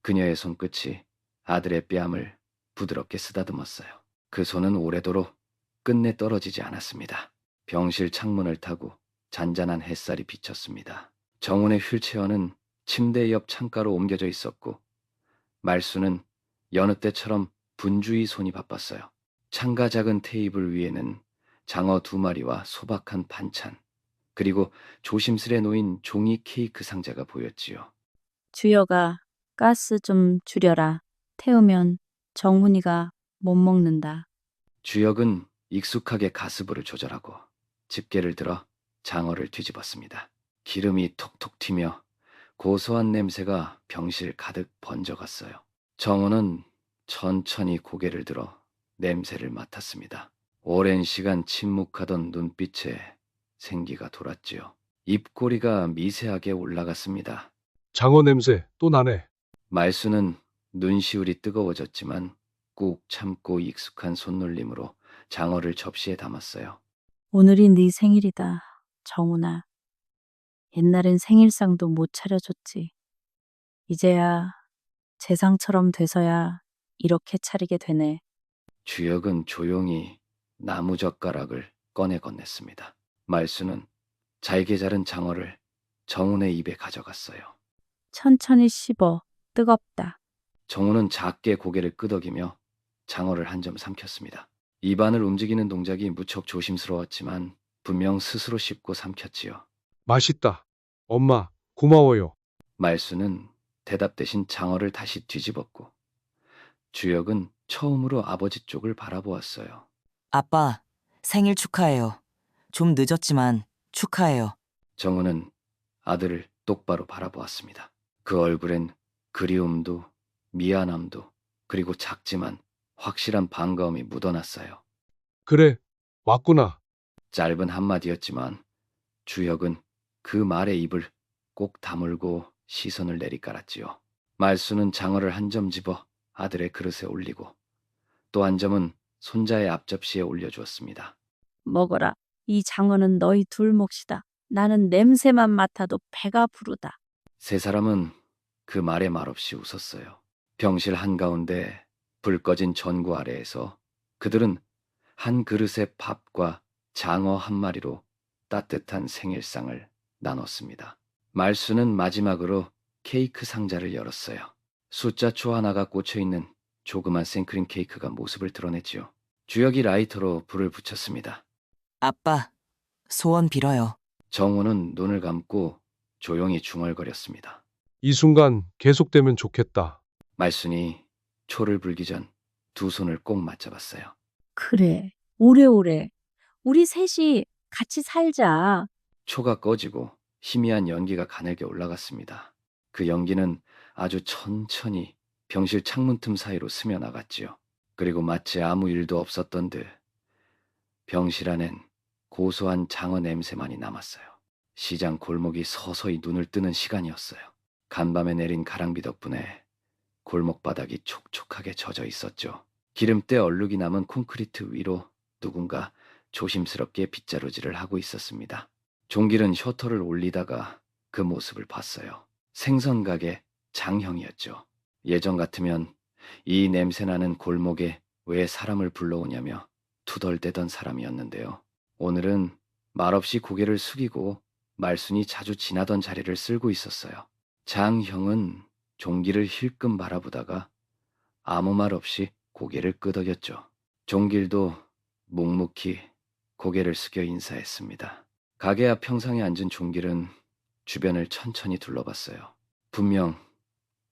그녀의 손끝이 아들의 뺨을 부드럽게 쓰다듬었어요. 그 손은 오래도록 끝내 떨어지지 않았습니다. 병실 창문을 타고 잔잔한 햇살이 비쳤습니다. 정훈의 휠체어는 침대 옆 창가로 옮겨져 있었고 말수는 여느 때처럼 분주히 손이 바빴어요. 창가 작은 테이블 위에는 장어 2마리와 소박한 반찬, 그리고 조심스레 놓인 종이 케이크 상자가 보였지요. 주여가 가스 좀 줄여라. 태우면 정훈이가 못 먹는다. 주역은 익숙하게 가스불을 조절하고 집게를 들어 장어를 뒤집었습니다. 기름이 톡톡 튀며 고소한 냄새가 병실 가득 번져갔어요. 정원은 천천히 고개를 들어 냄새를 맡았습니다. 오랜 시간 침묵하던 눈빛에 생기가 돌았지요. 입꼬리가 미세하게 올라갔습니다. 장어 냄새 또 나네. 말수는 눈시울이 뜨거워졌지만 꾹 참고 익숙한 손놀림으로 장어를 접시에 담았어요. 오늘이 네 생일이다. 정훈아. 옛날엔 생일상도 못 차려줬지. 이제야 재상처럼 돼서야 이렇게 차리게 되네. 주역은 조용히 나무젓가락을 꺼내 건넸습니다. 말수는 잘게 자른 장어를 정훈의 입에 가져갔어요. 천천히 씹어. 뜨겁다. 정훈은 작게 고개를 끄덕이며 장어를 한 점 삼켰습니다. 입안을 움직이는 동작이 무척 조심스러웠지만 분명 스스로 씹고 삼켰지요. 맛있다. 엄마, 고마워요. 말수는 대답 대신 장어를 다시 뒤집었고 주역은 처음으로 아버지 쪽을 바라보았어요. 아빠, 생일 축하해요. 좀 늦었지만 축하해요. 정훈은 아들을 똑바로 바라보았습니다. 그 얼굴엔 그리움도 미안함도 그리고 작지만 확실한 반가움이 묻어났어요. 그래, 왔구나. 짧은 한마디였지만 주역은 그 말에 입을 꼭 다물고 시선을 내리깔았지요. 말수는 장어를 한 점 집어 아들의 그릇에 올리고 또 한 점은 손자의 앞접시에 올려주었습니다. 먹어라. 이 장어는 너희 둘 몫이다. 나는 냄새만 맡아도 배가 부르다. 세 사람은 그 말에 말없이 웃었어요. 병실 한가운데 불 꺼진 전구 아래에서 그들은 한 그릇의 밥과 장어 1마리로 따뜻한 생일상을 나눴습니다. 말수는 마지막으로 케이크 상자를 열었어요. 숫자초 하나가 꽂혀있는 조그만 생크림 케이크가 모습을 드러냈지요. 주역이 라이터로 불을 붙였습니다. 아빠, 소원 빌어요. 정우는 눈을 감고 조용히 중얼거렸습니다. 이 순간 계속되면 좋겠다. 말순이 초를 불기 전 두 손을 꼭 맞잡았어요. 그래. 오래오래. 우리 셋이 같이 살자. 초가 꺼지고 희미한 연기가 가늘게 올라갔습니다. 그 연기는 아주 천천히 병실 창문 틈 사이로 스며나갔지요. 그리고 마치 아무 일도 없었던 듯 병실 안엔 고소한 장어 냄새만이 남았어요. 시장 골목이 서서히 눈을 뜨는 시간이었어요. 간밤에 내린 가랑비 덕분에 골목 바닥이 촉촉하게 젖어 있었죠. 기름때 얼룩이 남은 콘크리트 위로 누군가 조심스럽게 빗자루질을 하고 있었습니다. 종길은 셔터를 올리다가 그 모습을 봤어요. 생선가게 장형이었죠. 예전 같으면 이 냄새나는 골목에 왜 사람을 불러오냐며 투덜대던 사람이었는데요. 오늘은 말없이 고개를 숙이고 말순이 자주 지나던 자리를 쓸고 있었어요. 장형은 종길을 힐끔 바라보다가 아무 말 없이 고개를 끄덕였죠. 종길도 묵묵히 고개를 숙여 인사했습니다. 가게 앞 평상에 앉은 종길은 주변을 천천히 둘러봤어요. 분명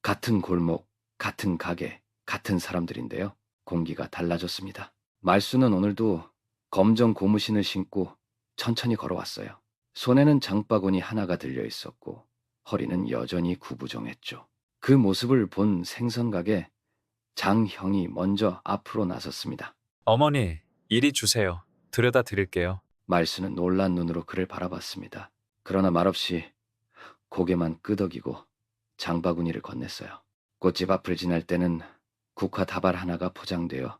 같은 골목, 같은 가게, 같은 사람들인데요. 공기가 달라졌습니다. 말수는 오늘도 검정 고무신을 신고 천천히 걸어왔어요. 손에는 장바구니 하나가 들려 있었고 허리는 여전히 구부정했죠. 그 모습을 본 생선가게 장형이 먼저 앞으로 나섰습니다. 어머니, 이리 주세요. 들여다 드릴게요. 말수는 놀란 눈으로 그를 바라봤습니다. 그러나 말없이 고개만 끄덕이고 장바구니를 건넸어요. 꽃집 앞을 지날 때는 국화 다발 하나가 포장되어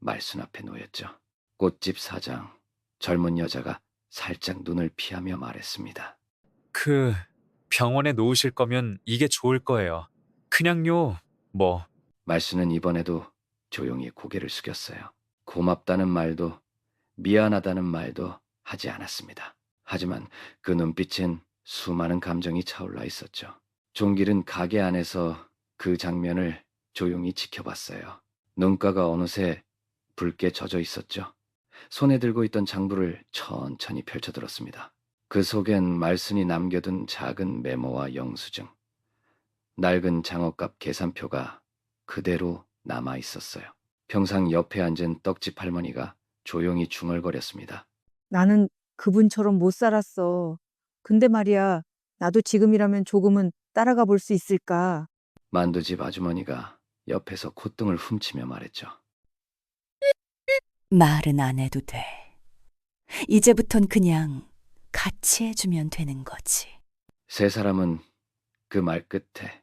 말순 앞에 놓였죠. 꽃집 사장, 젊은 여자가 살짝 눈을 피하며 말했습니다. 병원에 놓으실 거면 이게 좋을 거예요. 그냥요, 뭐. 말순은 이번에도 조용히 고개를 숙였어요. 고맙다는 말도 미안하다는 말도 하지 않았습니다. 하지만 그 눈빛엔 수많은 감정이 차올라 있었죠. 종길은 가게 안에서 그 장면을 조용히 지켜봤어요. 눈가가 어느새 붉게 젖어 있었죠. 손에 들고 있던 장부를 천천히 펼쳐들었습니다. 그 속엔 말순이 남겨둔 작은 메모와 영수증, 낡은 장어값 계산표가 그대로 남아 있었어요. 평상 옆에 앉은 떡집 할머니가 조용히 중얼거렸습니다. 나는 그분처럼 못 살았어. 근데 말이야, 나도 지금이라면 조금은 따라가 볼 수 있을까? 만두집 아주머니가 옆에서 콧등을 훔치며 말했죠. 말은 안 해도 돼. 이제부턴 그냥 같이 해주면 되는 거지. 세 사람은 그 말 끝에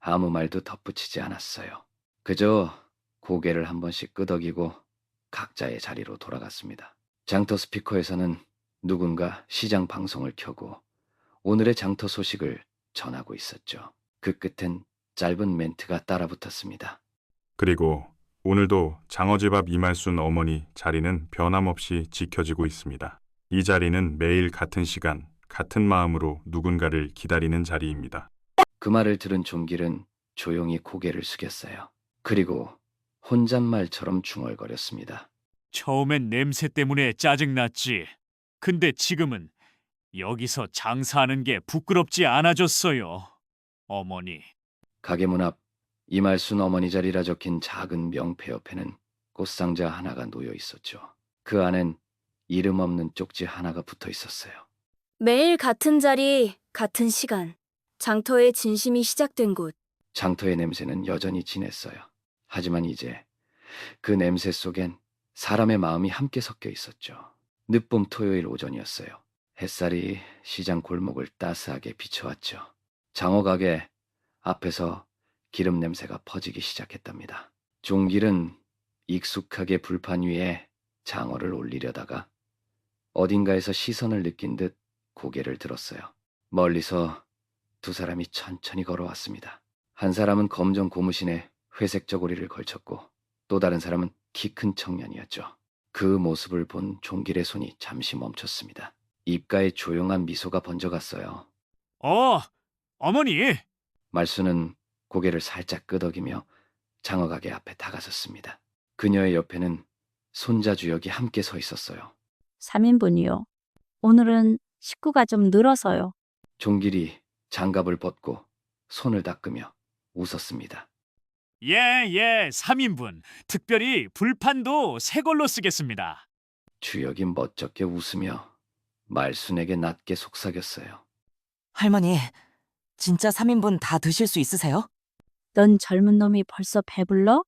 아무 말도 덧붙이지 않았어요. 그저 고개를 한 번씩 끄덕이고 각자의 자리로 돌아갔습니다. 장터 스피커에서는 누군가 시장 방송을 켜고 오늘의 장터 소식을 전하고 있었죠. 그 끝엔 짧은 멘트가 따라붙었습니다. 그리고 오늘도 장어집 앞 이말순 어머니 자리는 변함없이 지켜지고 있습니다. 이 자리는 매일 같은 시간, 같은 마음으로 누군가를 기다리는 자리입니다. 그 말을 들은 종길은 조용히 고개를 숙였어요. 그리고 혼잣말처럼 중얼거렸습니다. 처음엔 냄새 때문에 짜증났지. 근데 지금은 여기서 장사하는 게 부끄럽지 않아졌어요. 어머니. 가게 문 앞 이말순 어머니 자리라 적힌 작은 명패 옆에는 꽃상자 하나가 놓여 있었죠. 그 안엔 이름 없는 쪽지 하나가 붙어 있었어요. 매일 같은 자리, 같은 시간. 장터의 진심이 시작된 곳. 장터의 냄새는 여전히 진했어요. 하지만 이제 그 냄새 속엔 사람의 마음이 함께 섞여 있었죠. 늦봄 토요일 오전이었어요. 햇살이 시장 골목을 따스하게 비춰왔죠. 장어 가게 앞에서 기름 냄새가 퍼지기 시작했답니다. 종길은 익숙하게 불판 위에 장어를 올리려다가 어딘가에서 시선을 느낀 듯 고개를 들었어요. 멀리서 두 사람이 천천히 걸어왔습니다. 한 사람은 검정 고무신에 회색 저고리를 걸쳤고 또 다른 사람은 키 큰 청년이었죠. 그 모습을 본 종길의 손이 잠시 멈췄습니다. 입가에 조용한 미소가 번져갔어요. 어머니! 말수는 고개를 살짝 끄덕이며 장어가게 앞에 다가섰습니다. 그녀의 옆에는 손자 주역이 함께 서 있었어요. 3인분이요. 오늘은 식구가 좀 늘어서요. 종길이 장갑을 벗고 손을 닦으며 웃었습니다. 예, 3인분. 특별히 불판도 새 걸로 쓰겠습니다. 주역이 멋쩍게 웃으며 말순에게 낮게 속삭였어요. 할머니, 진짜 3인분 다 드실 수 있으세요? 넌 젊은 놈이 벌써 배불러?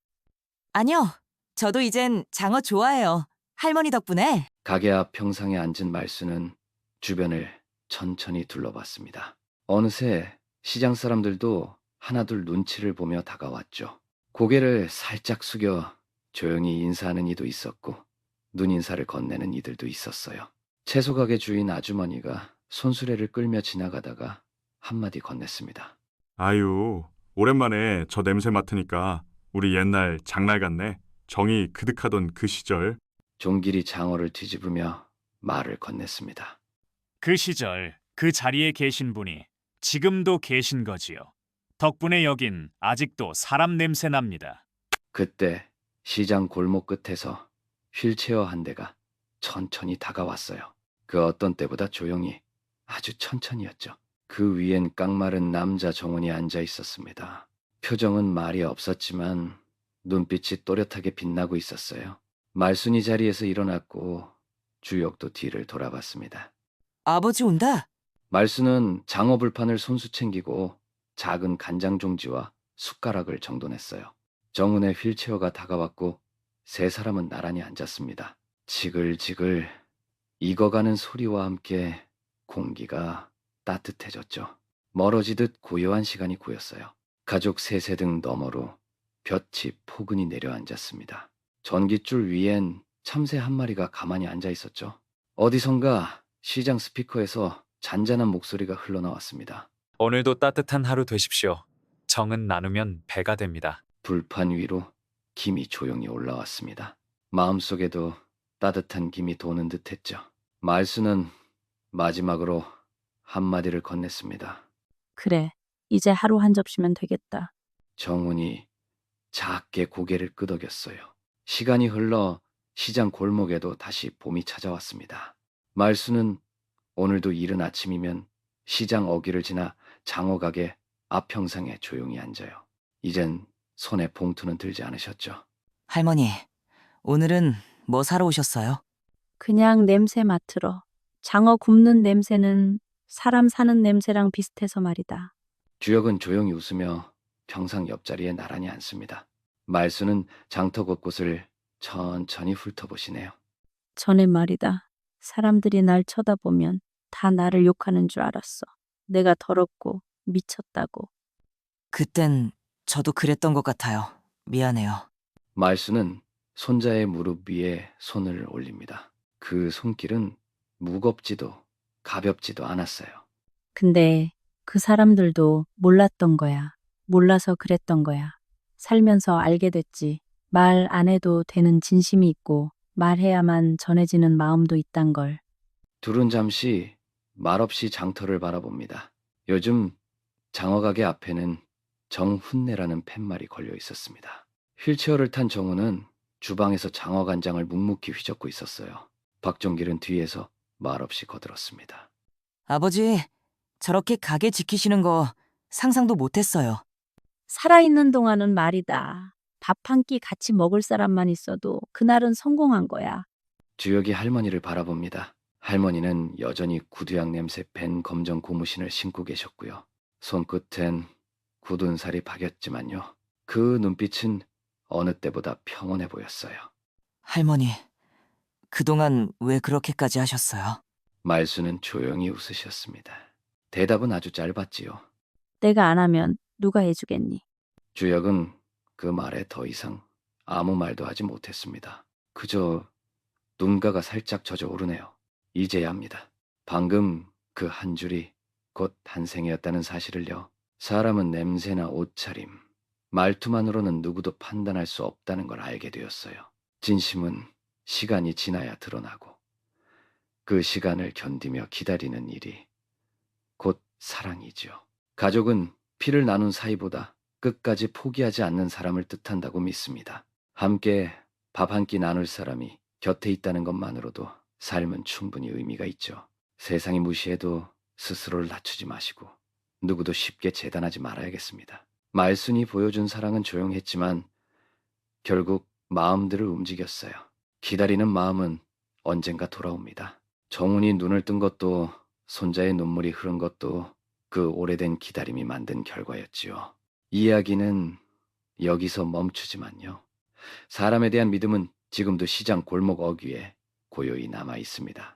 아니요. 저도 이젠 장어 좋아해요. 할머니 덕분에. 가게 앞 평상에 앉은 말순은 주변을 천천히 둘러봤습니다. 어느새 시장 사람들도 하나둘 눈치를 보며 다가왔죠. 고개를 살짝 숙여 조용히 인사하는 이도 있었고 눈인사를 건네는 이들도 있었어요. 채소 가게 주인 아주머니가 손수레를 끌며 지나가다가 한마디 건넸습니다. 아유, 오랜만에 저 냄새 맡으니까 우리 옛날 장날 같네. 정이 그득하던 그 시절. 종길이 장어를 뒤집으며 말을 건넸습니다. 그 시절 그 자리에 계신 분이 지금도 계신 거지요. 덕분에 여긴 아직도 사람 냄새 납니다. 그때 시장 골목 끝에서 휠체어 한 대가 천천히 다가왔어요. 그 어떤 때보다 조용히, 아주 천천히였죠. 그 위엔 깡마른 남자 정원이 앉아 있었습니다. 표정은 말이 없었지만 눈빛이 또렷하게 빛나고 있었어요. 말순이 자리에서 일어났고 주역도 뒤를 돌아봤습니다. 아버지 온다. 말순은 장어 불판을 손수 챙기고 작은 간장 종지와 숟가락을 정돈했어요. 정은의 휠체어가 다가왔고 세 사람은 나란히 앉았습니다. 지글지글 익어가는 소리와 함께 공기가 따뜻해졌죠. 멀어지듯 고요한 시간이 고였어요. 가족 셋의 너머로 볕이 포근히 내려앉았습니다. 전깃줄 위엔 참새 한 마리가 가만히 앉아 있었죠. 어디선가 시장 스피커에서 잔잔한 목소리가 흘러나왔습니다. 오늘도 따뜻한 하루 되십시오. 정은 나누면 배가 됩니다. 불판 위로 김이 조용히 올라왔습니다. 마음속에도 따뜻한 김이 도는 듯했죠. 말수는 마지막으로 한마디를 건넸습니다. 그래, 이제 하루 한 접시면 되겠다. 정훈이 작게 고개를 끄덕였어요. 시간이 흘러 시장 골목에도 다시 봄이 찾아왔습니다. 말수는 오늘도 이른 아침이면 시장 어귀를 지나 장어가게 앞평상에 조용히 앉아요. 이젠 손에 봉투는 들지 않으셨죠? 할머니, 오늘은 뭐 사러 오셨어요? 그냥 냄새 맡으러. 장어 굽는 냄새는 사람 사는 냄새랑 비슷해서 말이다. 주역은 조용히 웃으며 평상 옆자리에 나란히 앉습니다. 말수는 장터 곳곳을 천천히 훑어보시네요. 전에 말이다. 사람들이 날 쳐다보면 다 나를 욕하는 줄 알았어. 내가 더럽고 미쳤다고. 그땐 저도 그랬던 것 같아요. 미안해요. 말수는 손자의 무릎 위에 손을 올립니다. 그 손길은 무겁지도 가볍지도 않았어요. 근데 그 사람들도 몰랐던 거야. 몰라서 그랬던 거야. 살면서 알게 됐지. 말 안 해도 되는 진심이 있고 말해야만 전해지는 마음도 있단 걸. 둘은 잠시 말없이 장터를 바라봅니다. 요즘 장어가게 앞에는 정훈내라는 팻말이 걸려 있었습니다. 휠체어를 탄 정훈은 주방에서 장어 간장을 묵묵히 휘젓고 있었어요. 박종길은 뒤에서 말없이 거들었습니다. 아버지, 저렇게 가게 지키시는 거 상상도 못했어요. 살아있는 동안은 말이다. 밥 한 끼 같이 먹을 사람만 있어도 그날은 성공한 거야. 주역이 할머니를 바라봅니다. 할머니는 여전히 구두약 냄새 밴 검정 고무신을 신고 계셨고요. 손끝엔 굳은 살이 박였지만요. 그 눈빛은 어느 때보다 평온해 보였어요. 할머니, 그동안 왜 그렇게까지 하셨어요? 말수는 조용히 웃으셨습니다. 대답은 아주 짧았지요. 내가 안 하면 누가 해주겠니? 주역은 그 말에 더 이상 아무 말도 하지 못했습니다. 그저 눈가가 살짝 젖어 오르네요. 이제야 합니다. 방금 그 한 줄이 곧 탄생이었다는 사실을요. 사람은 냄새나 옷차림, 말투만으로는 누구도 판단할 수 없다는 걸 알게 되었어요. 진심은 시간이 지나야 드러나고 그 시간을 견디며 기다리는 일이 곧 사랑이죠. 가족은 피를 나눈 사이보다 끝까지 포기하지 않는 사람을 뜻한다고 믿습니다. 함께 밥 한 끼 나눌 사람이 곁에 있다는 것만으로도 삶은 충분히 의미가 있죠. 세상이 무시해도 스스로를 낮추지 마시고 누구도 쉽게 재단하지 말아야겠습니다. 말순이 보여준 사랑은 조용했지만 결국 마음들을 움직였어요. 기다리는 마음은 언젠가 돌아옵니다. 정훈이 눈을 뜬 것도 손자의 눈물이 흐른 것도 그 오래된 기다림이 만든 결과였지요. 이야기는 여기서 멈추지만요. 사람에 대한 믿음은 지금도 시장 골목 어귀에 고요히 남아 있습니다.